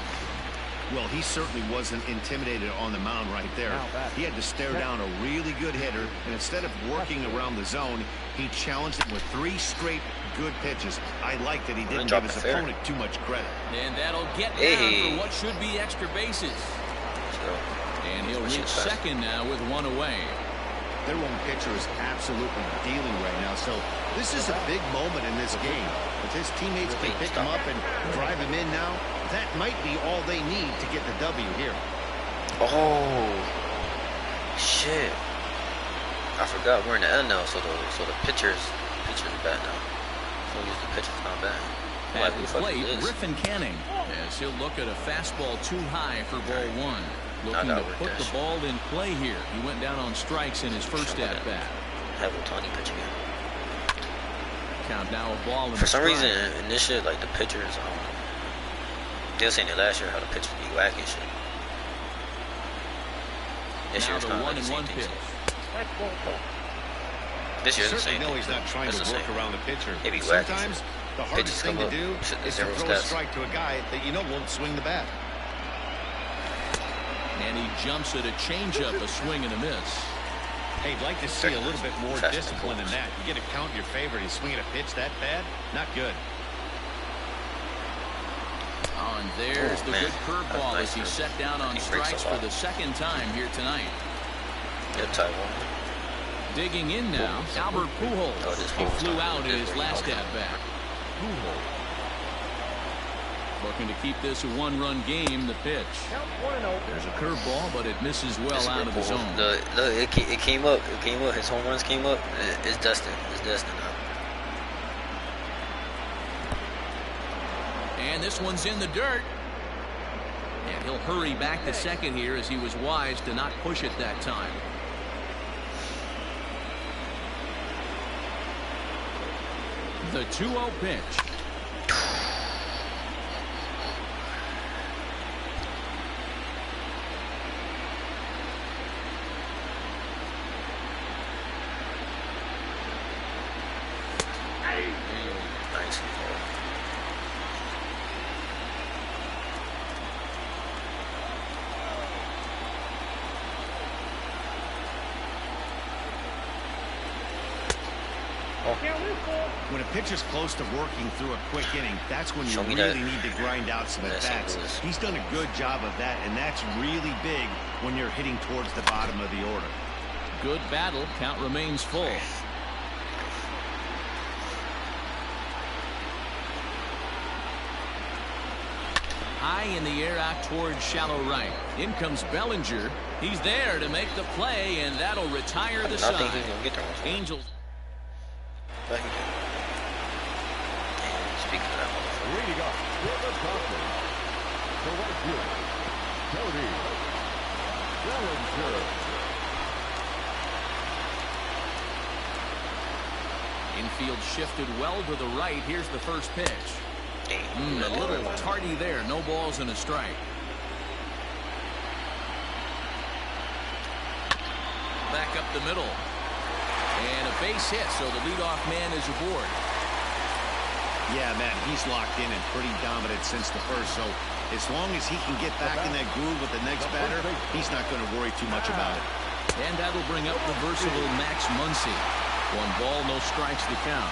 Well, he certainly wasn't intimidated on the mound right there. He had to stare down a really good hitter, and instead of working around the zone, he challenged him with 3 straight good pitches. I like that he didn't give his opponent too much credit. And that'll get down for what should be extra bases. And he'll reach second now with 1 away. Their own pitcher is absolutely dealing right now, so this is a big moment in this game. If his teammates can pick him up and drive him in now, that might be all they need to get the W here. Oh, shit. I forgot we're in the NL, so the pitcher's bad now. So use the pitcher's not bad. At the plate, Griffin Canning, as he'll look at a fastball too high for ball 1. Looking to put the ball in play here. He went down on strikes in his first at bat. Have a Tony pitch again. Count now a ball. For some reason, in this shit, like the pitchers, they were saying it last year how the pitchers be whacking shit. This year's kind of like the same thing. This year's the same thing. He's not trying to work around the pitcher. Maybe sometimes the hardest thing to do is to throw a strike to a guy that you know won't swing the bat. And he jumps at a changeup, a swing and a miss. Hey, I'd like to see a little bit more discipline than that. You get a count in your favor, he's swinging a pitch that bad? Not good. Oh, and there's the good curveball as he's set down on strikes for the second time here tonight. Digging in now, Albert Pujols. He flew out in his last at-bat. Looking to keep this a 1-run game. The pitch. There's a curveball, but it misses well out of the zone. It came up. It came up. His home runs came up. It's Dustin. It's Dustin now. And this one's in the dirt. And he'll hurry back to second here as he was wise to not push it that time. The 2-0 pitch. When a pitcher's close to working through a quick inning, that's when you really need to grind out some at-bats. He's done a good job of that, and that's really big when you're hitting towards the bottom of the order. Good battle. Count remains full. High in the air out towards shallow right. In comes Bellinger. He's there to make the play, and that'll retire the side. Angels. Speaking of that, leading up with the Cardinals, the right field, Cody Bellinger. Infield shifted well to the right. Here's the first pitch. A little tardy there. No balls and a strike. Back up the middle. And a base hit, so the leadoff man is aboard. Yeah, Matt, he's locked in and pretty dominant since the first, so as long as he can get back in that groove with the next batter, he's not going to worry too much about it. And that'll bring up the versatile Max Muncy. 1 ball, no strikes to count.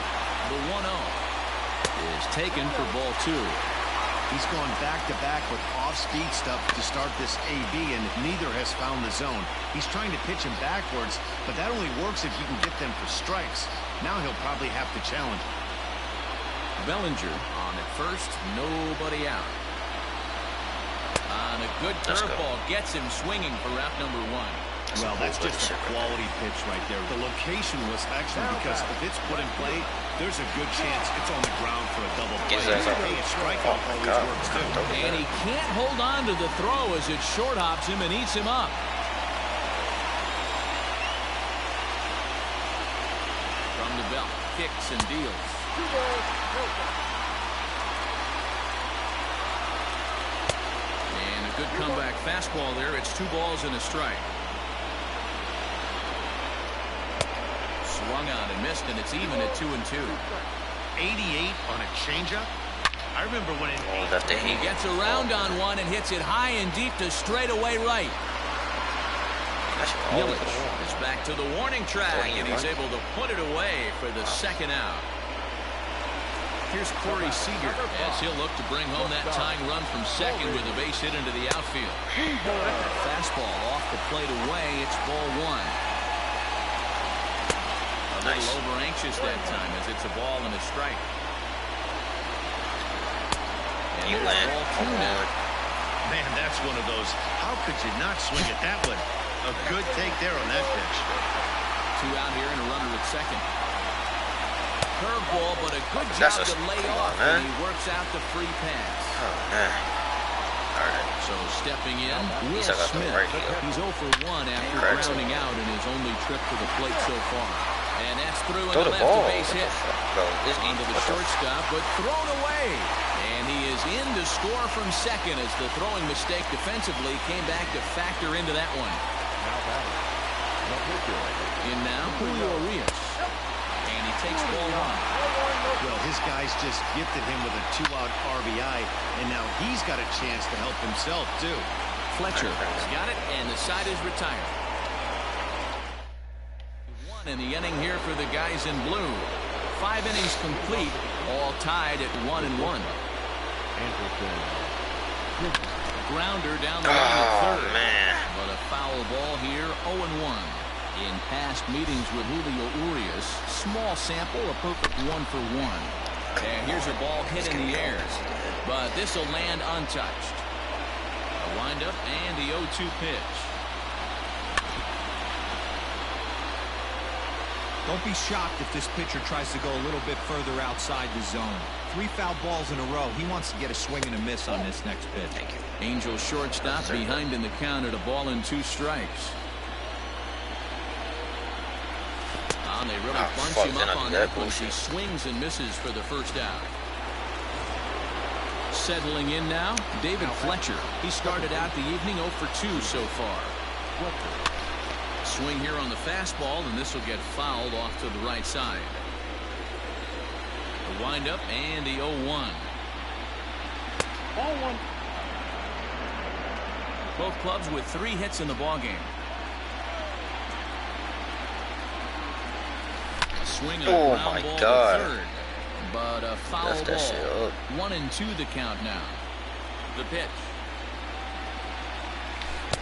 The 1-0 is taken for ball 2. He's gone back-to-back with off-speed stuff to start this AB, and neither has found the zone. He's trying to pitch him backwards, but that only works if you can get them for strikes. Now he'll probably have to challenge. Bellinger on at first, nobody out. On a good curveball, gets him swinging for route number 1. Well, that's just a quality pitch right there. The location was excellent because if it's put in play, there's a good chance it's on the ground for a double play. Hey, a strikeout always works too. And he can't hold on to the throw as it short hops him and eats him up. From the belt, kicks and deals. And a good comeback fastball there. It's 2 balls and a strike. Swung on and missed, and it's even at 2-2. 88 on a changeup. I remember when he gets around on one and hits it high and deep to straightaway right. Yelich is back to the warning track, and he's able to put it away for the 2nd out. Here's Corey Seager as he'll look to bring home that tying run from second with a base hit into the outfield. Fastball off the plate away. It's ball 1. A little over anxious that time as it's a ball and a strike. And ball 2 now. Man, that's one of those. How could you not swing at that one? A good take there on that pitch. 2 out here and a runner at second. Curveball, but a good job to lay off, and he works out the free pass. Oh, man. All right. So stepping in, Will Smith. He's 0 for 1 after grounding out in his only trip to the plate so far. And that's through in the left, a base hit. Onto the shortstop, but thrown away. And he is in to score from second as the throwing mistake defensively came back to factor into that one. In now, Julio Urias. And he takes ball 1. Well, his guys just gifted him with a 2-out RBI, and now he's got a chance to help himself, too. Fletcher has got it, and the side is retired. 1 in the inning here for the guys in blue. 5 innings complete, all tied at 1-1. Grounder down the line at third. Man. But a foul ball here, 0-1. In past meetings with Julio Urias, small sample, a perfect 1 for 1. And here's a ball hit in the air, but this will land untouched. A windup and the 0-2 pitch. Don't be shocked if this pitcher tries to go a little bit further outside the zone. 3 foul balls in a row. He wants to get a swing and a miss on this next pitch. Thank you. Angel shortstop behind in the count at 1-2 strikes. They really bunch him up on that one. He swings and misses for the first out. Settling in now, David Fletcher. He started out the evening 0 for 2 so far. Swing here on the fastball, and this will get fouled off to the right side. The windup and the 0-1. Both clubs with 3 hits in the ballgame. Swing a ground ball to third, but a foul ball. 1-2 the count now. The pitch.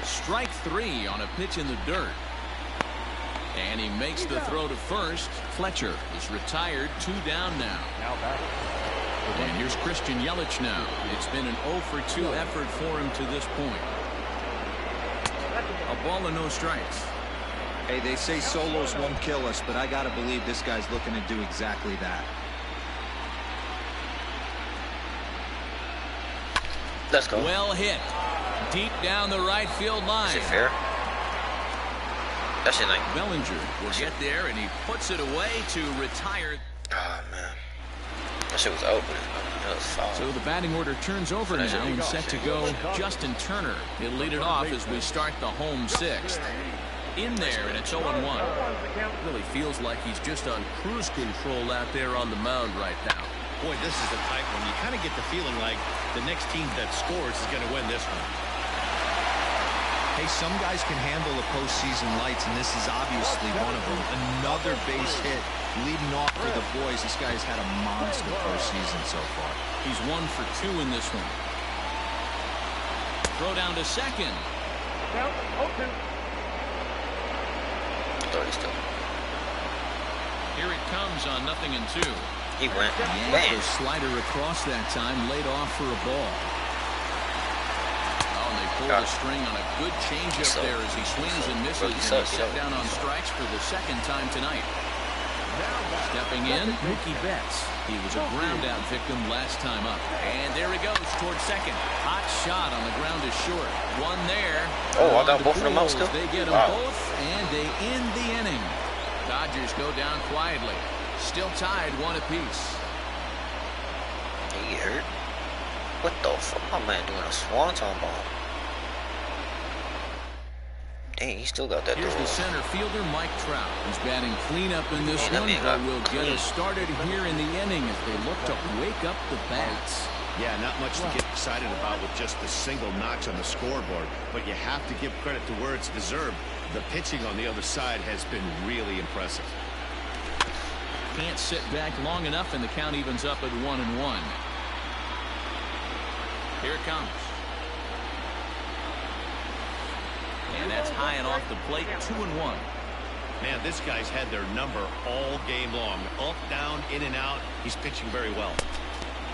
Strike 3 on a pitch in the dirt. And he makes the throw to first. Fletcher is retired, 2 down now. And here's Christian Yelich now. It's been an 0 for 2 effort for him to this point. A ball and no strikes. Hey, they say solos won't kill us, but I gotta believe this guy's looking to do exactly that. Let's go. Well hit. Deep down the right field line. Is it fair? That's it, like Bellinger will get there, and he puts it away to retire. Oh, man. That shit was open. That was foul. So the batting order turns over now and set to go. Justin Turner. He'll lead it off as we start the home 6th. In there, and it's 0-1. Really feels like he's just on cruise control out there on the mound right now. Boy, this is a tight one. You kind of get the feeling like the next team that scores is going to win this one. Hey, some guys can handle the postseason lights, and this is obviously one of them. Another base hit leading off for the boys. This guy's had a monster postseason so far. He's 1 for 2 in this one. Throw down to second. Here it comes on 0-2. He went. The slider across that time, laid off for a ball. Oh, and they pull the string on a good changeup there as he swings and misses. And he's set down on strikes for the second time tonight. Stepping in, Mookie Betts. He was a ground-out victim last time up. And there he goes towards second. Hot shot on the ground is short. One there. Oh, I got both of them out still? They get them both, and they end the inning. Dodgers go down quietly. Still tied 1 apiece. Did he get hurt? What the fuck? My man doing a swanton bomb. Dang, he still got that. Here's the center fielder, Mike Trout. He's batting cleanup in this one, but will get us started here in the inning as they look to wake up the bats. Yeah, not much to get excited about with just a single notch on the scoreboard, but you have to give credit to where it's deserved. The pitching on the other side has been really impressive. Can't sit back long enough, and the count evens up at 1-1. Here it comes. And that's high and off the plate, 2-1. Man, this guy's had their number all game long. Up, down, in and out. He's pitching very well.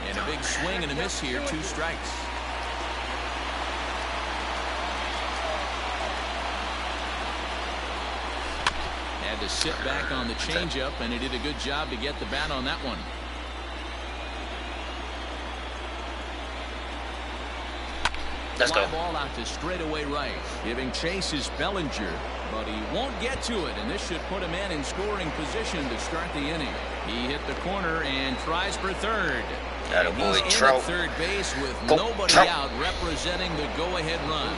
And a big swing and a miss here, 2 strikes. Had to sit back on the changeup, and he did a good job to get the bat on that one. Let's go. Fly ball out to straightaway right. Giving chase is Bellinger, but he won't get to it, and this should put him in scoring position to start the inning. He hit the corner and tries for third. Atta boy, he's in Trout. at third base with Go, nobody Trout. out, representing the go-ahead run.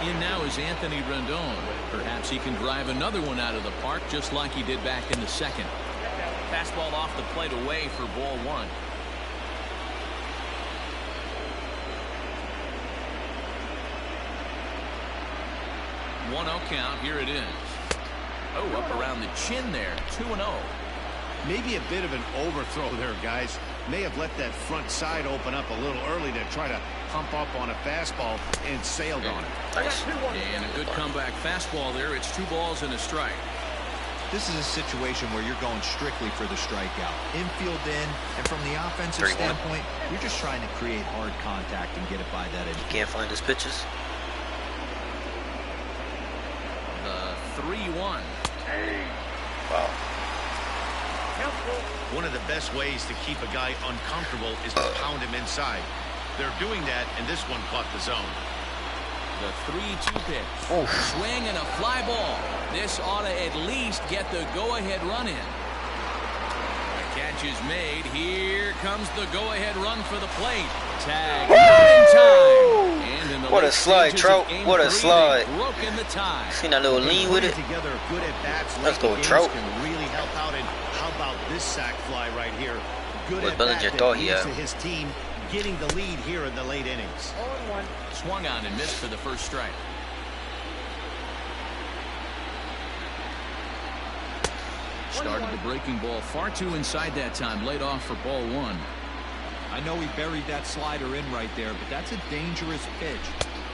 In now is Anthony Rendon. Perhaps he can drive another one out of the park just like he did back in the second. Fastball off the plate away for ball 1. One-0 count. Here it is. Oh, up around the chin there. 2-0. Maybe a bit of an overthrow there, guys. May have let that front side open up a little early to try to pump up on a fastball and sailed on it. Nice. And a good comeback fastball there. It's 2 balls and a strike. This is a situation where you're going strictly for the strikeout. Infield in, and from the offensive standpoint, you're just trying to create hard contact and get it by that infield. Can't find his pitches. The 3-1. Wow. One of the best ways to keep a guy uncomfortable is to pound him inside. They're doing that, and this one caught the zone. The 3-2 pitch. Oof. Swing and a fly ball. This ought to at least get the go-ahead run in. The catch is made. Here comes the go-ahead run for the plate. Tag not in time. And in the What a slide, Trout. What a slide. Broken the tie. Seen that little lean with it. Together, good at bats. Let's go, late Trout. Can really help out. And how about this sac fly right here? Good What at Bellinger bat thought that he leads had. to his team getting the lead here in the late innings. Swung on and missed for the first strike. Started the breaking ball far too inside that time. Laid off for ball 1. I know he buried that slider in right there, but that's a dangerous pitch.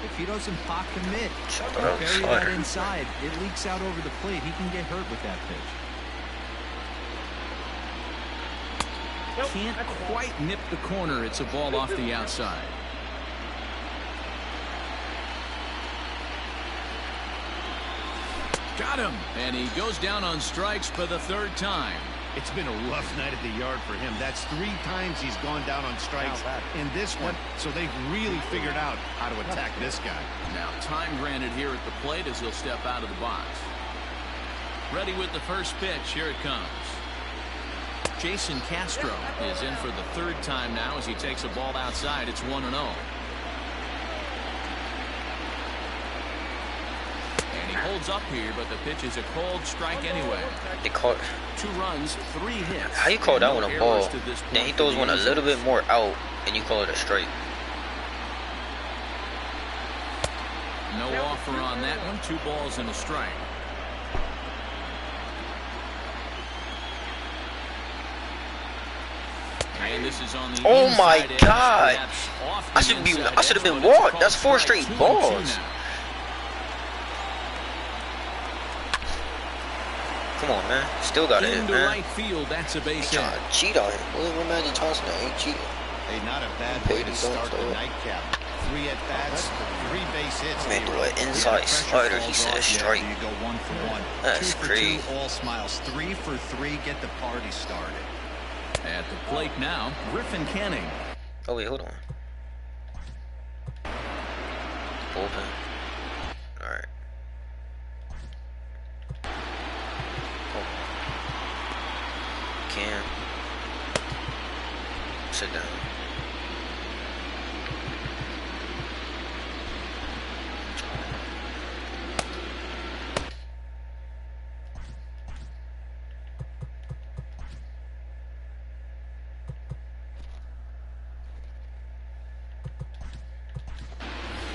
If he doesn't pot commit and bury that inside, it leaks out over the plate. He can get hurt with that pitch. Can't quite nip the corner. It's a ball off the outside. Got him. And he goes down on strikes for the 3rd time. It's been a rough night at the yard for him. That's 3 times he's gone down on strikes in this one. So they've really figured out how to attack this guy. Now time granted here at the plate as he'll step out of the box. Ready with the first pitch. Here it comes. Jason Castro is in for the 3rd time now as he takes a ball outside. It's 1-0. And he holds up here, but the pitch is a cold strike anyway. They caught. 2 runs, 3 hits. How you call that one a ball? Then he throws one a little bit more out, and you call it a strike. No offer on that one. 2 balls and a strike. And this is on the Oh my inside edge, God! perhaps off the I should inside have been edge, but it's walked. called That's 4 strike. straight 2-2 balls. now. Come on, man. Still got it, Into man. right field. That's a base hit. Trying to cheat on him. Well, Magic Johnson ain't cheating. Hey, not a bad Hey, way to don't start the throw it. nightcap. 3 at-bats, 3 base hits. Man, threw an inside slider. He said straight. You go 1 for 1. That's 2 for crazy. 2, all smiles. 3 for 3, get the party started. At the plate now, Griffin Canning. Oh wait, hold on. Bullpen. All right. Oh. Cam. Sit down.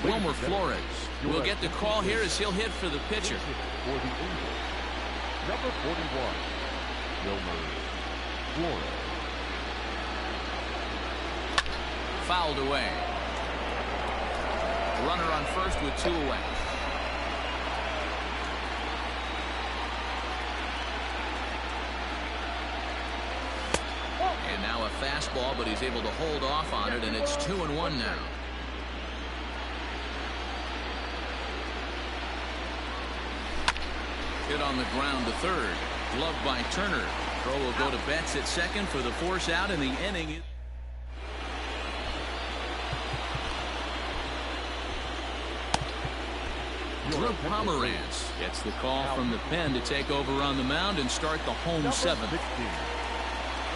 Wilmer Flores will get the call here as he'll hit for the pitcher. For the Angels, number 41, Wilmer Flores. Fouled away. Runner on first with 2 away. And now a fastball, but he's able to hold off on it, and it's 2-1 now. Hit on the ground to third. Gloved by Turner. Throw will go to Betts at second for the force out in the inning. Drew Pomeranz gets the call from the pen to take over on the mound and start the home 7th.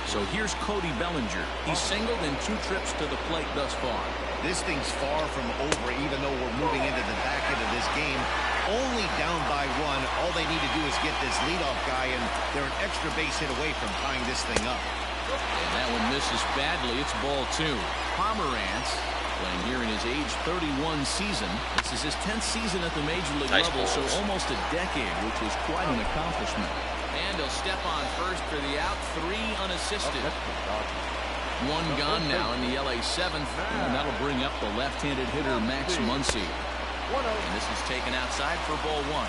So here's Cody Bellinger. He's singled in 2 trips to the plate thus far. This thing's far from over, even though we're moving into the back end of this game. Only down by 1. All they need to do is get this leadoff guy, and they're an extra base hit away from tying this thing up. And that one misses badly. It's ball 2. Pomeranz playing here in his age 31 season. This is his 10th season at the major league level, so almost a decade, which is quite an accomplishment. And he'll step on first for the out. 3 unassisted. 1 gone now in the LA 7th, and that'll bring up the left-handed hitter Max Muncy. And this is taken outside for ball 1.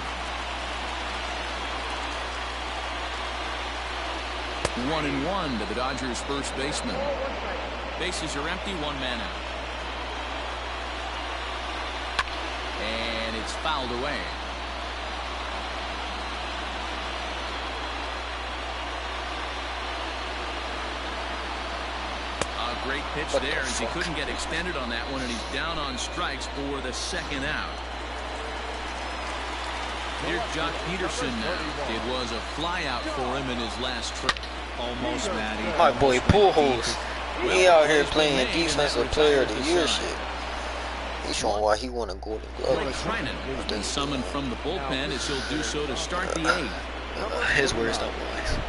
1-1 to the Dodgers' first baseman. Bases are empty, 1 man out. And it's fouled away. Great pitch there as he couldn't get extended on that one, and he's down on strikes for the 2nd out. Here's Jock Peterson now. It was a fly out for him in his last trip. Almost, Matty. My boy Pujols. He out here playing defensive player of the year shit. He's showing why he won a Golden Glove. Blake Trinan has been summoned from the bullpen as he'll do so to start the 8th. His words, not mine.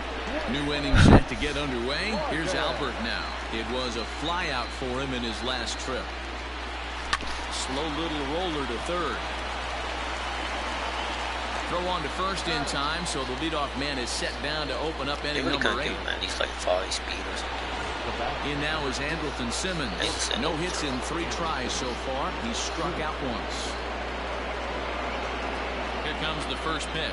New inning set to get underway. Here's Albert now. It was a fly out for him in his last trip. Slow little roller to third. Throw on to first in time, so the leadoff man is set down to open up inning number 8. He's like 5 speed or something. In now is Andrelton Simmons. No hits in 3 tries so far. He's struck out once. Here comes the first pitch.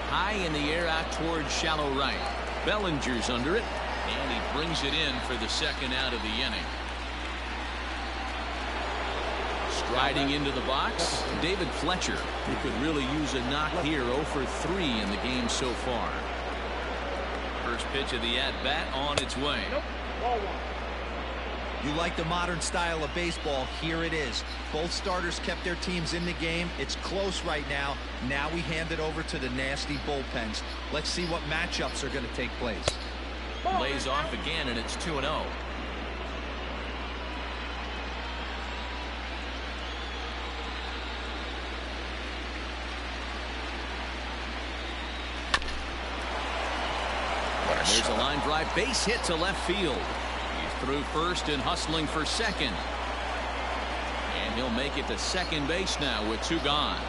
High in the air out towards shallow right. Bellinger's under it, and he brings it in for the 2nd out of the inning. Striding into the box, David Fletcher, who could really use a knock here. 0 for 3 in the game so far. First pitch of the at-bat on its way. You like the modern style of baseball. Here it is. Both starters kept their teams in the game. It's close right now. Now we hand it over to the nasty bullpens. Let's see what matchups are going to take place. Lays off again, and it's 2-0. There's a line drive, base hit to left field. He's through first and hustling for second. And he'll make it to second base now with 2 gone.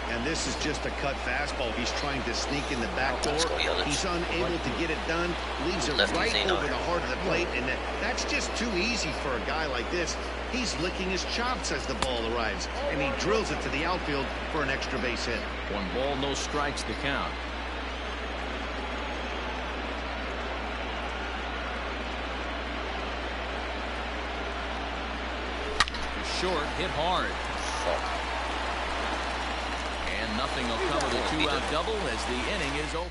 And this is just a cut fastball. He's trying to sneak in the back door. He's unable to get it done. Leaves it right over the heart of the plate, and that's just too easy for a guy like this. He's licking his chops as the ball arrives, and he drills it to the outfield for an extra base hit. 1 ball, no strikes the count. short, hit hard. Fuck. And nothing will cover the two-out double as the inning is over.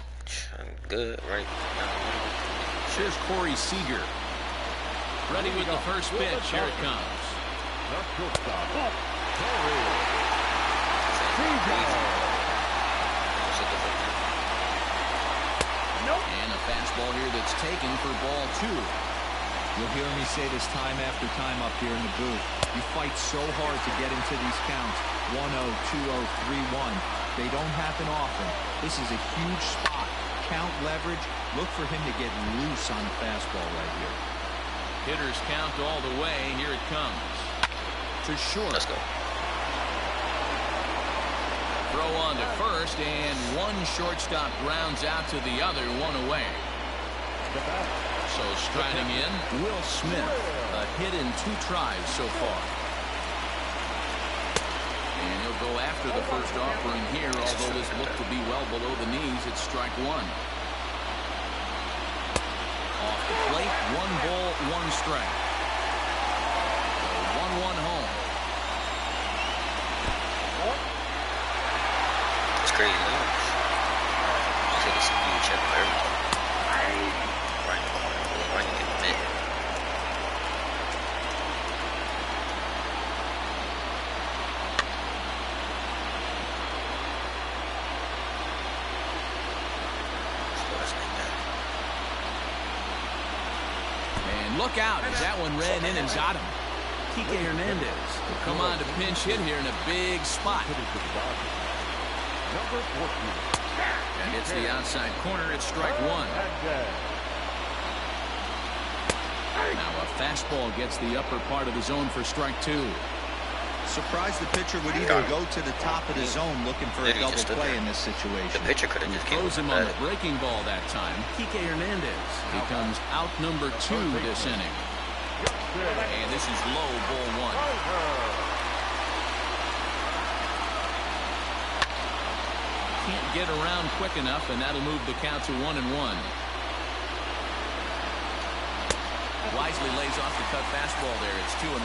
I'm good right now. Here's Corey Seager. Ready with the first pitch. Here it comes. And a fastball here that's taken for ball 2. You'll hear me say this time after time up here in the booth. You fight so hard to get into these counts. 1-0, 2-0, 3-1. They don't happen often. This is a huge spot. Count leverage. Look for him to get loose on a fastball right here. Hitters count all the way. Here it comes. To short. Let's go. Throw on to first, and one shortstop grounds out to the other, one away. So striding in, Will Smith. A hit in 2 tries so far. And he'll go after the first offering here, although this looked to be well below the knees. It's strike 1. Off the plate, 1 ball, 1 strike. So 1-1 home. It's crazy. I think it's a huge check for everything. Right in the corner, right in the mid. And look out as that one ran in and got him. Kike Hernandez will come on to pinch hit here in a big spot. And it's the outside corner. It's strike 1. Now a fastball gets the upper part of the zone for strike 2. Surprised the pitcher would either go to the top of the zone looking for a double play in this The situation. pitcher could have just came Throws him on the breaking ball that time. Kike Hernandez becomes out number 2 this inning. And this is low, ball 1. Can't get around quick enough, and that'll move the count to 1-1. Wisely lays off the cut fastball there. It's 2-1.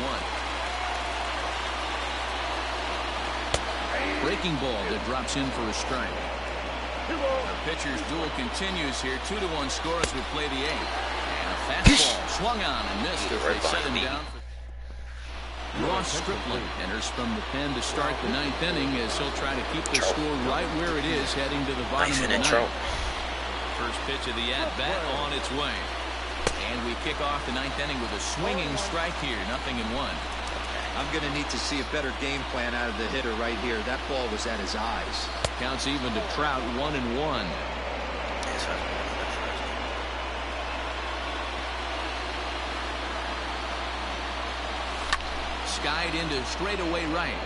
Breaking ball that drops in for a strike. The pitcher's duel continues here. 2-1 score as we play the 8th. And a fastball swung on and missed as they set him down. Ross Stripling enters from the pen to start the 9th inning as he'll try to keep the score right where it is heading to the bottom of the 9th. First pitch of the at-bat on its way. And we kick off the 9th inning with a swinging strike here. 0-1. I'm going to need to see a better game plan out of the hitter right here. That ball was at his eyes. Counts even to Trout. 1-1. Skied into straightaway right.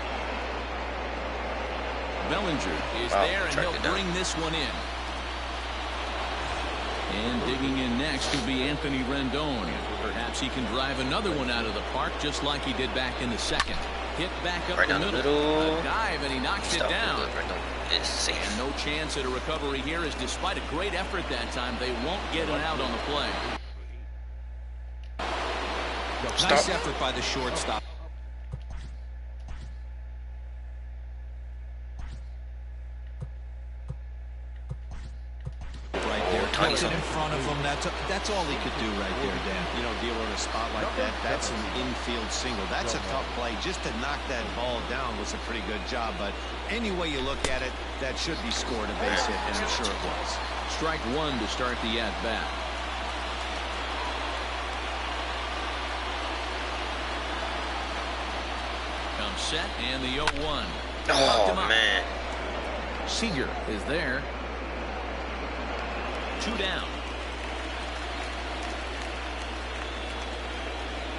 Bellinger is there, and he'll bring this one in. And digging in next will be Anthony Rendon. Perhaps he can drive another one out of the park just like he did back in the 2nd. Hit back up the middle. A dive, and he knocks it down. And no chance at a recovery here, as despite a great effort that time, they won't get it out on the play. Nice effort by the shortstop. Puts it in front of him. That's all he could do right there, Dan. You know, dealing in a spot like that, that's an infield single. That's a tough play. Just to knock that ball down was a pretty good job. But any way you look at it, that should be scored a base hit, and I'm sure it was. Strike 1 to start the at-bat. Comes set, and the 0-1. Oh, man. Seager is there. 2 down.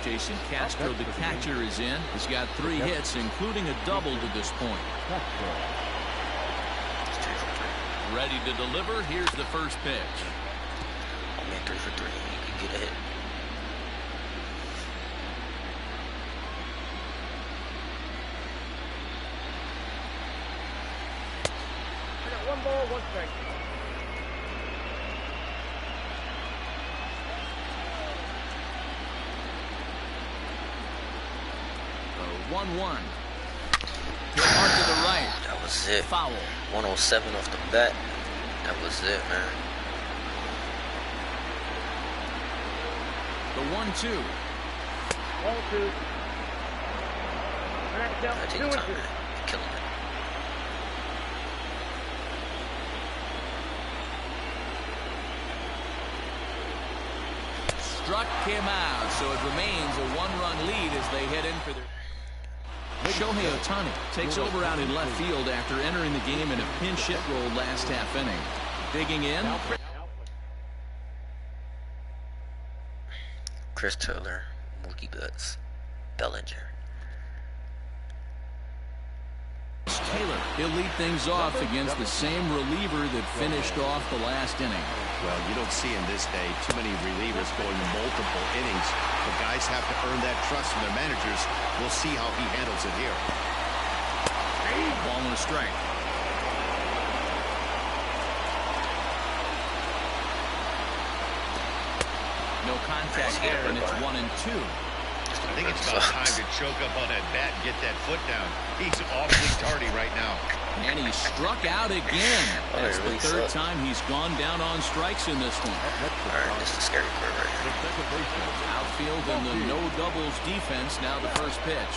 Jason Castro, the catcher, is in. He's got 3 hits, including a double to this point. Ready to deliver. Here's the first pitch. Oh, man, 3 for 3. He can get a hit. I got 1 ball, 1 strike. 1-0 1-1. Hit hard to the right. That was it. Foul. 107 off the bat. That was it, man. The 1-2. 1-2. I take your time, man. You're killing it. Struck him out, so it remains a 1-run lead as they head in for their... Shohei Ohtani takes over out in left field after entering the game in a pinch hit role last half inning. Digging in. Chris Taylor, Mookie Betts, Bellinger. Taylor, he'll lead things off against the same reliever that finished off the last inning. Well, you don't see in this day too many relievers going multiple innings. The guys have to earn that trust from their managers. We'll see how he handles it here. Ball and a strike. No contact there, and it's 1-2. I think it's about time to choke up on that bat and get that foot down. He's awfully tardy right now. And he struck out again. That's the third time he's gone down on strikes in this one. Alright, this is a scary part right here. Outfield and the no doubles defense. Now the first pitch.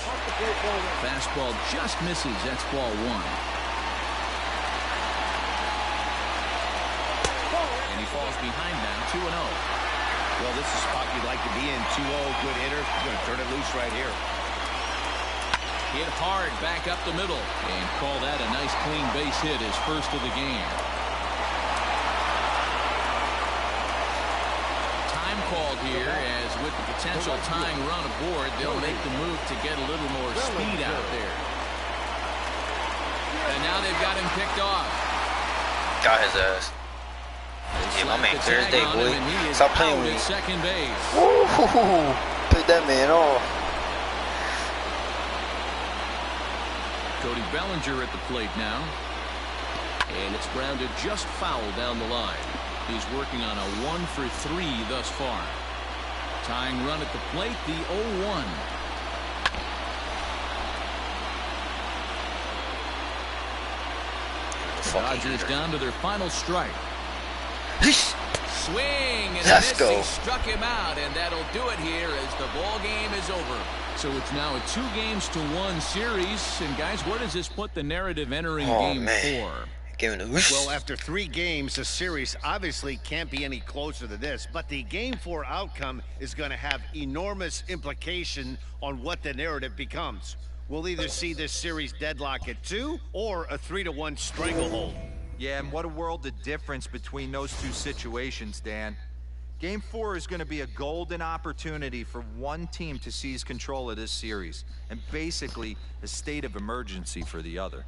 Fastball just misses. That's ball 1. And he falls behind now, 2-0. Well, this is a spot you'd like to be in. 2-0, good hitter. He's going to turn it loose right here. Hit hard back up the middle. And call that a nice clean base hit, his first of the game. Time called here, as with the potential tying run aboard, they'll make the move to get a little more speed out there. And now they've got him picked off. Got his ass. Yeah, my man clear as day, boy. Stop playing with me. Second base. Woo-hoo-hoo. Pick that man off. Cody Bellinger at the plate now. And it's grounded just foul down the line. He's working on a 1-for-3 thus far. Tying run at the plate, the 0-1. Dodgers down to their final strike. Swing and a miss. He struck him out, and that'll do it here as the ball game is over. So it's now a 2-1 series. And guys, where does this put the narrative entering game 4? Well, after 3 games, the series obviously can't be any closer to this, but the game 4 outcome is going to have enormous implication on what the narrative becomes. We'll either see this series deadlock at 2 or a 3-1 stranglehold. Yeah, and what a world of difference between those two situations, Dan. Game 4 is going to be a golden opportunity for one team to seize control of this series, and basically a state of emergency for the other.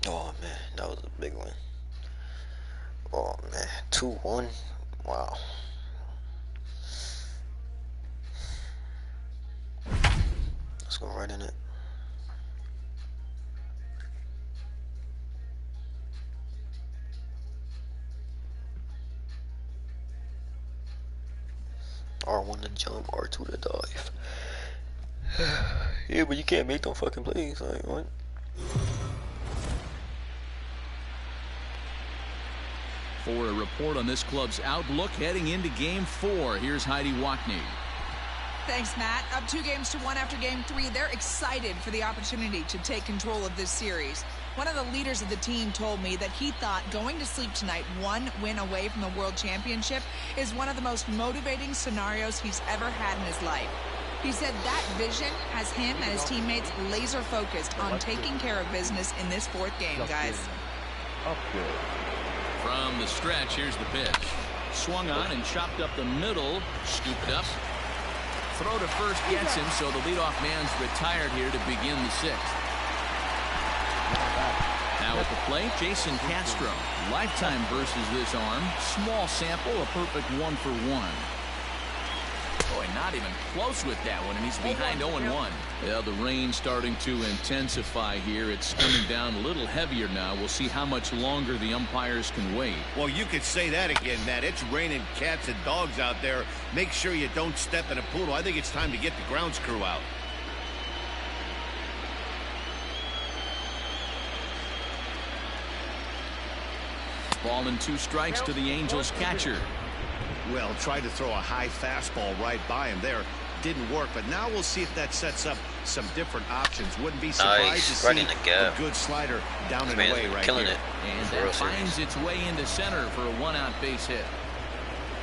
Oh man, that was a big one. Oh man, 2-1. Wow. Let's go right in it. R1 to jump, R2 to dive. Yeah, but you can't make them fucking plays. Like, what? For a report on this club's outlook heading into game 4, here's Heidi Wackney. Thanks, Matt. Up 2-1 after game 3. They're excited for the opportunity to take control of this series. One of the leaders of the team told me that he thought going to sleep tonight 1 win away from the World Championship is one of the most motivating scenarios he's ever had in his life. He said that vision has him and his teammates laser focused on taking care of business in this 4th game, guys. From the stretch, here's the pitch. Swung on and chopped up the middle. Scooped up. Throw to first gets him, so the leadoff man's retired here to begin the 6th. Now at the plate, Jason Castro. Lifetime versus this arm. Small sample, a perfect 1-for-1. Boy, not even close with that one, and he's behind 0-1. Well, the rain starting to intensify here. It's coming down a little heavier now. We'll see how much longer the umpires can wait. Well, you could say that again, Matt. It's raining cats and dogs out there. Make sure you don't step in a poodle. I think it's time to get the grounds crew out. Ball and 2 strikes to the Angels catcher. Well, tried to throw a high fastball right by him there. Didn't work, but now we'll see if that sets up some different options. Wouldn't be surprised to see a good slider down and away right here. And that finds its way into center for a 1-out base hit.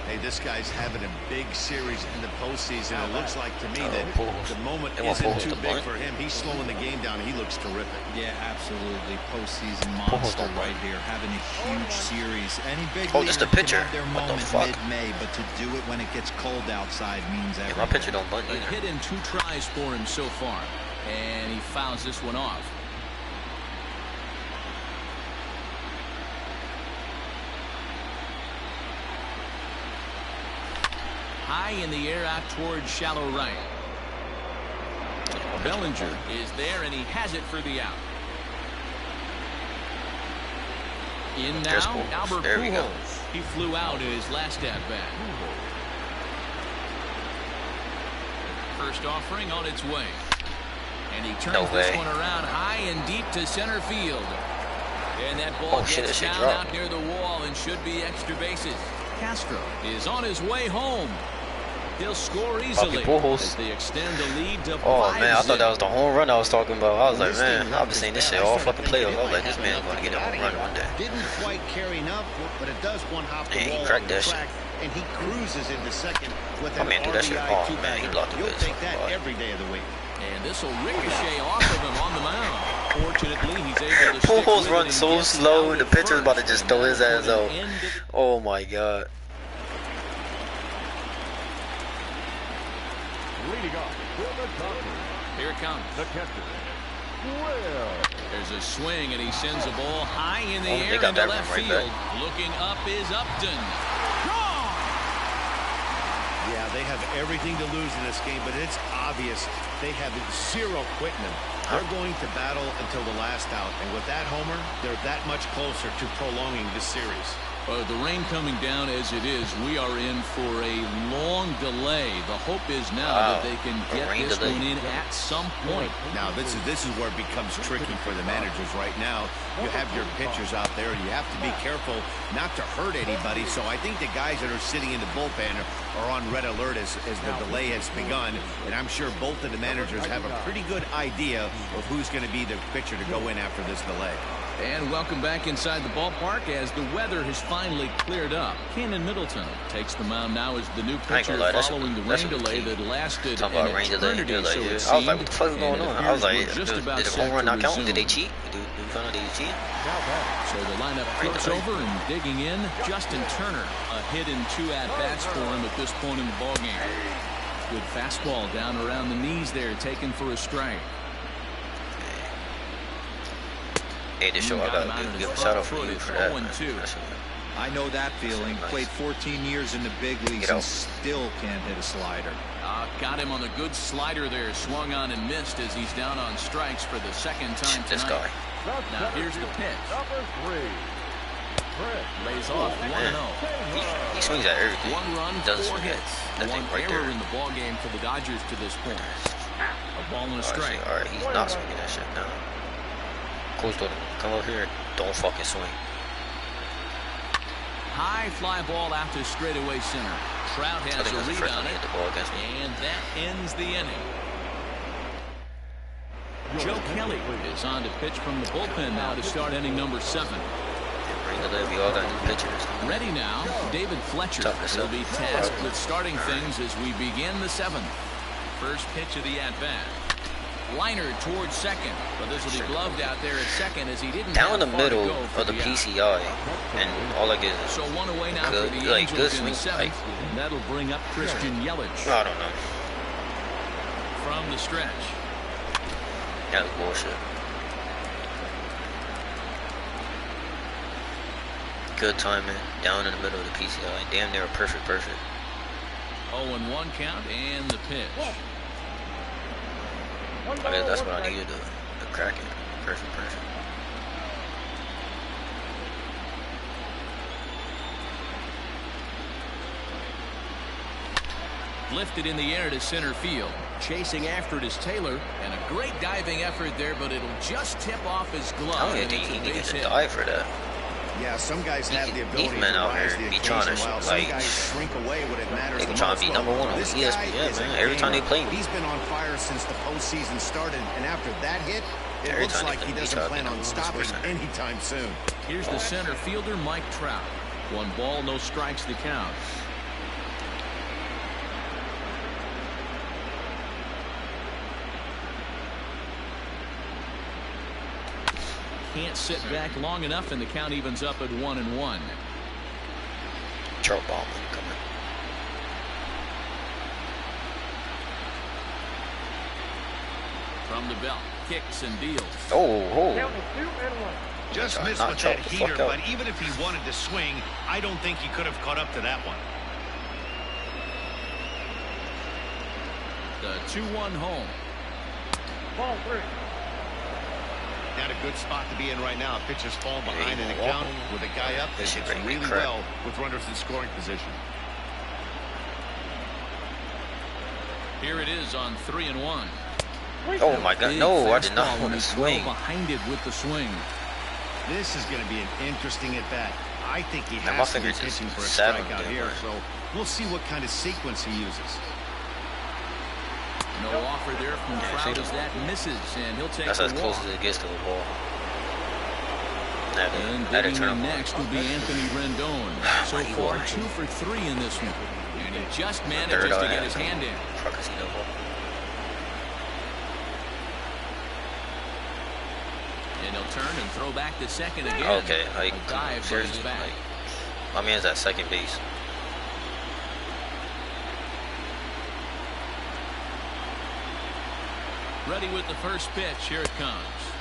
Hey, this guy's having a big series in the postseason. It looks like to me that the moment isn't too big for him. He's slowing the game down. He looks terrific. Yeah, absolutely. Postseason monster right here. Having a huge series. Any big leaguers can have their moment mid-May, but to do it when it gets cold outside means everything. My pitcher don't bunt either. A hit in 2 tries for him so far, and he fouls this one off. High in the air out towards shallow right. Bellinger is there, and he has it for the out. In now, Albert Pujols. He flew out in his last at-bat. First offering on its way. And he turns this one around high and deep to center field. And that ball gets down out near the wall and should be extra bases. Castro is on his way home. He'll score easily as they extend the lead to 5-0. Oh man, I thought that was the home run I was talking about. I was like, man, I've been saying this shit all fucking playoffs. I was like, this man's going to get a home run one day. Didn't quite carry enough, but it does one hop the wall. He cracked that shit. And he cruises into second with an RBI. Oh man, he blocked the You'll take that every day of the week. And this will ricochet off of him on the mound. Fortunately, he's able to Pujols runs so slow, and the pitcher's about to just throw his ass out. Oh my god. Leading off for the Dodgers. Here it comes. The catcher, Will. There's a swing, and he sends a ball high in the air into left field. Looking up is Upton. Gone! Yeah, they have everything to lose in this game, but it's obvious they have zero quitting them. They're going to battle until the last out, and with that homer, they're that much closer to prolonging this series. The rain coming down as it is, we are in for a long delay. The hope is now that they can get this one in at some point. Now, this is where it becomes tricky for the managers right now. You have your pitchers out there, and you have to be careful not to hurt anybody. So I think the guys that are sitting in the bullpen are on red alert as the delay has begun. And I'm sure both of the managers have a pretty good idea of who's going to be the pitcher to go in after this delay. And welcome back inside the ballpark as the weather has finally cleared up. Cannon Middleton takes the mound now as the new pitcher following the rain delay that lasted an eternity, so it seemed. I was like, what the fuck is going on? I was like, did the home run not count? Did they cheat? Did we find out they cheated? So the lineup flips over and digging in, Justin Turner. A hit in 2 at-bats for him at this point in the ballgame. Good fastball down around the knees there, taken for a strike. Hey, this show, I gotta give a shout out for you for that. I know that feeling. Nice. Played 14 years in the big leagues and still can't hit a slider. Got him on the good slider there. Swung on and missed as he's down on strikes for the second time tonight. This guy. Now here's the pitch. Lays off 1-0. He swings at everything. 1 run, 4 hits. One error in the ball game for the Dodgers to this point. A ball and a strike. All right, he's not swinging that shit now. Coach told him, come over here, don't fucking swing. High fly ball out to straightaway center. Trout has a read on it, and that ends the inning. Joe Kelly is on to pitch from the bullpen now to start inning number 7. We all got new pitchers. Ready now, David Fletcher will be tasked with starting things as we begin the 7th. First pitch of the at-bat. Liner towards second, but this will be gloved out there at second as he didn't down the middle of the PCI, and all I get is so 1 away now for the Angels in the 7th, and that'll bring up Christian Yelich. I don't know. From the stretch. That was bullshit. Good timing, down in the middle of the PCI, damn near perfect. 0-1 count and the pitch. I guess that's what I needed to crack it. Perfect. Lifted in the air to center field. Chasing after it is Taylor, and a great diving effort there, but it'll just tip off his glove. I don't think he needed to dive for that. Yeah, some guys have the ability to rise the occasion, while some guys shrink away when it matters the most. They trying to be number one on ESPN, man. Every time they play me. He's been on fire since the postseason started, and after that hit, it looks like he doesn't plan on stopping anytime soon. Here's the center fielder, Mike Trout. 1 ball, no strikes to count. Can't sit back long enough, and the count evens up at 1-1. Trout ball coming. From the belt, kicks and deals. Oh. Just missed with that heater, but even if he wanted to swing, I don't think he could have caught up to that one. The 2-1 home. Ball 3. Not a good spot to be in right now. Pitchers fall behind in the count with a guy up that hits really well with runners in scoring position. Here it is on 3-1. Oh my God! No, I did not want to swing. Behind it with the swing. This is going to be an interesting at bat. I think he has to be pitching for a strikeout here, so we'll see what kind of sequence he uses. No offer there from Trout as that misses, and he'll take that's as close as it gets to the ball. And hitting him next will be Anthony Rendon. So far, 2 for 3 in this one, and he just manages to get his hand in. And he'll turn and throw back to second again. Okay, a dive seriously back. My man's at second base. Ready with the first pitch. Here it comes.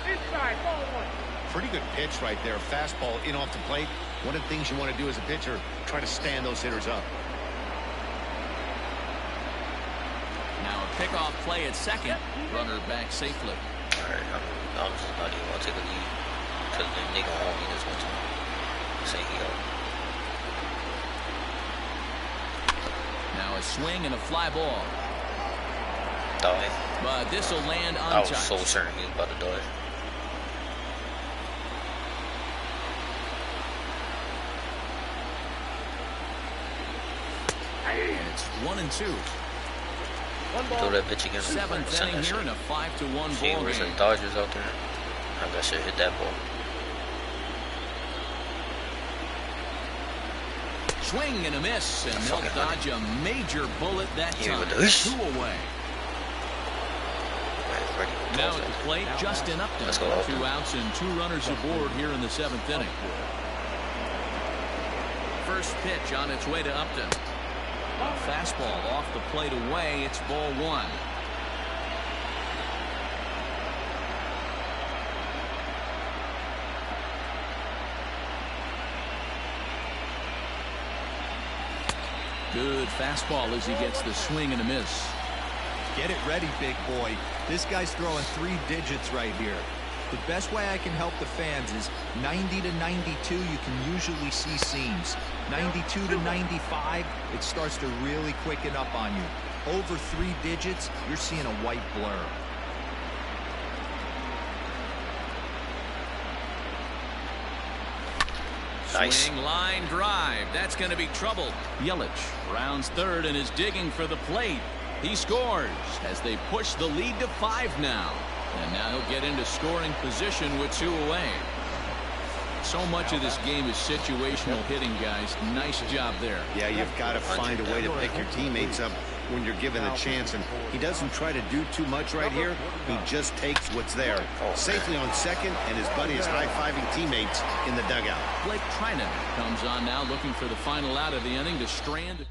Inside, ball 1. Pretty good pitch right there. Fastball in off the plate. One of the things you want to do as a pitcher, try to stand those hitters up. Now a pickoff play at second. Runner back safely. All right, I'm just not even going to take a lead because they gonna hold me this one time. Say he up. Now a swing and a fly ball. Die. But this will land untouched. I was so certain he was about to die. And it's 1-2. Throw that bitch again. 7th inning here in a 5-1 ball game. There's some Dodgers out there. I bet I should hit that ball. Swing and a miss, and they'll dodge a major bullet that time. 2 away. Now at the plate, Justin Upton. 2 outs and 2 runners aboard here in the 7th inning. First pitch on its way to Upton. A fastball off the plate away. It's ball 1. Good fastball as he gets the swing and a miss. Get it ready, big boy. This guy's throwing 3 digits right here. The best way I can help the fans is 90 to 92, you can usually see seams. 92 to 95, it starts to really quicken up on you. Over 3 digits, you're seeing a white blur. Nice. Swing, line drive. That's going to be trouble. Yelich rounds third and is digging for the plate. He scores as they push the lead to 5 now. And now he'll get into scoring position with 2 away. So much of this game is situational hitting, guys. Nice job there. Yeah, you've got to find a way to pick your teammates up when you're given a chance. And he doesn't try to do too much right here. He just takes what's there. Safely on second, and his buddy is high-fiving teammates in the dugout. Blake Trinan comes on now looking for the final out of the inning to strand.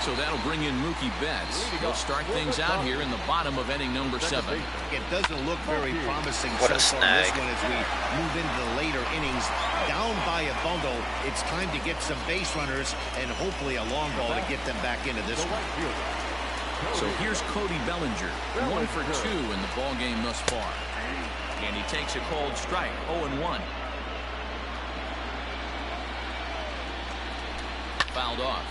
so that'll bring in Mookie Betts. He'll start things out here in the bottom of inning number 7. It doesn't look very promising What a so far snag. this one as we move into the later innings. Down by a bundle, it's time to get some base runners and hopefully a long ball to get them back into this one. So here's Cody Bellinger, 1 for 2 in the ball game thus far. And he takes a cold strike, 0-1. Fouled off.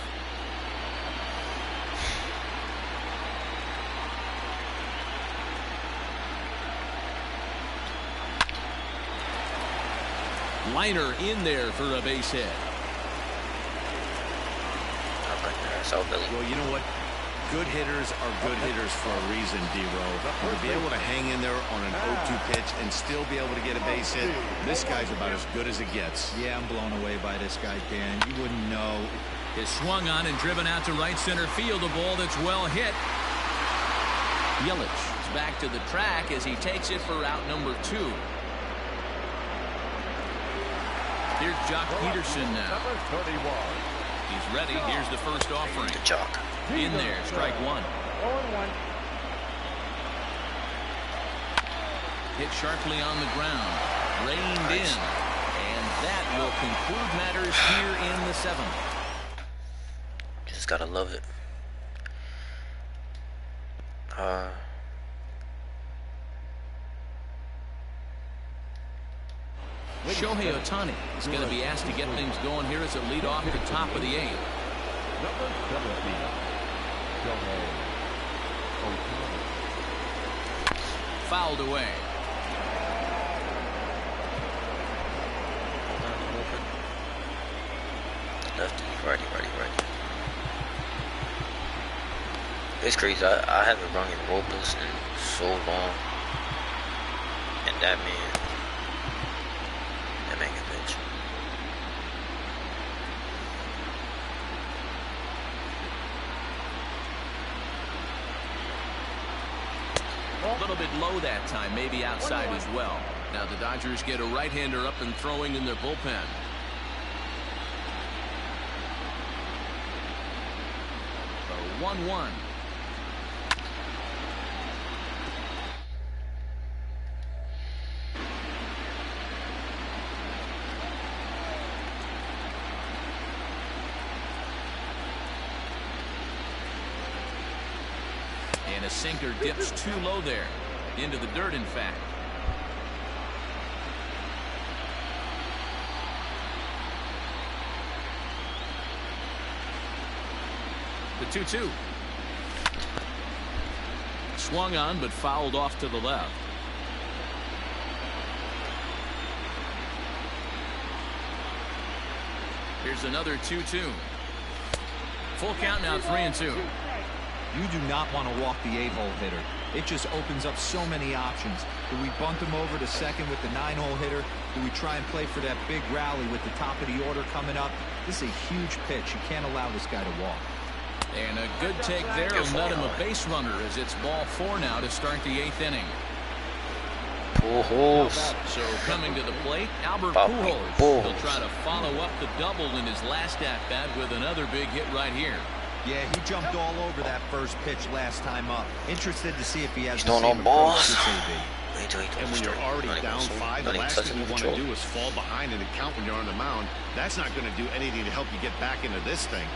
Liner in there for a base hit. Well, you know what? Good hitters are good hitters for a reason, D-Row. To be able to hang in there on an 0-2 pitch and still be able to get a base hit, this guy's about as good as it gets. Yeah, I'm blown away by this guy, Dan. You wouldn't know. Is swung on and driven out to right center field. A ball that's well hit. Yelich is back to the track as he takes it for out number 2. Here's Jock Peterson now. He's ready. Here's the first offering. Jock. In there, strike 1. 0-1. Hit sharply on the ground. Reined in. And that will conclude matters here in the 7th. Just gotta love it. Shohei Ohtani is going to be asked to get things going here as a leadoff at the top of the 8th. Number 17, Shohei Ohtani. Fouled away. Lefty, righty. It's crazy. I haven't rung in ropeless in so long. And that man can pitch. A little bit low that time, maybe outside as well. Now the Dodgers get a right-hander up and throwing in their bullpen. A 1-1. And a sinker dips too low there. Into the dirt, in fact. The 2-2. Swung on, but fouled off to the left. Here's another 2-2. Full count now, 3-2. You do not want to walk the 8-hole hitter. It just opens up so many options. Do we bunt him over to second with the 9-hole hitter? Do we try and play for that big rally with the top of the order coming up? This is a huge pitch. You can't allow this guy to walk. And a good take there will net him a base runner as it's ball 4 now to start the 8th inning. Pujols. So coming to the plate, Albert Pujols. He'll try to follow up the double in his last at-bat with another big hit right here. Yeah, he jumped all over that first pitch last time up. Interested to see if he has the same balls. And when you're already down 5, the last thing you want to do is fall behind in the count when you're on the mound. That's not going to do anything to help you get back into this thing.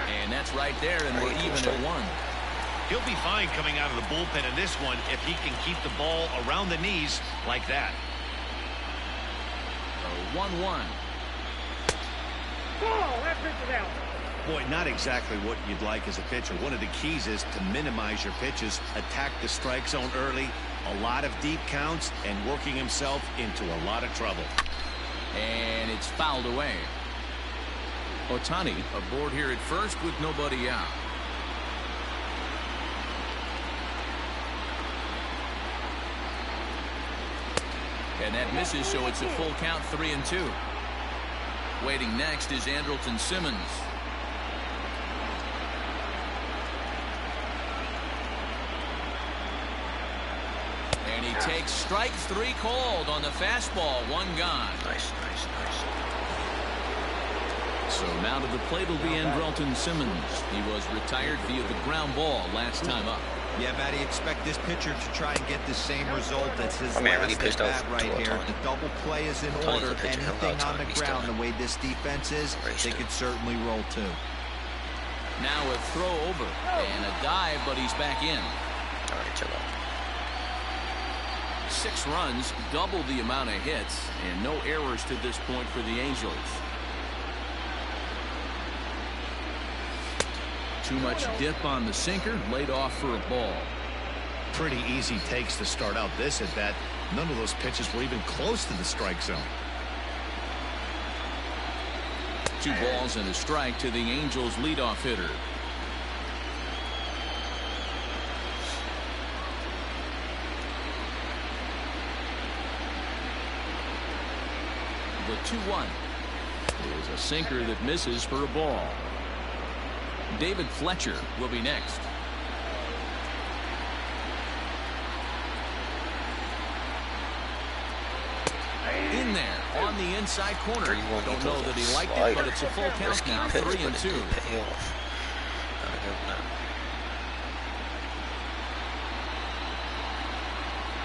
And that's right there, and we're even at 1. He'll be fine coming out of the bullpen in this one if he can keep the ball around the knees like that. A 1-1. Ball, that pitch is out. Boy, not exactly what you'd like as a pitcher. One of the keys is to minimize your pitches, attack the strike zone early, a lot of deep counts, and working himself into a lot of trouble. And it's fouled away. Ohtani aboard here at first with nobody out. And that misses, so it's a full count, 3-2. Waiting next is Andrelton Simmons. And he takes strike 3 called on the fastball. 1 gone. Nice. So now to the plate will be Andrelton Simmons. He was retired via the ground ball last time up. Yeah, Matty, expect this pitcher to try and get the same result as his really last pissed at off bat right here. The double play is in order. Anything on the ground, the way this defense is, they could certainly roll too. Now a throw over and a dive, but he's back in. All right, chill out. 6 runs, double the amount of hits, and no errors to this point for the Angels. Too much dip on the sinker, laid off for a ball. Pretty easy takes to start out this at bat. None of those pitches were even close to the strike zone. 2 balls and a strike to the Angels leadoff hitter. The 2-1 is a sinker that misses for a ball. David Fletcher will be next. In there on the inside corner. Don't know that he liked it, but it's a full count now. 3-2.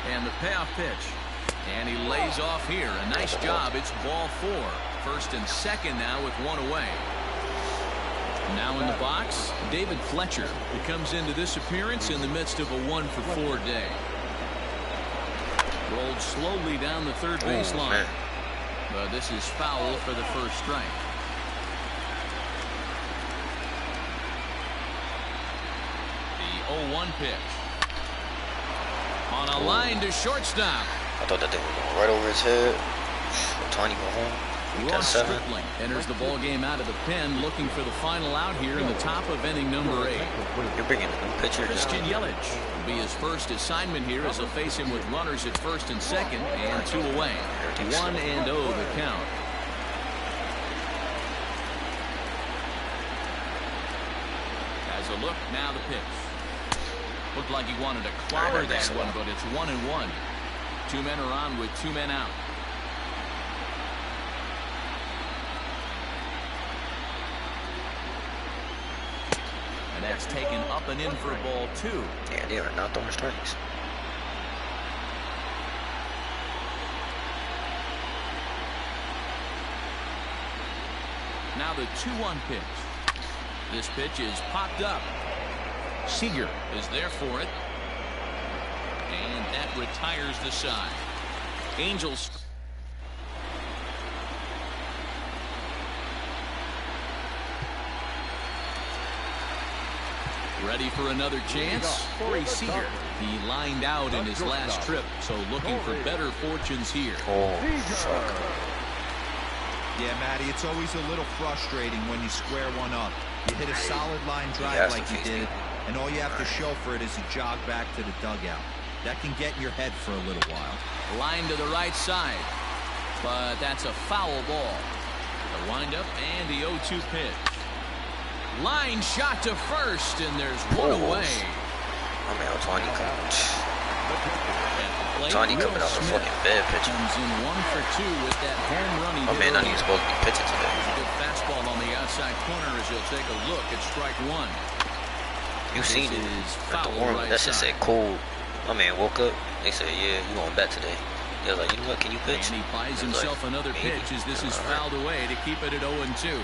And the payoff pitch. And he lays off here. A nice job. It's ball 4. First and second now with 1 away. Now in the box, David Fletcher, who comes into this appearance in the midst of a 1-for-4 day. Rolled slowly down the third baseline. But this is foul for the first strike. The 0-1 pitch. On a line to shortstop. I thought that thing was going right over his head. Tiny go home. Ross Stripling enters the ball game out of the pen, looking for the final out here in the top of inning number 8. You're bringing a new pitcher. Christian Yelich will be his first assignment here as he'll face him with runners at first and second and 2 away. 1-0 the count. As a look, now the pitch. Looked like he wanted to clobber that one, but it's 1-1. 2 men are on with 2 men out. And that's taken up and in for ball 2. Yeah, they are not throwing strikes. Now the 2-1 pitch. This pitch is popped up. Seager is there for it. And that retires the side. Angels. Ready for another chance? Corey Seager. He lined out in his last trip, so looking for better fortunes here. Yeah, Matty, it's always a little frustrating when you square one up. You hit a solid line drive like you did, and all you have to show for it is a jog back to the dugout. That can get in your head for a little while. Line to the right side, but that's a foul ball. The windup and the 0-2 pitch. Line shot to first, and there's 1 away. I mean, Tony coming off a fucking bad pitch. Comes in 1 for 2 with that home run. Oh man, I need to supposed to be pitching today. There's a good fastball on the outside corner as he'll take a look at strike 1. You seen it at the warm. That shit said cold. My man woke up. They said, "Yeah, you going back today?" They was like, "You know what? Can you pitch?" And he buys himself another pitch as this is fouled away to keep it at 0-2.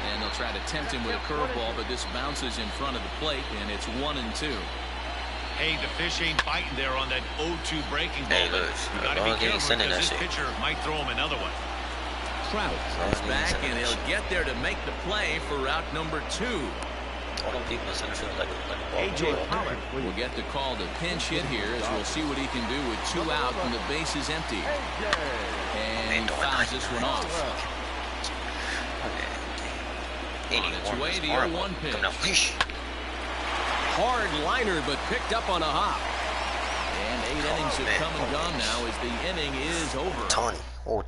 And they'll try to tempt him with a curveball, but this bounces in front of the plate, and it's 1-2. Hey, the fish ain't biting there on that 0-2 breaking ball. Hey, look, you gotta be careful because this pitcher might throw him another one. Trout is back, and he'll get there to make the play for route number 2. All them people in center field like a A.J. Pollock will get the call to pinch hit here as we'll see what he can do with 2 out and the base is empty. And he fouls this one off. On its way, the 0-1 pitch. Hard liner, but picked up on a hop. And 8 innings have come and gone now as the inning is over.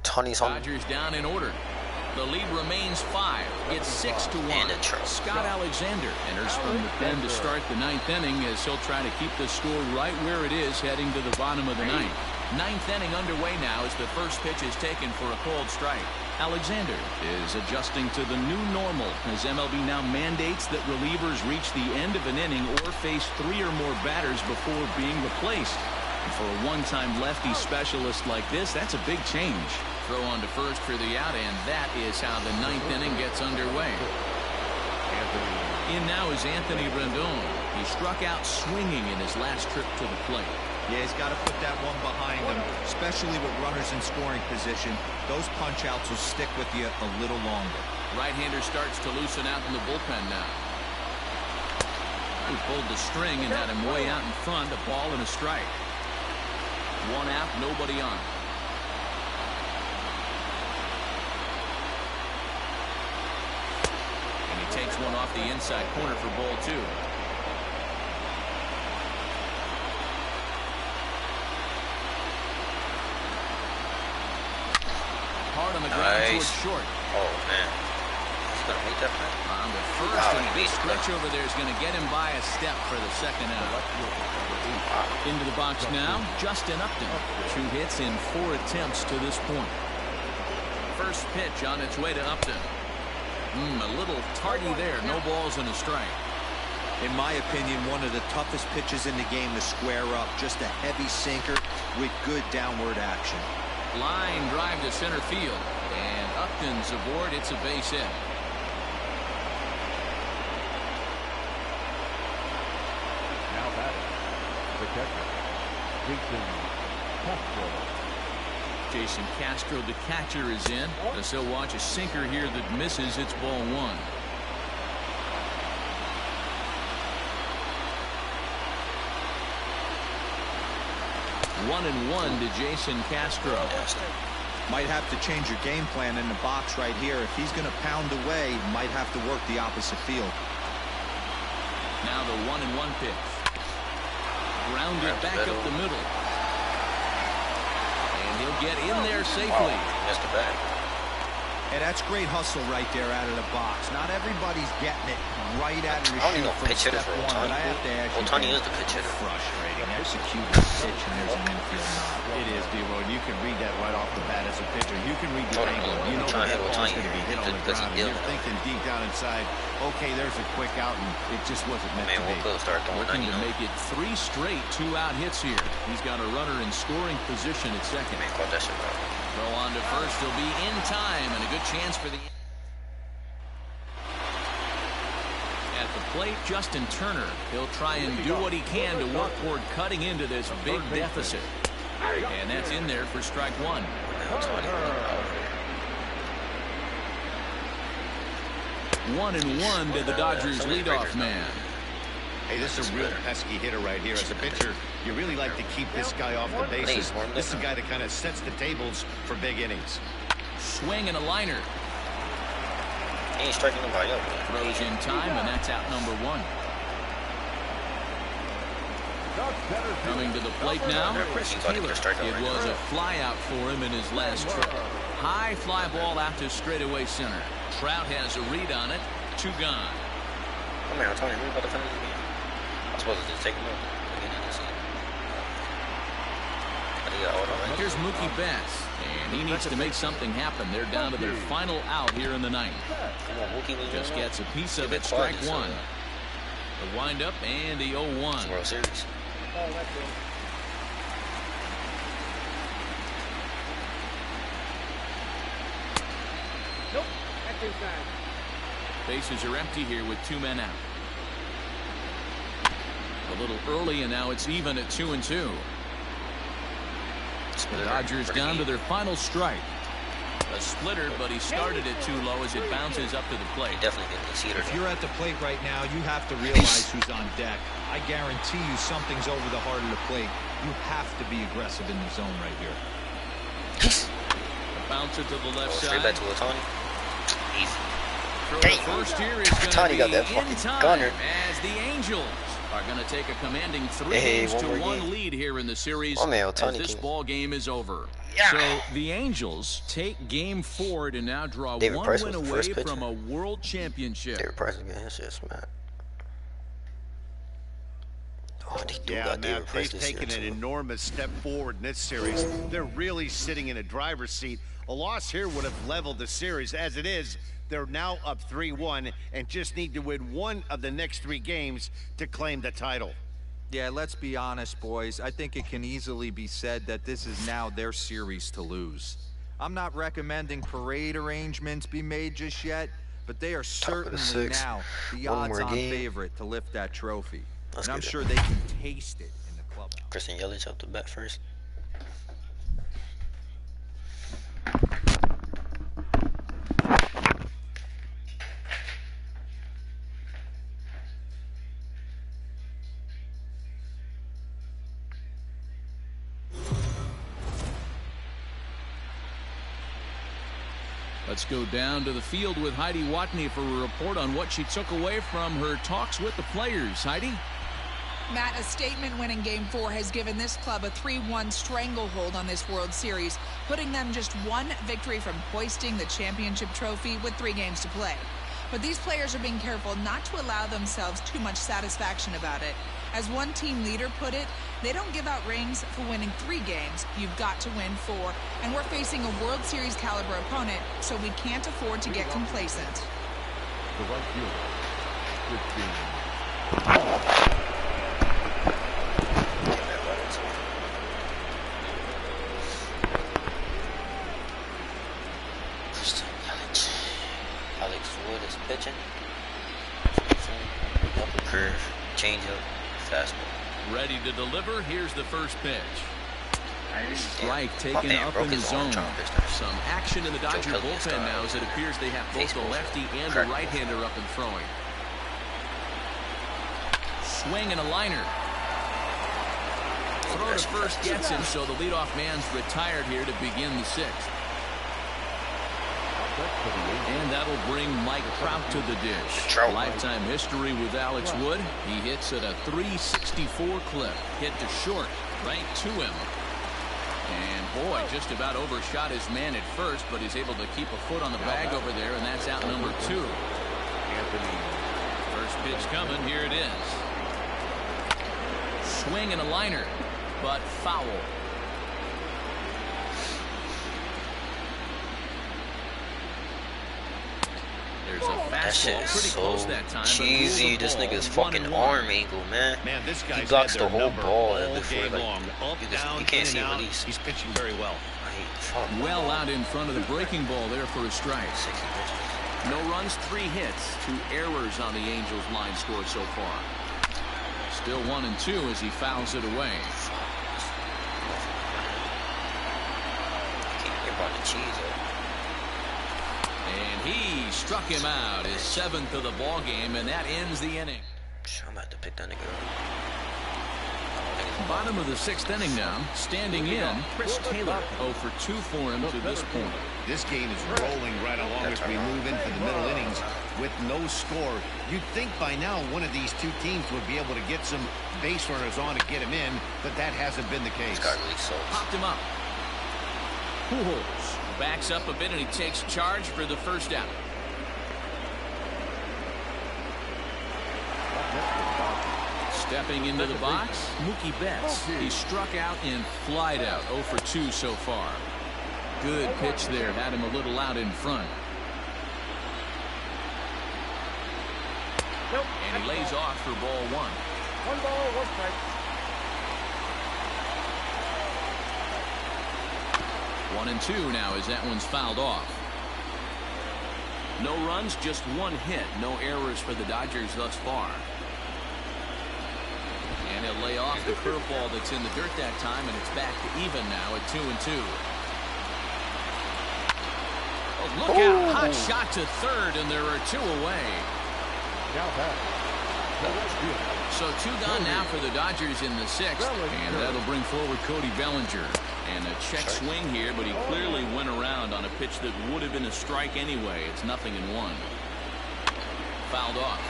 Tony's home. Dodgers down in order. The lead remains 5. It's 6-1. Scott Alexander enters from the pen to start the 9th inning as he'll try to keep the score right where it is heading to the bottom of the 9th. Ninth inning underway now as the first pitch is taken for a cold strike. Alexander is adjusting to the new normal as MLB now mandates that relievers reach the end of an inning or face 3 or more batters before being replaced. And for a one-time lefty specialist like this, that's a big change. Throw on to first for the out, and that is how the ninth inning gets underway. In now is Anthony Rendon. He struck out swinging in his last trip to the plate. Yeah, he's got to put that one behind him, especially with runners in scoring position. Those punch-outs will stick with you a little longer. Right-hander starts to loosen out in the bullpen now. He pulled the string and had him way out in front, a ball and a strike. One out, nobody on. And he takes one off the inside corner for ball 2. Hard on the ground towards short. Oh, man. He's going to make that play? On the first, and the stretch over there is going to get him by a step for the second out. Into the box now, Justin Upton. 2 hits in 4 attempts to this point. First pitch on its way to Upton. A little tardy there. No balls and a strike. In my opinion, one of the toughest pitches in the game to square up. Just a heavy sinker with good downward action. Line drive to center field, and Upton's aboard. It's a base hit. Now batting, the catcher, Jason Castro, the catcher, is in. As he'll watch a sinker here that misses. It's ball 1. One and one to Jason Castro. Might have to change your game plan in the box right here. If he's going to pound away, might have to work the opposite field. Now the 1-1 pitch. Grounded back up the middle. And he'll get in there safely. Missed the bag. Hey, that's great hustle right there out of the box. Not everybody's getting it right out of the shoot from step 1, but I have to ask you. Ohtani is the pitch hitter. Frustrating. There's a cute pitch and there's an infield knock. It is, D-Roy. You can read that right off the bat as a pitcher. You can read the angle. You know that ball's going to be hit on the ground. And you're thinking deep down inside, okay, there's a quick out, and it just wasn't meant to be. Looking to make it 3 straight 2-out hits here. He's got a runner in scoring position at second. Throw on to first. He'll be in time, and a good chance for the... At the plate, Justin Turner. He'll try and do what he can to work toward cutting into this big deficit. And that's in there for strike 1. 1-1 to the Dodgers leadoff man. Hey, this is a real pesky hitter right here. As a pitcher, you really like to keep this guy off the bases. This is a guy that kind of sets the tables for big innings. Swing and a liner. He ain't striking nobody up. Throws in time, and that's out number 1. Coming to the plate now, Taylor. It was a fly out for him in his last trip. High fly ball out to straightaway center. Trout has a read on it. 2 gone. Come here, Tony. We're about to finish the game. I'm supposed to just take him out. Here's Mookie Betts, and he needs to make something happen. They're down to their final out here in the 9th. Just gets a piece of it. Strike 1. The windup and the 0-1. World Series. Nope, that's inside. Bases are empty here with 2 men out. A little early, and now it's even at 2-2. The Dodgers down to their final strike. A splitter, but he started it too low as it bounces up to the plate. Definitely get the seater. If you're at the plate right now, you have to realize who's on deck. I guarantee you something's over the heart of the plate. You have to be aggressive in the zone right here. Bounce it to the left side. Straight back to Ohtani. Easy. First here is going to be in time as the Angels are going to take a commanding 3-1 lead here in the series as this ball game is over. Yeah. So the Angels take game 4 to now draw one win away from a world championship. David Price is getting his shit smacked. Oh, they do Yeah, got the Matt, replace they've this year taken an too. enormous step forward in this series. They're really sitting in a driver's seat. A loss here would have leveled the series. As it is, they're now up 3-1 and just need to win one of the next 3 games to claim the title. Yeah, let's be honest, boys. I think it can easily be said that this is now their series to lose. I'm not recommending parade arrangements be made just yet, but they are Top of the certainly 6. now the One more odds-on game. favorite to lift that trophy. Let's And I'm get it. sure they can taste it in the clubhouse. Christian Yelich up the bat first. Let's go down to the field with Heidi Watney for a report on what she took away from her talks with the players. Heidi? Matt, a statement win in Game 4 has given this club a 3-1 stranglehold on this World Series, putting them just one victory from hoisting the championship trophy with 3 games to play. But these players are being careful not to allow themselves too much satisfaction about it. As one team leader put it, they don't give out rings for winning 3 games. You've got to win 4. And we're facing a World Series caliber opponent, so we can't afford to get complacent. The right fielder, 15. Pitching. Upper curve, changeup, fastball. Ready to deliver. Here's the first pitch. Strike taken man, up broke in the his zone. arm trying to pitch that. Some action in the Dodger Kelly bullpen style. now, as it appears they have both the Baseball's lefty and the crack. right-hander up and throwing. Swing and a liner. Throw to first gets him, so the leadoff man's retired here to begin the 6th. And that'll bring Mike Trout to the dish. Lifetime history with Alex Wood. He hits at a .364 clip. Hit to short, right to him. And boy, just about overshot his man at first, but he's able to keep a foot on the bag over there, and that's out number 2. First pitch coming. Here it is. Swing and a liner, but foul. There's a That shit fastball is pretty so close that time. cheesy. This nigga's fucking arm angle, man. Man, this He guy's blocks had the their whole number ball all before, game like, long. Up, down, you can't in see and out. release. He's pitching very well. Well out in front of the breaking ball there for a strike. 60 pitches. No runs, 3 hits, 2 errors on the Angels line score so far. Still 1-2 as he fouls it away. Can't hear about the cheese though. And he struck him out, his 7th of the ball game, and that ends the inning. I'm about to pick that nigga up. Bottom of the 6th inning now. Standing in, Chris Taylor. 0 for 2 for him to this point. This game is rolling right along as we move into the middle innings with no score. You'd think by now one of these 2 teams would be able to get some base runners on to get him in, but that hasn't been the case. This guy really sucks. Popped him up. Pujols backs up a bit and he takes charge for the first out. Stepping into the box, Mookie Betts. He struck out and flied out. 0 for 2 so far. Good pitch there. Had him a little out in front. And he lays off for ball 1. 1 ball, 1 strike. 1-2 now as that one's fouled off. No runs, just 1 hit. No errors for the Dodgers thus far. And he'll lay off the curveball that's in the dirt that time, and it's back to even now at 2-2. Oh, look out. Hot shot to third, and there are 2 away. So 2 gone now for the Dodgers in the 6th, and that'll bring forward Cody Bellinger. And a check swing here, but he clearly went around on a pitch that would have been a strike anyway. It's 0-1. Fouled off.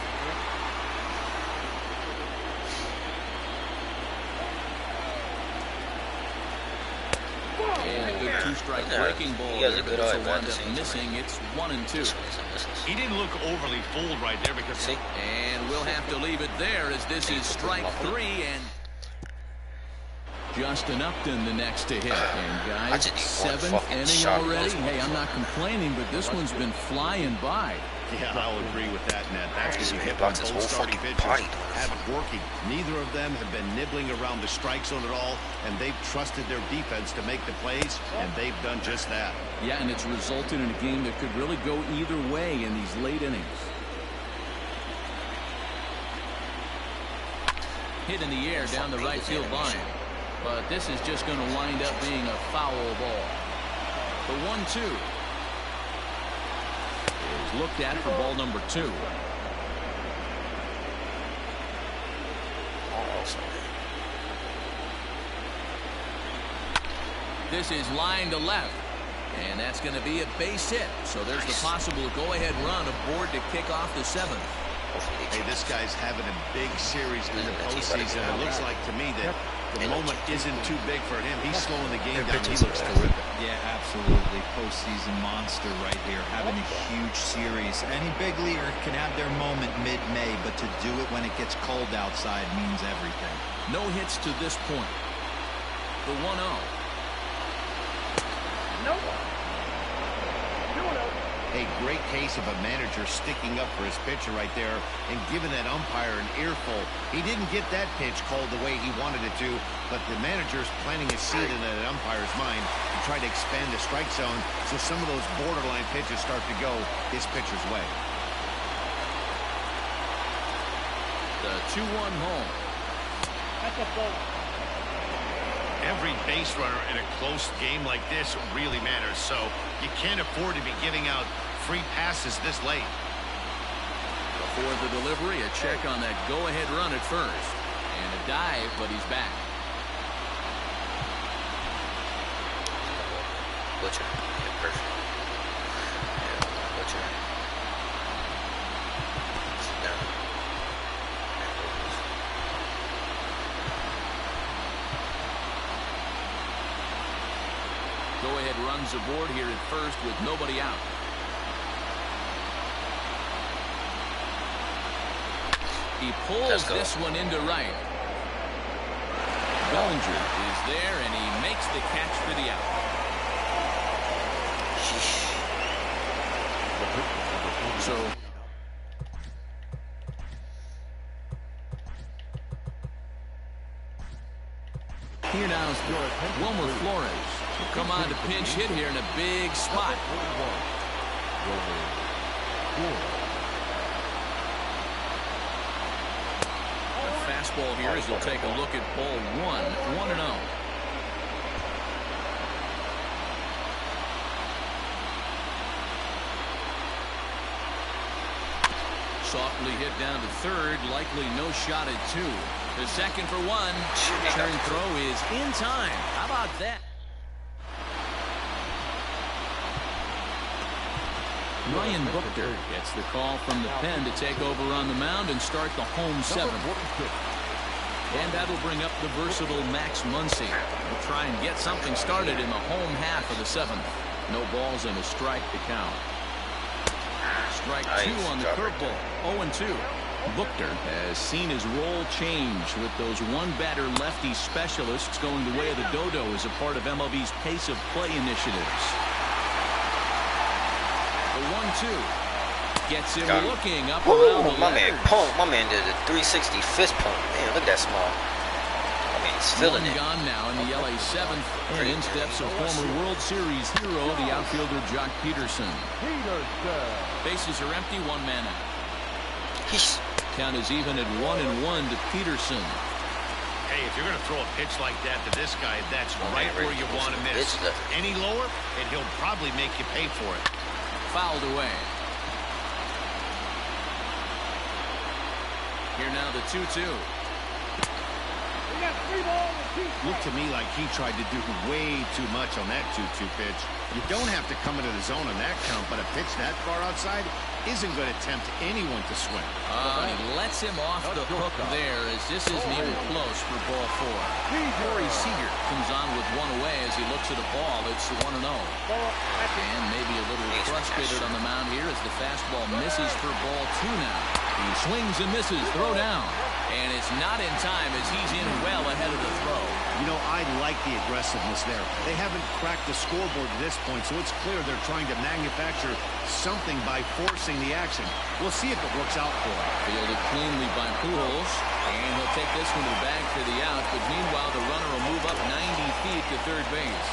And a good two-strike breaking ball He has a there, good but eye, this will wind up missing. It's 1-2. He didn't look overly fooled right there because... See? And we'll have to leave it there as this is strike 3. And Justin Upton the next to hit. And guys, 7th inning already. Hey, I'm not complaining, but this one's been flying by. Yeah, I'll agree with that, Ned. That's what you hit on both starting pitchers. Have it working. Neither of them have been nibbling around the strike zone at all, and they've trusted their defense to make the plays, and they've done just that. Yeah, and it's resulted in a game that could really go either way in these late innings. Hit in the air down the right field line. But this is just going to wind up being a foul ball. The 1-2 is looked at for ball number 2. This is line to left. And that's going to be a base hit. So there's the possible go-ahead run aboard to kick off the 7th. Hey, this guy's having a big series in the postseason. It looks like to me that the moment isn't too big for him. He's slowing the game down. He looks terrific. Yeah, absolutely. Postseason monster right here. Having a huge series. Any big leaguer can have their moment mid-May, but to do it when it gets cold outside means everything. No hits to this point. The 1-0. Nope. A great case of a manager sticking up for his pitcher right there and giving that umpire an earful. He didn't get that pitch called the way he wanted it to, but the manager's planting a seed in that umpire's mind to try to expand the strike zone so some of those borderline pitches start to go his pitcher's way. The 2-1 home. That's a ball. Every base runner in a close game like this really matters, so you can't afford to be giving out free passes this late. Before the delivery, a check on that go-ahead run at first. And a dive, but he's back. Butcher. Yeah, perfect. Yeah, Butcher. Sit down. Go-ahead runs aboard here at first with nobody out. He pulls this one into right. Bellinger is there, and he makes the catch for the out. So here now is Wilmer Flores. Will come on to pinch hit here in a big spot. Fastball here as he'll take a look at ball 1, 1-0. Softly hit down to third, likely no shot at 2. The second for 1. Turn throw is in time. How about that? Ryan Buchter gets the call from the pen to take over on the mound and start the home 7th. And that'll bring up the versatile Max Muncy. He'll try and get something started in the home half of the 7th. No balls and a strike to count. Strike 2 on the curveball. 0-2. Buchter has seen his role change with those one-batter lefty specialists going the way of the dodo as a part of MLB's pace of play initiatives. The 1-2 gets him looking up around the letters. My man did a 360 fist pump. Man, look at that smile. I mean, he's feeling it. Gone now in the LA 7th. And in steps a former World Series hero, the outfielder Jock Peterson. Bases are empty, 1 man out. Count is even at 1-1 to Peterson. Hey, if you're going to throw a pitch like that to this guy, that's right where you want to miss. Any lower, and he'll probably make you pay for it. Fouled away. Here now the 2-2. Looked to me like he tried to do way too much on that 2-2 pitch. You don't have to come into the zone on that count, but a pitch that far outside isn't going to tempt anyone to swing. He lets him off the hook there, as this isn't even close for ball 4. Corey Seager comes on with one away as he looks at a ball. It's 1-0. And maybe a little frustrated on the mound here as the fastball misses for ball 2 now. He swings and misses, throw down. And it's not in time as he's in well ahead of the throw. You know, I like the aggressiveness there. They haven't cracked the scoreboard to this point, so it's clear they're trying to manufacture something by forcing the action. We'll see if it works out for him. Fielded cleanly by Pujols, and he'll take this one to the bag for the out. But meanwhile, the runner will move up 90 feet to third base.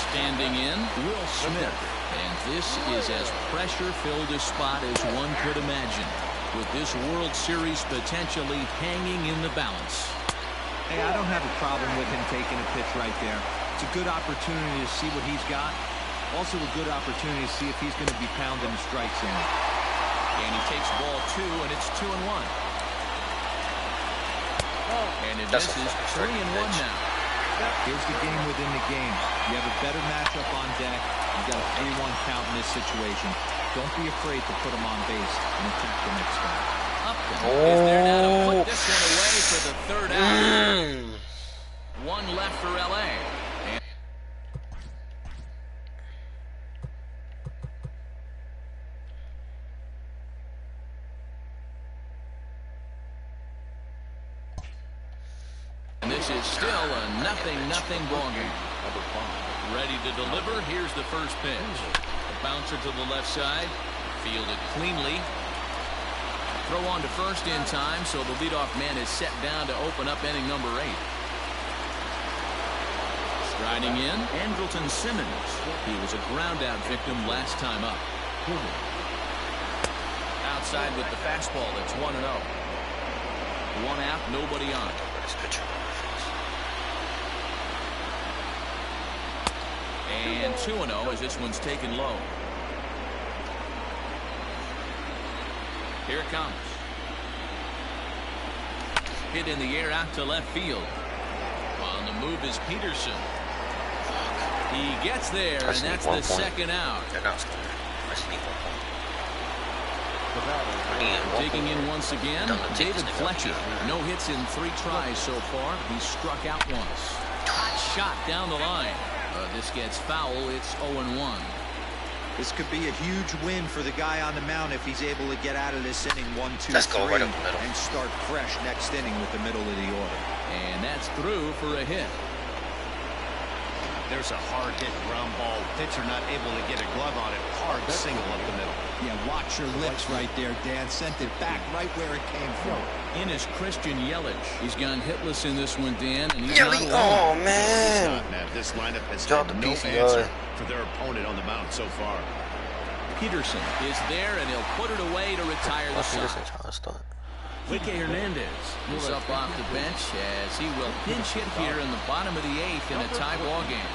Standing in, Will Smith. And this is as pressure-filled a spot as one could imagine, with this World Series potentially hanging in the balance. Hey, I don't have a problem with him taking a pitch right there. It's a good opportunity to see what he's got. Also a good opportunity to see if he's going to be pounding the strike zone. And he takes ball 2, and it's 2-1. And it misses 3-1 now. Here's the game within the game. You have a better matchup on deck. You got a 3-1 count in this situation. Don't be afraid to put him on base and attack the next guy. Upton is there now to put this one away for the third out. One left for LA. And this is still a 0-0 ball game. Ready to deliver. Here's the first pitch. A bouncer to the left side. Fielded cleanly. Throw on to first in time, so the leadoff man is set down to open up inning number 8. Striding in, Andrelton Simmons. He was a ground-out victim last time up. Outside with the fastball, it's 1-0. 1 out, nobody on. And 2-0 as this one's taken low. Here it comes. Hit in the air out to left field. On the move is Peterson. He gets there, and that's the second out. Digging in once again, David Fletcher. No hits in 3 tries so far. He's struck out once. Hot shot down the line. This gets foul. It's 0-1. This could be a huge win for the guy on the mound if he's able to get out of this inning 1-2-3 and start fresh next inning with the middle of the order. And that's through for a hit. There's a hard hit ground ball. Pitcher not able to get a glove on it. Hard single up the middle. Yeah, watch your lips right there, Dan. Sent it back right where it came from. In is Christian Yelich. He's gone hitless in this one, Dan, and he's not alone. Oh, man. This lineup has had no answer for their opponent on the mound so far. Peterson is there, and he'll put it away to retire the side. Kike Hernandez is up off the bench as he will pinch hit here in the bottom of the 8th in a tie ball game.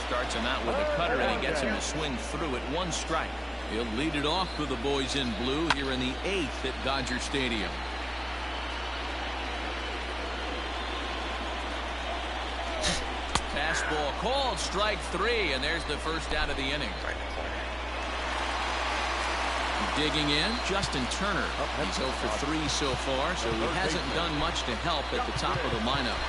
Starts him out with a cutter, and he gets him to swing through at 1 strike. He'll lead it off for the boys in blue here in the 8th at Dodger Stadium. Fastball called, strike 3, and there's the first out of the inning. Digging in, Justin Turner. He's 0 for 3 so far, so he hasn't done much to help at the top of the lineup.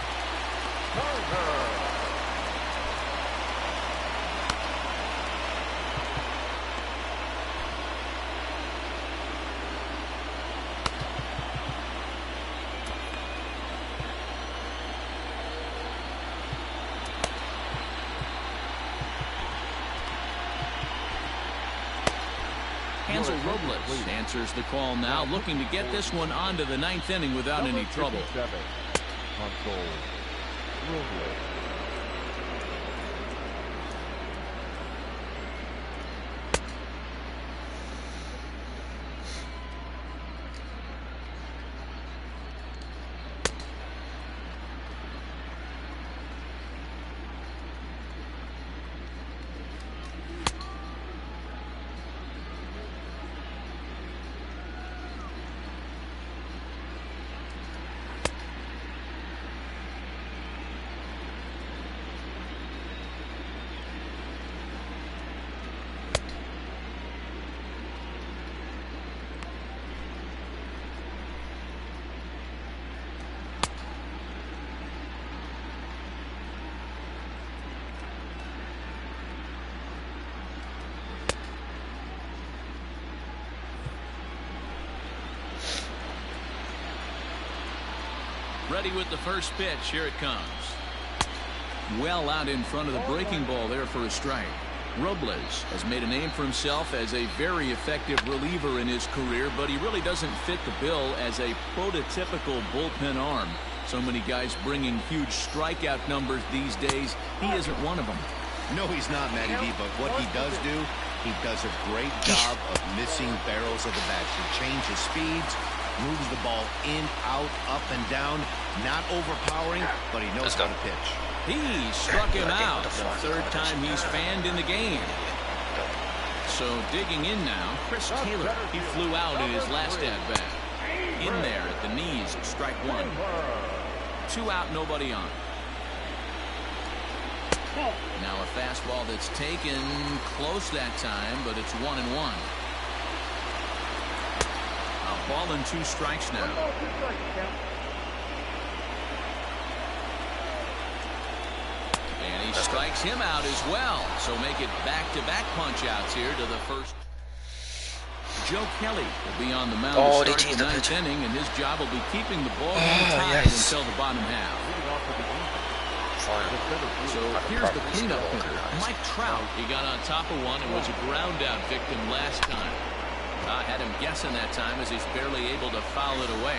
Hansel Robles answers the call now, looking to get this one onto the 9th inning without any trouble. Hansel Robles. ready with the first pitch. Here it comes. Well out in front of the breaking ball there for a strike. Robles has made a name for himself as a very effective reliever in his career, but he really doesn't fit the bill as a prototypical bullpen arm. So many guys bringing huge strikeout numbers these days. He isn't one of them. No, he's not, Matty D, but what he does do, he does a great job of missing barrels of the bat. He changes speeds, moves the ball in, out, up, and down. Not overpowering, but he knows how to pitch. He struck him out. The third time he's fanned in the game. So digging in now, Chris Taylor. He flew out in his last at-bat. In there at the knees, strike one. 2 out, nobody on. Now a fastball that's taken close that time, but it's 1-1. A ball and 2 strikes now. And he strikes him out as well. So make it back-to-back punch-outs here to the first. Joe Kelly will be on the mound to start the 9th inning, and his job will be keeping the ball tied until the bottom half. So here's the cleanup hitter, Mike Trout. He got on top of one and was a ground-out victim last time. I had him guessing that time as he's barely able to foul it away.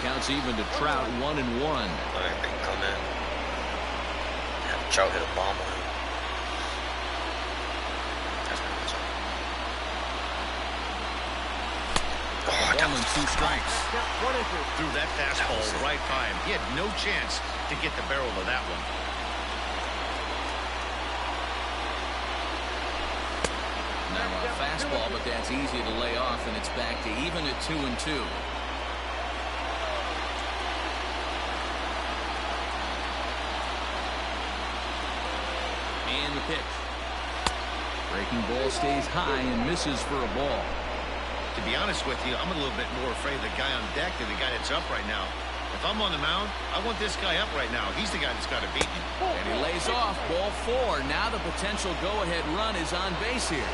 Counts even to Trout, 1-1. Come in. Have Trout hit a bomb on him. Oh, that was 2 strikes. Threw that fastball right by him. He had no chance to get the barrel of that one. Now a fastball, but that's easy to lay off, and it's back to even at 2-2. And the pitch. Breaking ball stays high and misses for a ball. To be honest with you, I'm a little bit more afraid of the guy on deck than the guy that's up right now. If I'm on the mound, I want this guy up right now. He's the guy that's got to beat me. And he lays off, ball 4. Now the potential go-ahead run is on base here.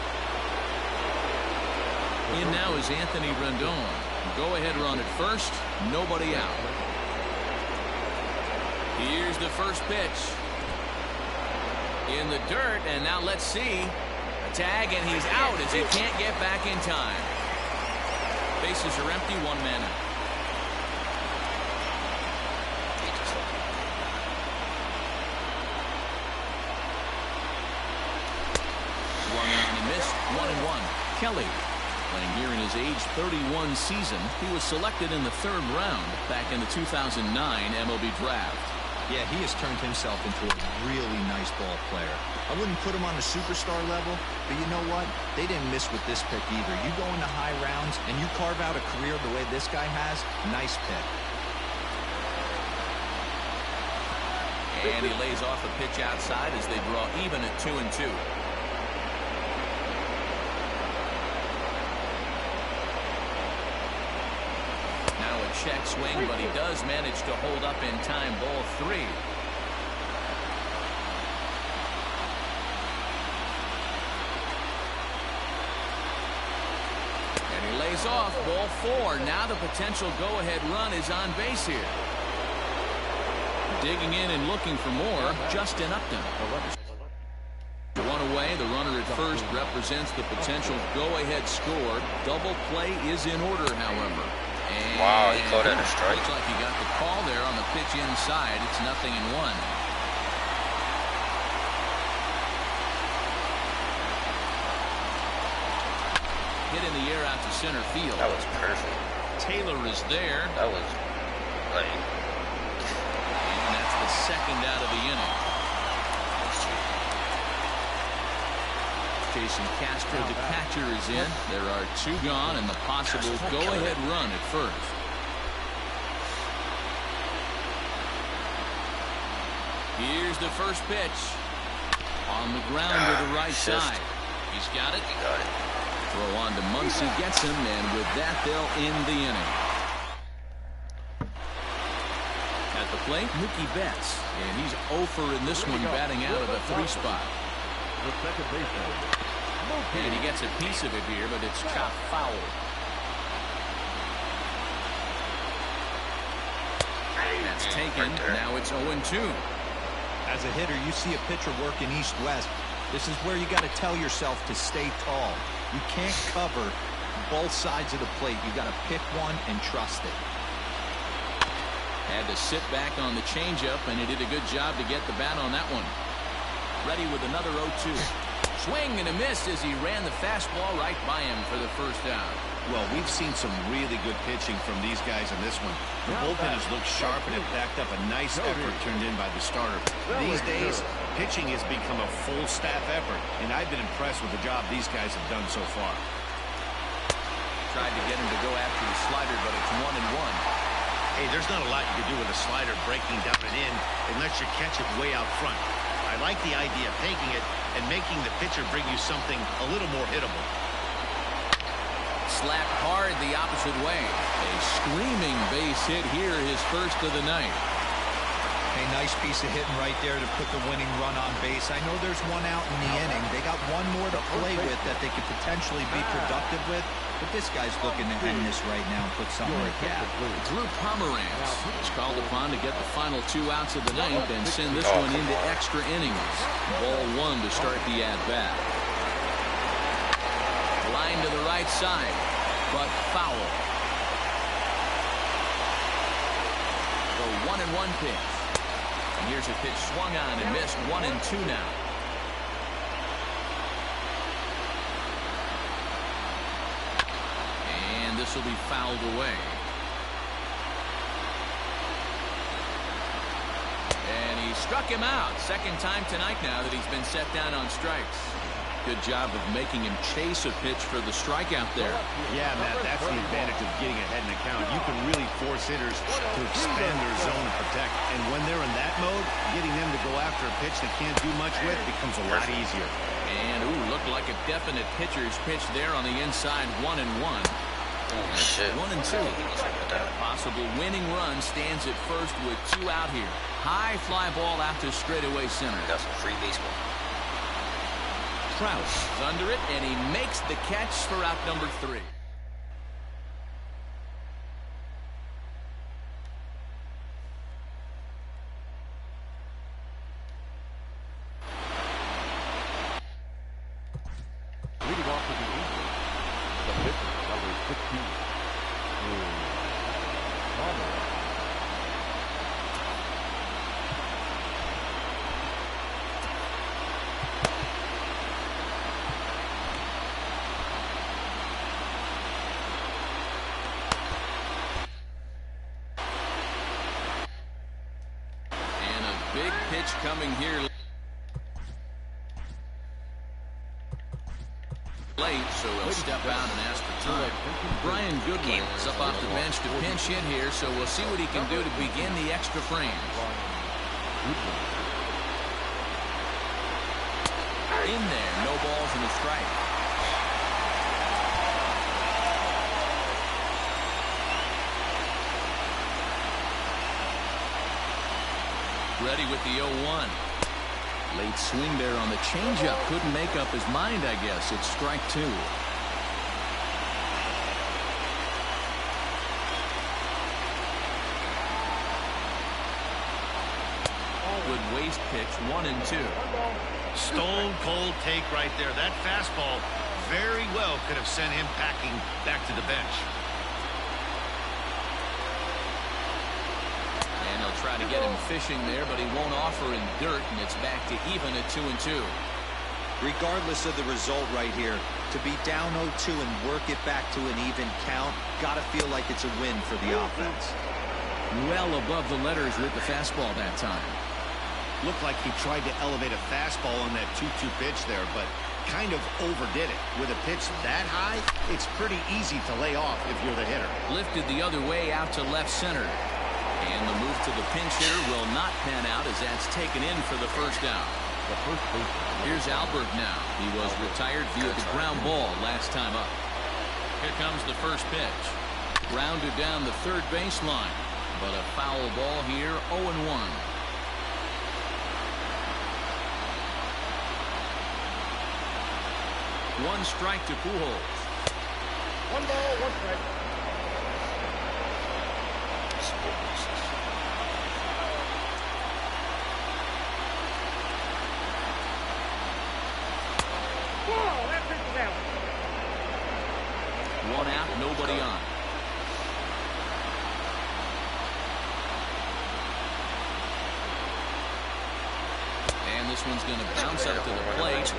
In now is Anthony Rendon. Go-ahead run at first, nobody out. Here's the first pitch. In the dirt, and now let's see. A tag, and he's out as he can't get back in time. Bases are empty, 1 man out. Swung on and missed, 1-1. Kelly, playing here in his age 31 season. He was selected in the 3rd round back in the 2009 MLB draft. Yeah, he has turned himself into a really nice ball player. I wouldn't put him on the superstar level, but you know what? They didn't miss with this pick either. You go into high rounds and you carve out a career the way this guy has, nice pick. And he lays off a pitch outside as they draw even at 2-2. Check swing, but he does manage to hold up in time. Ball 3. And he lays off. Ball 4. Now the potential go-ahead run is on base here. Digging in and looking for more, Justin Upton. 1 away. The runner at first represents the potential go-ahead score. Double play is in order, however. And wow, he called that a strike. Looks like he got the call there on the pitch inside. It's 0-1. Hit in the air out to center field. That was perfect. Taylor is there. That was like. And that's the 2nd out of the inning. Jason Castro, the catcher, is in. There are 2 gone and the possible go-ahead run at first. Here's the first pitch. On the ground to the right side. He's got it. He got it. Throw on to Muncy, gets him, and with that, they'll end the inning. At the plate, Mookie Betts, and he's 0 for in this one, batting out of the 3 spot. The second baseman, And he gets a piece of it here, but it's chopped foul. That's taken. Now it's 0-2. As a hitter, you see a pitcher working east-west. This is where you got to tell yourself to stay tall. You can't cover both sides of the plate. You got to pick one and trust it. Had to sit back on the changeup, and he did a good job to get the bat on that one. Ready with another 0-2. Swing and a miss as he ran the fastball right by him for the first out. Well, we've seen some really good pitching from these guys in this one. The bullpen has looked sharp and it backed up a nice effort turned in by the starter. These days, pitching has become a full staff effort, and I've been impressed with the job these guys have done so far. Tried to get him to go after the slider, but it's 1-1. Hey, there's not a lot you can do with a slider breaking down and in unless you catch it way out front. I like the idea of taking it and making the pitcher bring you something a little more hittable. Slapped hard the opposite way. A screaming base hit here, his first of the night. A nice piece of hitting right there to put the winning run on base. I know there's one out in the inning. They got one more to play with that they could potentially be productive with. But this guy's looking to end this right now and put something in the gap. Drew Pomeranz is called upon to get the final 2 outs of the ninth and send this one into extra innings. Ball 1 to start the at-bat. Line to the right side, but foul. The 1-1 pitch. And here's a pitch swung on and missed. 1-2 now. And this will be fouled away. And he struck him out. Second time tonight now that he's been set down on strikes. Good job of making him chase a pitch for the strikeout there. Yeah, Matt, that's the advantage of getting ahead in the count. You can really force hitters to expand their zone and protect. And when they're in that mode, getting them to go after a pitch they can't do much with becomes a lot easier. And, looked like a definite pitcher's pitch there on the inside. 1-1. Oh, shit. 1-2. Possible winning run stands at first with 2 out here. High fly ball out to straightaway center. Got some free baseball. Trout is under it, and he makes the catch for out number 3. Leading off with the Angels, the pitcher, number 16, Palmer. Big pitch coming here late, so he'll step out and ask for time. Brian Goodwin is up off the bench to pinch hit here, so we'll see what he can do to begin the extra frames. In there, no balls and a strike. Ready with the 0-1. Late swing there on the changeup. Couldn't make up his mind, I guess. It's strike 2. Good waist pitch. 1-2. Stone cold take right there. That fastball very well could have sent him packing back to the bench. Try to get him fishing there, but he won't offer in dirt, and it's back to even at 2-2. Regardless of the result right here, to be down 0-2 and work it back to an even count, gotta feel like it's a win for the offense. Well above the letters with the fastball that time. Looked like he tried to elevate a fastball on that 2-2 pitch there, but kind of overdid it. With a pitch that high, it's pretty easy to lay off if you're the hitter. Lifted the other way out to left center. And the move to the pinch hitter will not pan out as that's taken in for the first out. Here's Albert now. He was retired via the ground ball last time up. Here comes the first pitch. Grounded down the third baseline. But a foul ball here, 0-1. 1 strike to Pujols. 1 ball, 1 strike. Whoa, that pitch is out. 1 out, nobody on. And this one's going to bounce up to the plate.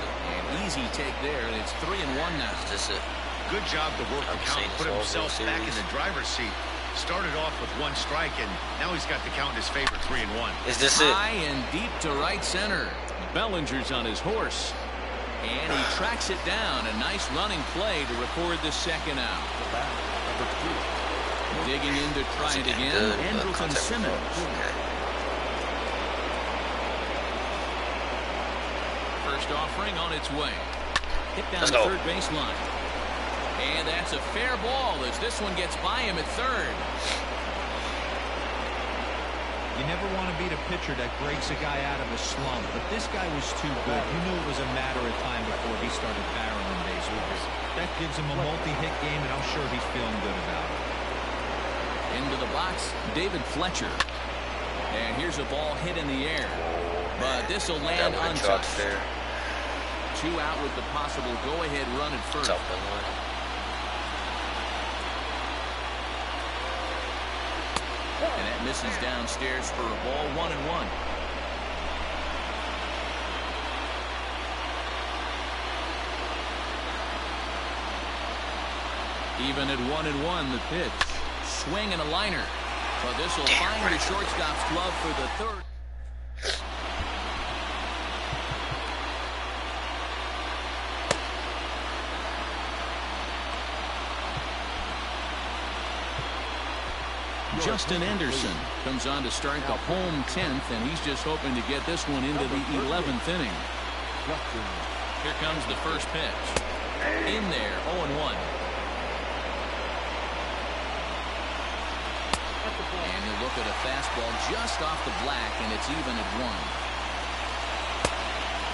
An easy take there, and it's 3-1 now. Is this it? Good job to work the count, put himself back in the driver's seat. Started off with 1 strike, and now he's got the count in his favor, 3-1. Is this it? High and deep to right center. Bellinger's on his horse. And he tracks it down. A nice running play to record the 2nd out. Digging in to try it again. Andrelton Simmons. Okay. First offering on its way. Hit down the third baseline. And that's a fair ball as this one gets by him at third. You never want to beat a pitcher that breaks a guy out of a slump, but this guy was too good. You knew it was a matter of time before he started barreling baseballs. That gives him a multi-hit game, and I'm sure he's feeling good about it. Into the box, David Fletcher. And here's a ball hit in the air. But this will land untouched. 2 out with the possible go-ahead run at first. And that misses downstairs for a ball, 1-1. Even at 1-1, the pitch. Swing and a liner. But this will find the shortstop's glove for the third. Justin Anderson comes on to start the home 10th, and he's just hoping to get this one into the 11th inning. Here comes the first pitch. In there, 0-1. And he'll look at a fastball just off the black, and it's even at 1.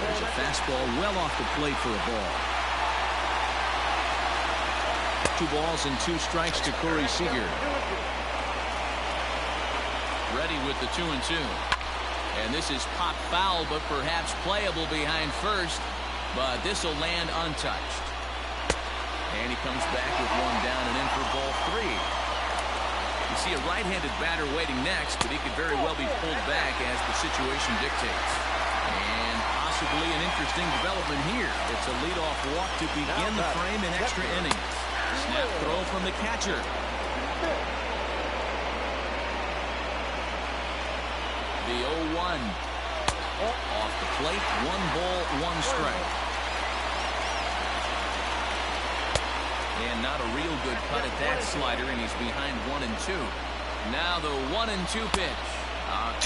There's a fastball well off the plate for a ball. 2 balls and 2 strikes to Corey Seager. Ready with the 2-2. And this is popped foul, but perhaps playable behind first. But this will land untouched. And he comes back with 1 down and in for ball 3. You see a right-handed batter waiting next, but he could very well be pulled back as the situation dictates. And possibly an interesting development here. It's a leadoff walk to begin the frame in extra innings. Snap throw from the catcher. The 0-1. Off the plate, 1 ball, 1 strike. And not a real good cut at that slider, and he's behind 1-2. Now the 1-2 pitch.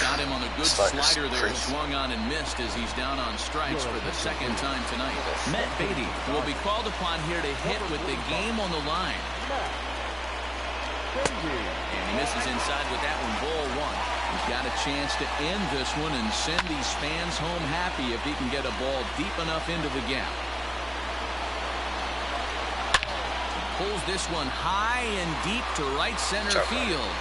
Got him on a good slider there, swung on and missed as he's down on strikes for the 2nd time tonight. Matt Beatty will be called upon here to hit with the game on the line. And he misses inside with that one, ball 1. He's got a chance to end this one and send these fans home happy if he can get a ball deep enough into the gap. Pulls this one high and deep to right center field.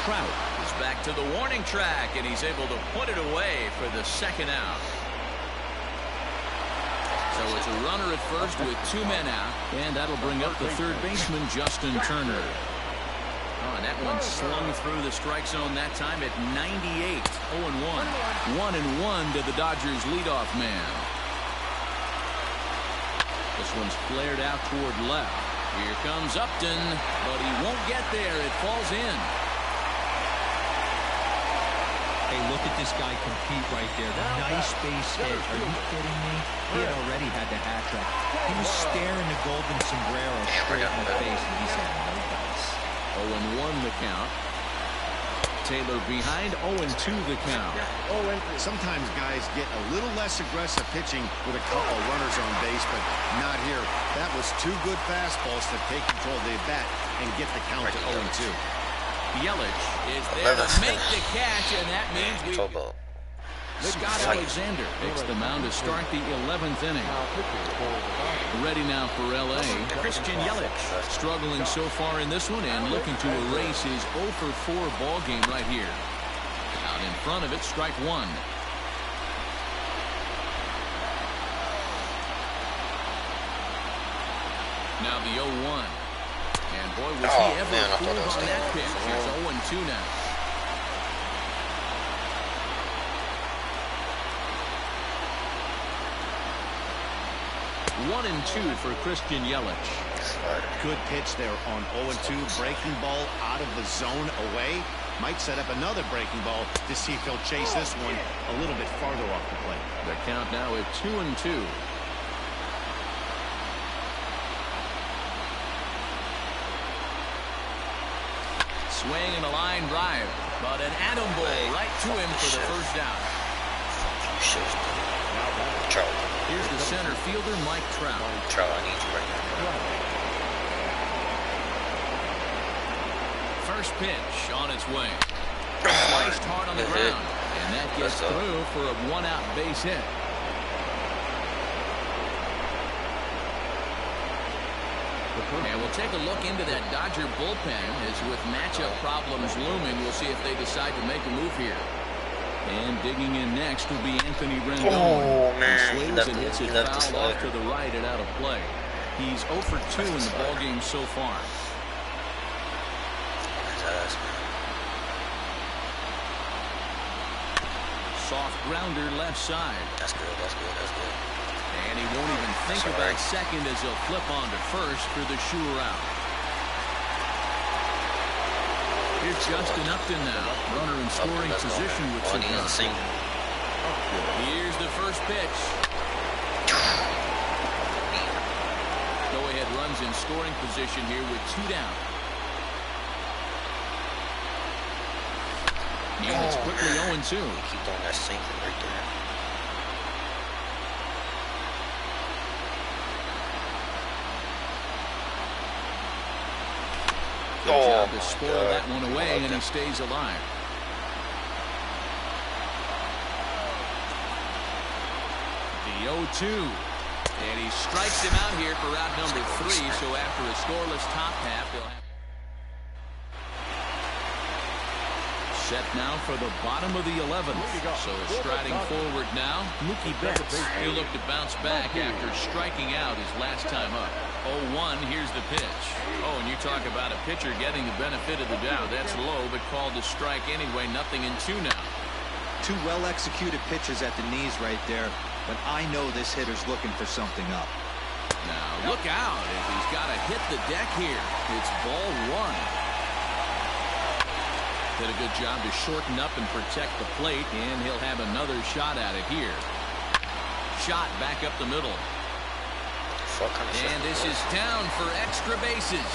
Trout is back to the warning track, and he's able to put it away for the 2nd out. So it's a runner at first with 2 men out, and that'll bring up the third baseman, Justin Turner. Oh, and that one slung through the strike zone that time at 98. 0-1. 1-1 to the Dodgers leadoff man. This one's flared out toward left. Here comes Upton, but he won't get there. It falls in. Hey, look at this guy compete right there. Nice base hit. Are you kidding me? He had already had the hat trick. He was staring the golden sombrero straight in the face, and he said, no dice. 0-1 the count. Taylor behind, 0-2 the count. Sometimes guys get a little less aggressive pitching with a couple runners on base, but not here. That was 2 good fastballs to take control of the bat and get the count to 0-2. Yelich is there to make the catch, and that means we... Scott Alexander takes the mound to start the 11th inning. Ready now for L.A. Christian Yelich, struggling so far in this one and looking to erase his 0 for 4 ball game right here. Out in front of it, strike one. Now the 0-1. And boy, was he ever fooled on that pitch. It's 0-2 now. One and two for Christian Yelich. Good pitch there on 0-2. Breaking ball out of the zone away. Might set up another breaking ball to see if he'll chase this one a little bit farther off the plate. The count now at 2-2. Swing and a line drive, but an atom ball right to him for the first down. Here's the center fielder, Mike Trout. Trout, I need you right now. First pitch on its way. Sliced hard on the ground, and that gets through for a one-out base hit. And we'll take a look into that Dodger bullpen as with matchup problems looming, we'll see if they decide to make a move here. And digging in next will be Anthony Rendon. Oh, man. He swings and hits it foul off to the right and out of play. He's 0 for 2 in the ballgame so far. Soft grounder left side. That's good, that's good, that's good. And he won't even think about second as he'll flip on to first for the sure out. Here's Justin Upton now. Runner in scoring position with some run. Here's the first pitch. Go-ahead runs in scoring position here with 2 down. And it's quickly 0-2. Keep on that sinker right there. Good job to spoil that one away, and he stays alive. The 0-2. And he strikes him out here for route number 3. So after a scoreless top half, they'll have set now for the bottom of the 11th. So striding forward now, Mookie Betts. He'll look to bounce back after striking out his last time up. 0-1, here's the pitch. Oh, and you talk about a pitcher getting the benefit of the doubt. That's low, but called to strike anyway. 0-2 now. 2 well-executed pitches at the knees right there, but I know this hitter's looking for something up. Now, look out if he's got to hit the deck here. It's ball 1. Did a good job to shorten up and protect the plate, and he'll have another shot at it here. Shot back up the middle. And this is down for extra bases.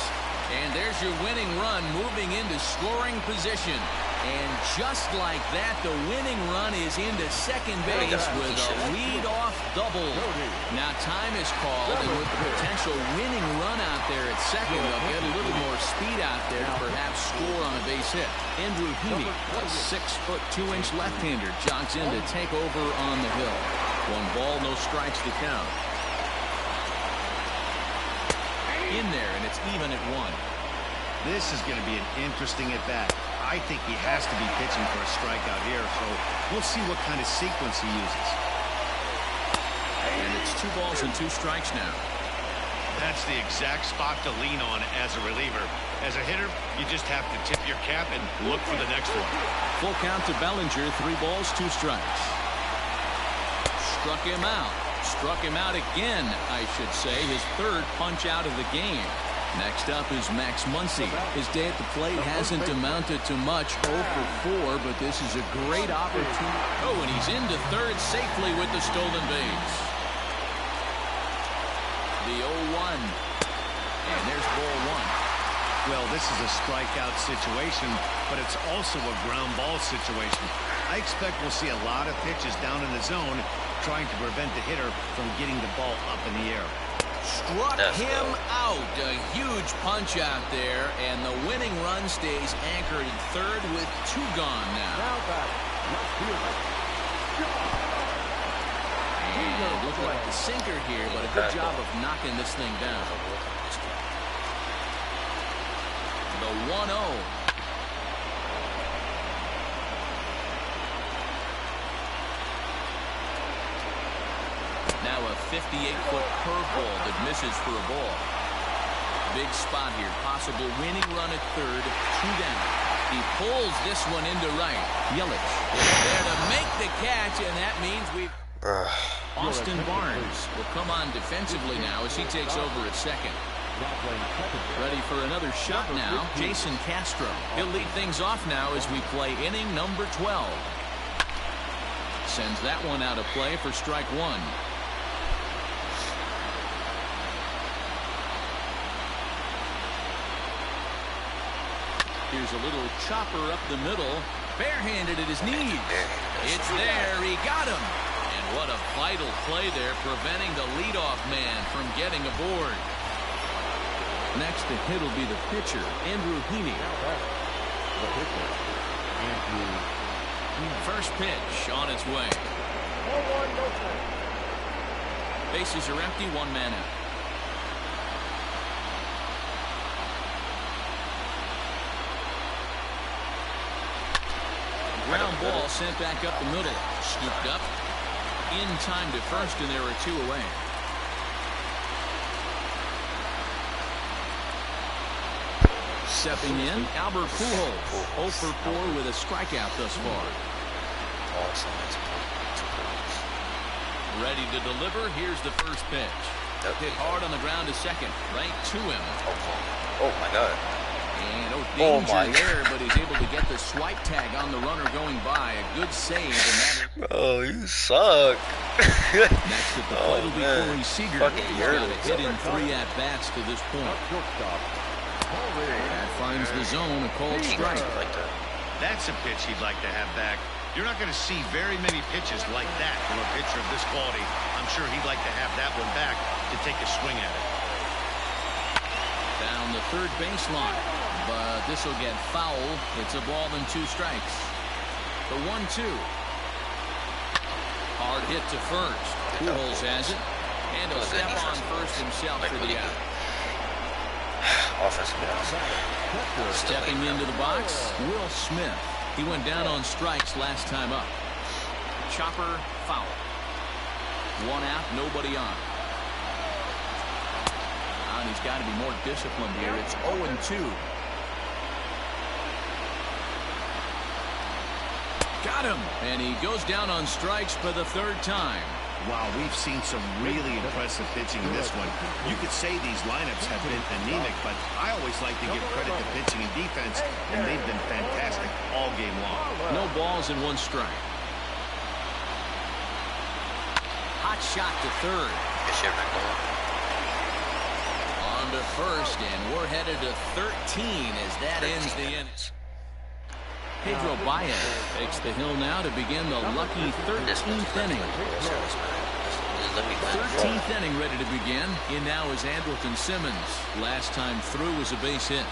And there's your winning run moving into scoring position. And just like that, the winning run is into second base with a lead-off double. Now time is called, and with the potential winning run out there at second, they'll get a little more speed out there to perhaps score on a base hit. Andrew Heaney, a 6-foot 2-inch left-hander, jogs in to take over on the hill. 1 ball, no strikes to count. In there, and it's even at 1. This is going to be an interesting at-bat. I think he has to be pitching for a strikeout here, so we'll see what kind of sequence he uses. And it's 2 balls and 2 strikes now. That's the exact spot to lean on as a reliever. As a hitter, you just have to tip your cap and look for the next one. Full count to Bellinger, 3 balls, 2 strikes. Struck him out. Struck him out again, I should say. His 3rd punch out of the game. Next up is Max Muncy. His day at the plate hasn't amounted to much, 0 for 4, but this is a great opportunity. Oh, and he's into 3rd safely with the stolen base. The 0-1. And there's ball 1. Well, this is a strikeout situation, but it's also a ground ball situation. I expect we'll see a lot of pitches down in the zone trying to prevent the hitter from getting the ball up in the air. Struck him out. A huge punch out there, and the winning run stays anchored in 3rd with 2 gone now. And it looked like the sinker here, but a good job of knocking this thing down. The 1-0. Now a 58-foot curveball that misses for a ball. Big spot here. Possible winning run at third. 2 down. He pulls this one into right. Yelich is there to make the catch, and that means we've... Austin Barnes will come on defensively now as he takes over at second. Ready for another shot now, Jason Castro. He'll lead things off now as we play inning number 12. Sends that one out of play for strike 1. Here's a little chopper up the middle. Barehanded at his knees. It's there. He got him. And what a vital play there, preventing the leadoff man from getting aboard. Next to hit will be the pitcher, Andrew Heaney. The pitcher, Andrew Heaney. First pitch on its way. 1-1, no play. Bases are empty, 1 man out. Ground ball sent back up the middle. Scooped up. In time to first, and there are 2 away. Stepping in, Albert Pujols. 0 for 4 with a strikeout thus far. Ready to deliver. Here's the first pitch. Hit hard on the ground to second. Right to him. Oh my God. And danger there, but he's able to get the swipe tag on the runner going by. A good save. And that Bro, you suck. next at the plate will be Corey Seager. He's got a hit in 3 at-bats to this point. That finds the zone, a called strike. That's a pitch he'd like to have back. You're not going to see very many pitches like that from a pitcher of this quality. I'm sure he'd like to have that one back to take a swing at it. Down the third baseline, but this will get foul. It's a ball and 2 strikes. The 1-2. Hard hit to first. Pujols has it, and he'll step on first himself for the out. Stepping into the box, Will Smith. He went down on strikes last time up. Chopper foul. 1 out, nobody on. And he's got to be more disciplined here. It's 0-2. Got him. And he goes down on strikes for the 3rd time. Wow, we've seen some really impressive pitching in this one. You could say these lineups have been anemic, but I always like to give credit to pitching and defense, and they've been fantastic all game long. No balls and 1 strike. Hot shot to third. On to first, and we're headed to 13 as that ends the inning. Pedro Baez takes the hill now to begin the lucky 13th inning. 13th inning ready to begin. In now is Andrelton Simmons. Last time through was a base hit.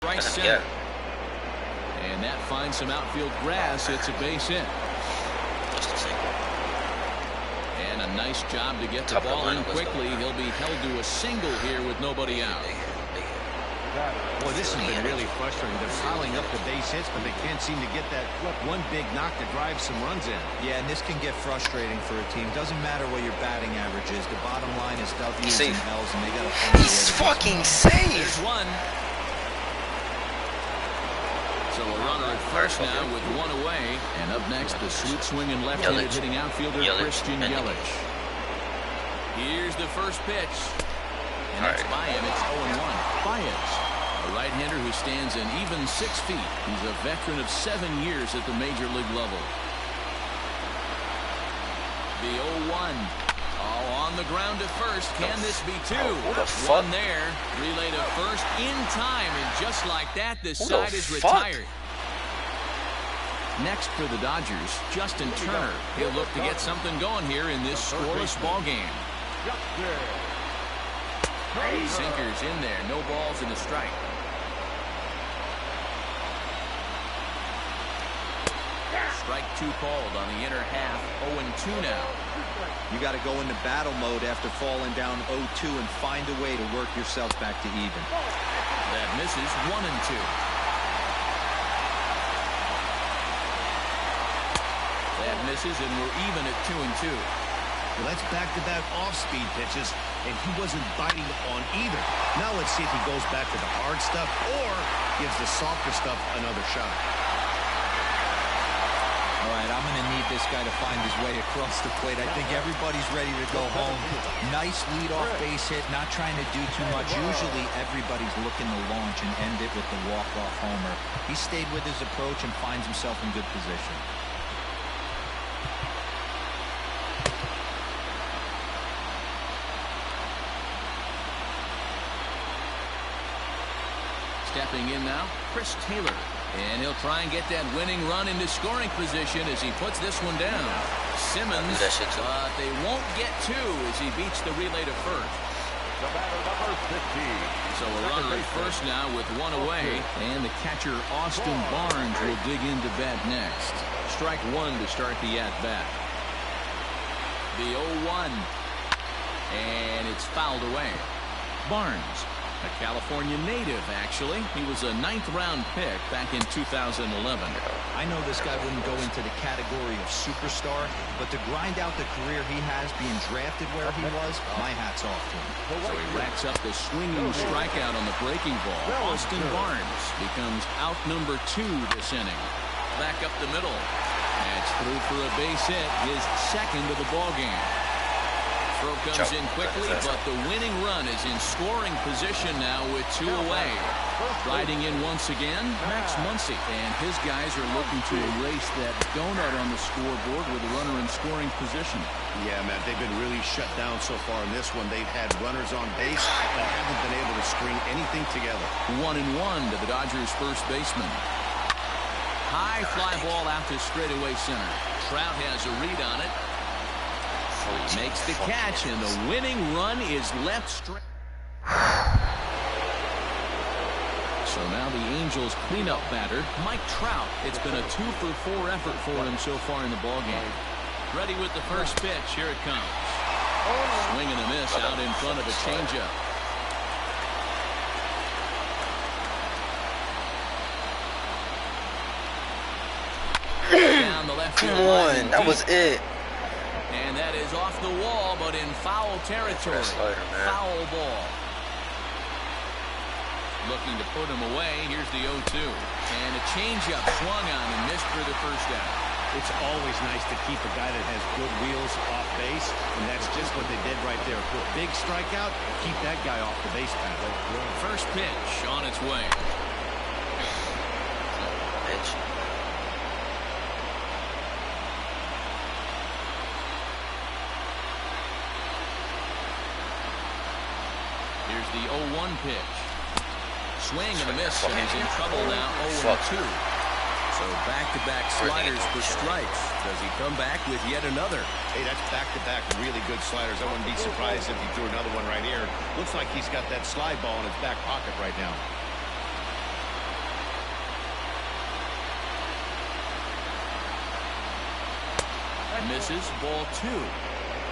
Right center. And that finds some outfield grass. It's a base hit. And a nice job to get the ball in quickly. He'll be held to a single here with nobody out. Boy, this has been really frustrating. They're piling up the base hits, but they can't seem to get that one big knock to drive some runs in. Yeah, and this can get frustrating for a team. Doesn't matter what your batting average is. The bottom line is W's and L's, and they got to find He's fucking safe. There's one. So a runner at first now with 1 away. And up next, the sweet swinging left-handed hitting outfielder Christian Yelich. Here's the first pitch. And that's by him. It's 0-1. Baez, a right-hander who stands an even 6 feet. He's a veteran of 7 years at the major league level. The 0-1. Oh, on the ground to first. Can this be 2? One there. Relay to first in time. And just like that, this side is retired. Next for the Dodgers, Justin Turner. He'll look to get something going here in this scoreless ball game. Sinkers in there. No balls and a strike. Strike 2 called on the inner half. 0-2 now. You got to go into battle mode after falling down 0-2 and find a way to work yourself back to even. That misses. 1-2. That misses, and we're even at 2-2. Well, that's back-to-back off-speed pitches, and he wasn't biting on either. Now let's see if he goes back to the hard stuff or gives the softer stuff another shot. All right, I'm going to need this guy to find his way across the plate. I think everybody's ready to go home. Nice lead-off base hit, not trying to do too much. Usually everybody's looking to launch and end it with the walk-off homer. He stayed with his approach and finds himself in good position. Stepping in now, Chris Taylor. And he'll try and get that winning run into scoring position as he puts this one down. Simmons, they won't get two as he beats the relay to first. The batter, number 15. So a runner at first now with one away. And the catcher, Austin Barnes, will dig into bat next. Strike 1 to start the at-bat. The 0-1. And it's fouled away. Barnes, a California native, actually. He was a 9th-round pick back in 2011. I know this guy wouldn't go into the category of superstar, but to grind out the career he has being drafted where he was, my hat's off to him. So he racks up the swinging strikeout on the breaking ball. Austin Barnes becomes out number 2 this inning. Back up the middle. That's through for a base hit, his second of the ballgame. Throw comes in quickly, but the winning run is in scoring position now with 2 away. Riding in once again, Max Muncy, and his guys are looking to erase that donut on the scoreboard with a runner in scoring position. Yeah, Matt, they've been really shut down so far in this one. They've had runners on base but haven't been able to string anything together. 1-1 to the Dodgers' first baseman. High fly ball out to straightaway center. Trout has a read on it. Makes the catch, and the winning run is left straight. So now the Angels cleanup batter, Mike Trout. It's been a 2-for-4 effort for him so far in the ballgame. Ready with the first pitch. Here it comes. Swing and a miss out in front of a changeup. Down the left field line. That was it. And that is off the wall, but in foul territory. Foul ball. Looking to put him away. Here's the 0-2. And a changeup swung on and missed for the first out. It's always nice to keep a guy that has good wheels off base, and that's just what they did right there. Big strikeout, keep that guy off the base path. First pitch on its way. Pitch. Here's the 0-1 pitch. Swing and a miss, and he's in trouble now. 0-2. So back-to-back sliders for strikes. Does he come back with yet another? Hey, that's back-to-back really good sliders. I wouldn't be surprised if he threw another one right here. Looks like he's got that slide ball in his back pocket right now. Misses, ball 2.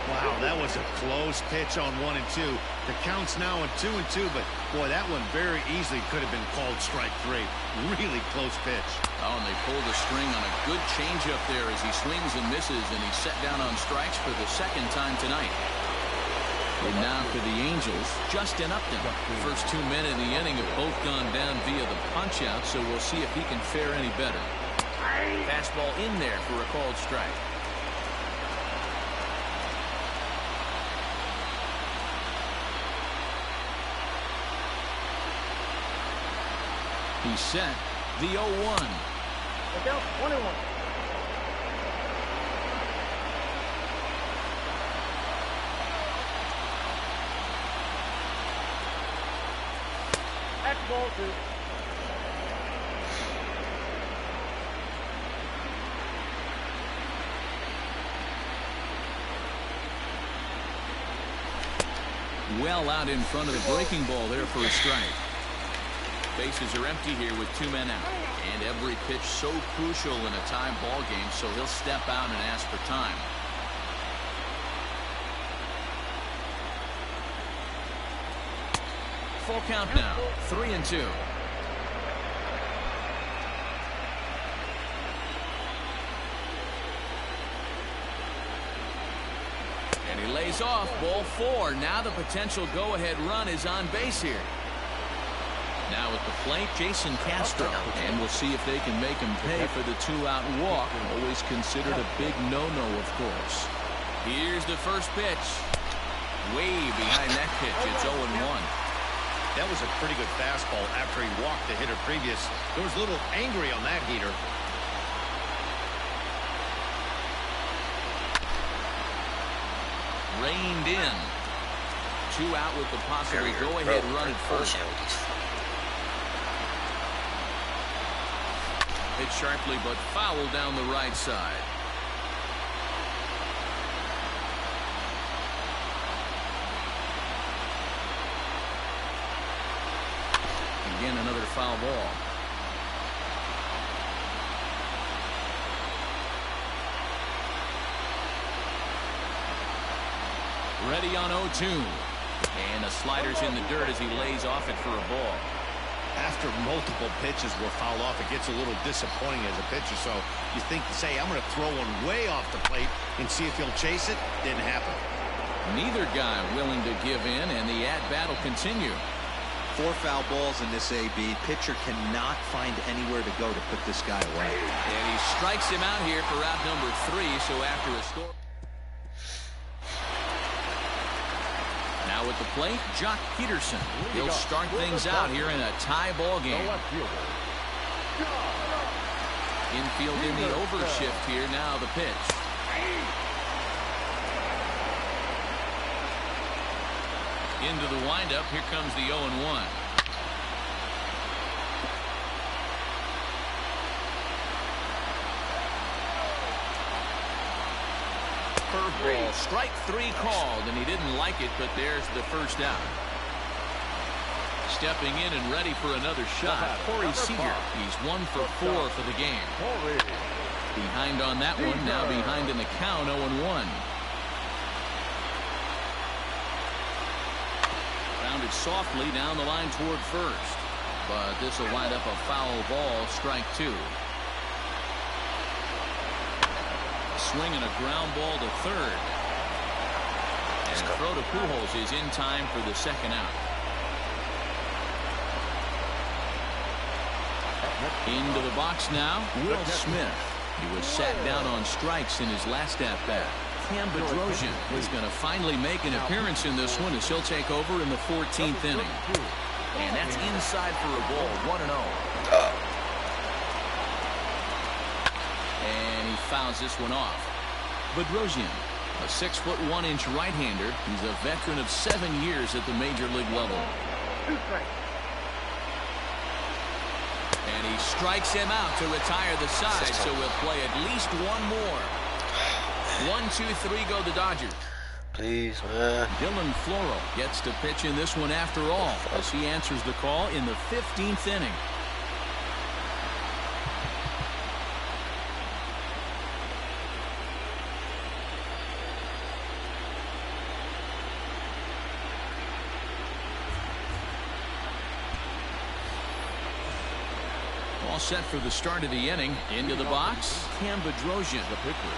Wow, that was a close pitch on 1 and 2. The count's now at 2 and 2, but boy, that one very easily could have been called strike 3. Really close pitch. Oh, and they pulled the string on a good changeup there as he swings and misses, and he's set down on strikes for the second time tonight. And now for the Angels, Justin Upton. First 2 men in the inning have both gone down via the punch-out, so we'll see if he can fare any better. Fastball in there for a called strike. He's set. The 0-1. Look out, 1-1. That's ball 2. Well out in front of the breaking ball there for a strike. Bases are empty here with 2 men out. And every pitch so crucial in a tie ball game, so he'll step out and ask for time. Full count now, 3-2. And he lays off, ball 4. Now the potential go-ahead run is on base here. Now at the plate, Jason Castro. And we'll see if they can make him pay for the 2-out walk. Always considered a big no-no, of course. Here's the first pitch. Way behind that pitch. It's 0-1. That was a pretty good fastball after he walked the hitter previous. There was a little angry on that heater. Reined in. 2 out with the possible go-ahead run at first. Hit sharply, but foul down the right side. Again, another foul ball. Ready on 0-2. And the slider's in the dirt as he lays off it for a ball. After multiple pitches were fouled off, it gets a little disappointing as a pitcher. So you think, say, I'm going to throw one way off the plate and see if he'll chase it. Didn't happen. Neither guy willing to give in, and the at-bat will continue. 4 foul balls in this AB. Pitcher cannot find anywhere to go to put this guy away. And he strikes him out here for out number 3. So after a score. Now at the plate, Jock Peterson. He'll start things out here in a tie ball game. Infield in the overshift here. Now the pitch. Into the windup. Here comes the 0-1. Curveball, strike 3 called, and he didn't like it, but there's the first out. Stepping in and ready for another shot, Corey Seager. He's 1 for 4 for the game. Behind on that one, now behind in the count, 0-1. Rounded softly down the line toward first, but this will wind up a foul ball, strike 2. Swing and a ground ball to third. And throw to Pujols is in time for the second out. Into the box now, Will Smith. He was sat down on strikes in his last at-bat. Cam Bedrosian is going to finally make an appearance in this one as he'll take over in the 14th inning. And that's inside for a ball, 1-0. And he fouls this one off. Bedrosian, a 6'1" right-hander. He's a veteran of 7 years at the major league level. And he strikes him out to retire the side, so we'll play at least one more. 1, 2, 3 go the Dodgers. Please, man. Dylan Floro gets to pitch in this one after all as he answers the call in the 15th inning. All set for the start of the inning. Into the box, Cam Bedrosian. The pitcher.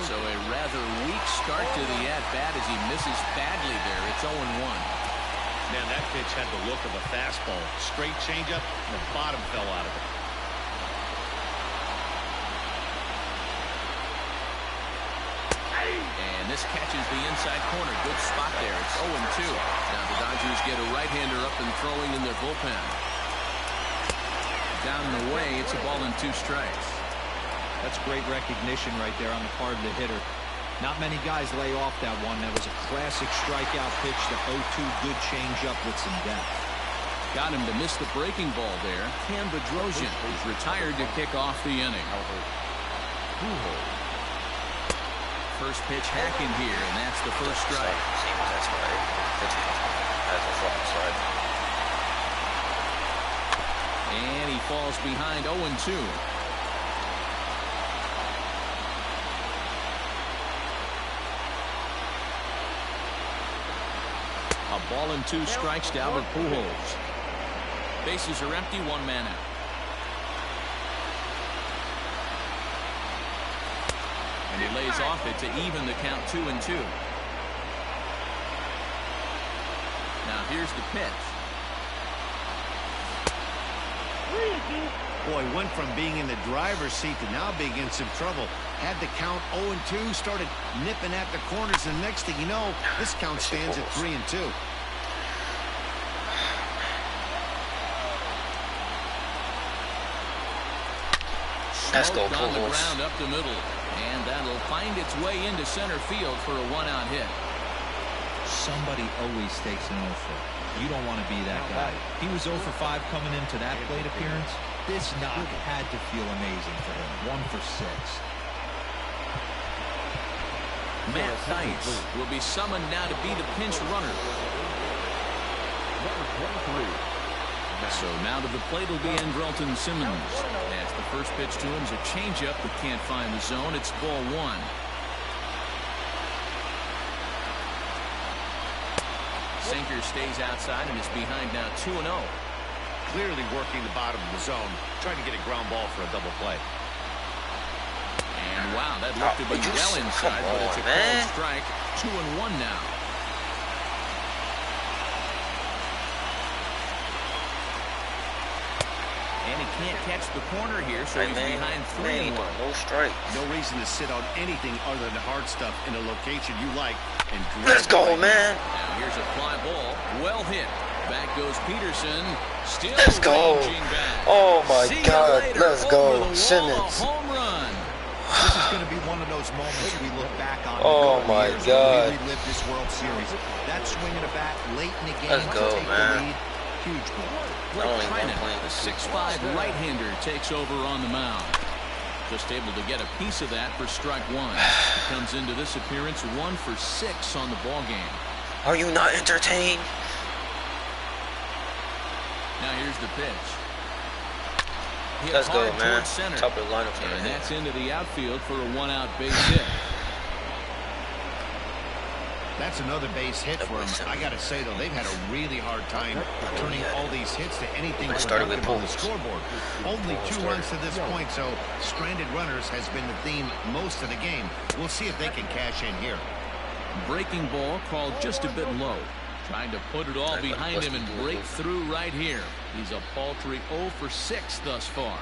So a rather weak start to the at-bat as he misses badly there. It's 0-1. Man, that pitch had the look of a fastball. Straight changeup, and the bottom fell out of it. And this catches the inside corner. Good spot there. It's 0-2. Now the Dodgers get a right-hander up and throwing in their bullpen. Down and away, it's a ball and 2 strikes. That's great recognition right there on the part of the hitter. Not many guys lay off that one. That was a classic strikeout pitch. The 0-2 good changeup with some depth. Got him to miss the breaking ball there. Cam Bedrosian is retired to kick off the inning. First pitch hacking here, and that's the first strike. And he falls behind 0-2. A ball and 2 strikes to Albert Pujols. Bases are empty, 1 man out. And he lays off it to even the count 2-2. Now here's the pitch. Boy, went from being in the driver's seat to now being in some trouble. Had the count 0-2, started nipping at the corners, and next thing you know, this count stands at 3-2. Let's go, Smoked on the Pujols. ground up the middle, and that'll find its way into center field for a 1-out hit. Somebody always takes an 0 for. You don't want to be that guy. He was 0 for 5 coming into that plate appearance. This knock had to feel amazing for him. 1 for 6. Matt Dice will be summoned now to be the pinch runner. Number 23. So now to the plate will be Andrelton Simmons. As the first pitch to him is a changeup that can't find the zone. It's ball 1. Sinker stays outside and is behind now 2-0. Clearly working the bottom of the zone, trying to get a ground ball for a double play. And wow, that looked to be well inside, but it's a called strike. 2-1 now. And he can't catch the corner here, so he's behind 3-1. No strike. No reason to sit on anything other than hard stuff in a location you like. And Let's go, man. Now here's a fly ball. Well hit. Back goes Peterson. Still Let's go. back. Oh, my See God. later. Let's Over go. the wall, Simmons. a home run. This is going to be one of those moments we look back on. Oh, my God. We relive this World Series. That swing of the bat late in the game Let's go, to take man. the lead. Huge ball. Blake Only one Trinan, point. the 6'5" right-hander, takes over on the mound. Just able to get a piece of that for strike 1. He comes into this appearance 1 for 6 on the ball game. Are you not entertained? Now here's the pitch. Hit Let's go, hard man. towards center. Top of the lineup for And the that's into the outfield for a 1-out base hit. that's another base hit for him. I got to say, though, they've had a really hard time turning all these hits to anything productive on the scoreboard. Only 2 runs to this point, so stranded runners has been the theme most of the game. We'll see if they can cash in here. Breaking ball called just a bit low. Trying to put it all behind him and break through right here. He's a paltry 0 for 6 thus far.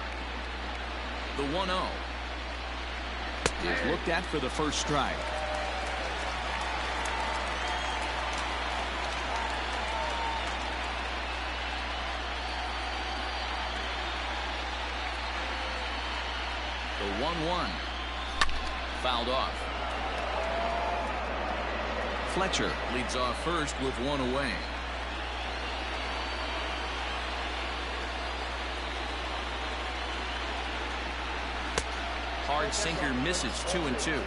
The 1-0 is looked at for the first strike. The 1-1 fouled off. Fletcher leads off first with 1 away. Hard sinker misses 2-2.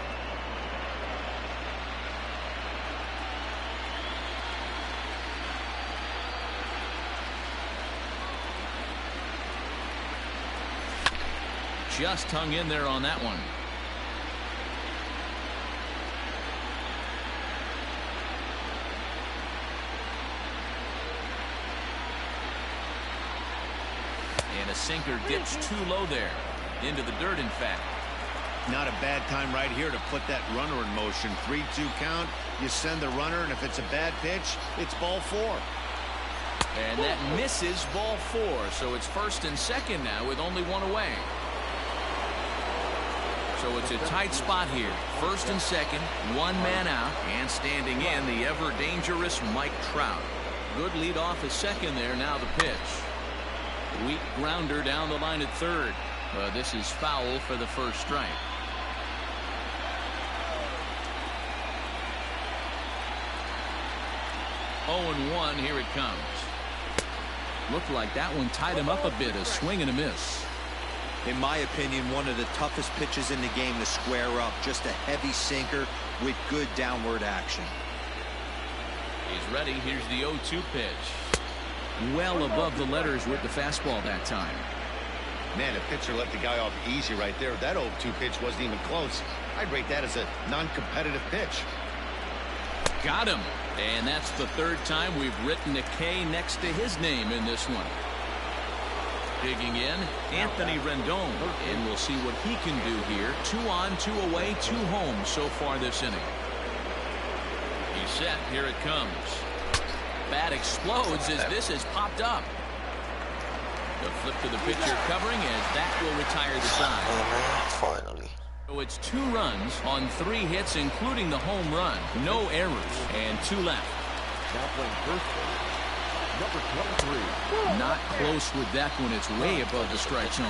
Just hung in there on that one. And a sinker dips too low there. Into the dirt, in fact. Not a bad time right here to put that runner in motion. 3-2 count. You send the runner, and if it's a bad pitch, it's ball 4. And that misses ball 4. So it's first and second now with only 1 away. So it's a tight spot here. First and second, 1 man out, and standing in the ever-dangerous Mike Trout. Good lead off a second there. Now the pitch. Weak grounder down the line at third. This is foul for the first strike. Oh, 0-1, here it comes. Looked like that one tied him up a bit. A swing and a miss. In my opinion, one of the toughest pitches in the game to square up. Just a heavy sinker with good downward action. He's ready. Here's the 0-2 pitch. well above the letters with the fastball that time. Man, the pitcher let the guy off easy right there. That 0-2 pitch wasn't even close. I'd rate that as a non-competitive pitch. Got him. And that's the third time we've written a K next to his name in this one. Digging in, Anthony Rendon. And we'll see what he can do here. 2 on, 2 away, 2 home so far this inning. He's set. Here it comes. Bat explodes as this has popped up. The flip to the pitcher covering as that will retire the side. Finally. So it's 2 runs on 3 hits, including the home run. No errors and 2 left. Now playing first base, number 23. Not close with that one. It's way above the strike zone.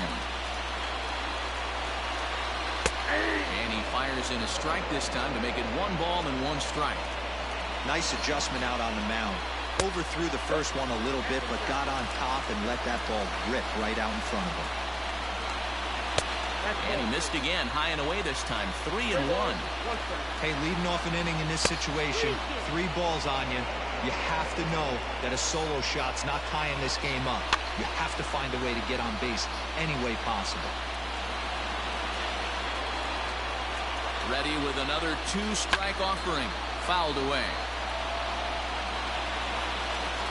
And he fires in a strike this time to make it 1 ball and 1 strike. Nice adjustment out on the mound. Overthrew the first one a little bit, but got on top and let that ball rip right out in front of him. And he missed again, high and away this time. 3-1. Hey, leading off an inning in this situation, 3 balls on you. You have to know that a solo shot's not tying this game up. You have to find a way to get on base any way possible. Ready with another 2-strike offering. Fouled away.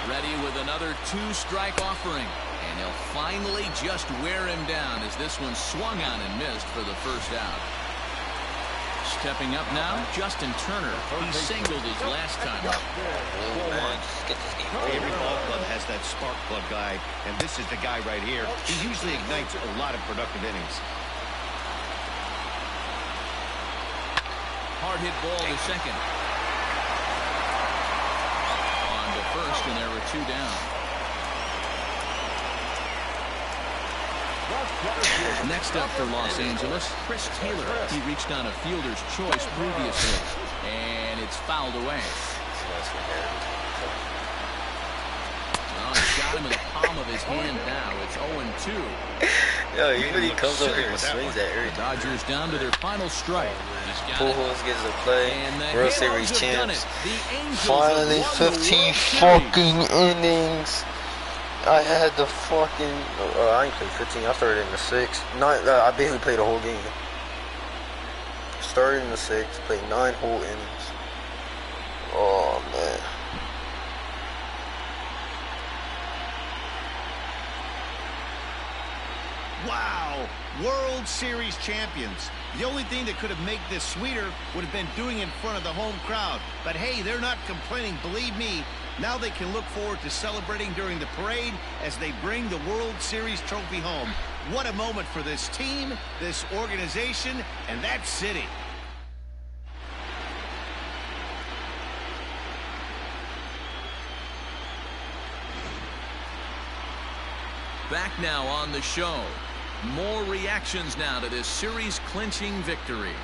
Ready with another 2-strike offering. And he'll finally just wear him down as this one swung on and missed for the first out. Stepping up now, Justin Turner. He singled his last time up. Every ball club has that spark plug guy, and this is the guy right here. He usually ignites a lot of productive innings. Hard hit ball to second. On to first, and there were 2 down. Next up for Los Angeles, Chris Taylor. He reached on a fielder's choice previously, and it's fouled away. Oh, he got him in the palm of his hand now. It's 0-2. Yo, he really comes over here and swings that every time. Dodgers down to their final strike. Pujols gets a play. World Series champs. Finally, 15 fucking innings. I had the fucking. I ain't played 15. I started in the 6th. I basically played the whole game. Started in the 6th. Played 9 whole innings. Oh man. Wow, World Series champions. The only thing that could have made this sweeter would have been doing it in front of the home crowd. But hey, they're not complaining, believe me. Now they can look forward to celebrating during the parade as they bring the World Series trophy home. What a moment for this team, this organization, and that city. Back now on the show. More reactions now to this series-clinching victory.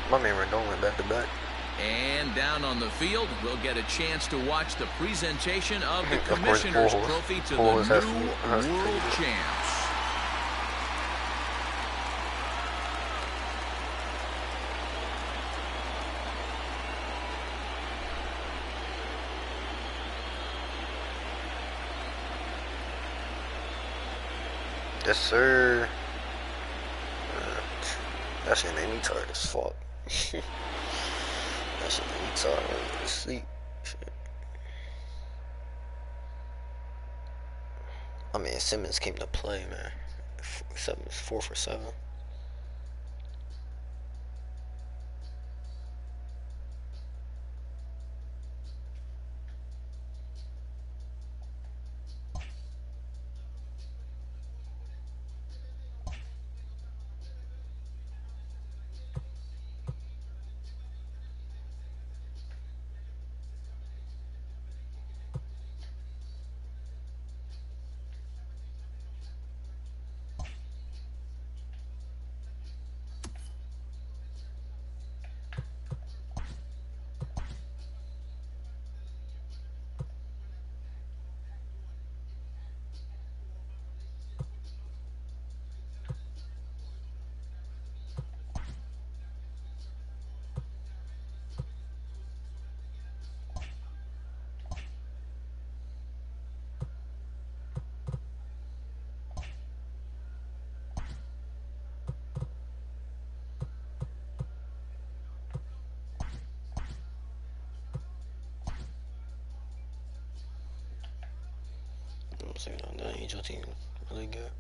My man Rendon went back-to-back. And down on the field, we'll get a chance to watch the presentation of the Commissioner's Trophy to the new World Champs. Yes, sir. That shit made me tired as fuck. That shit made me tired. I went to sleep. Shit. I mean, Simmons came to play, man. 4 for 7. So, you know, the Angel team really good.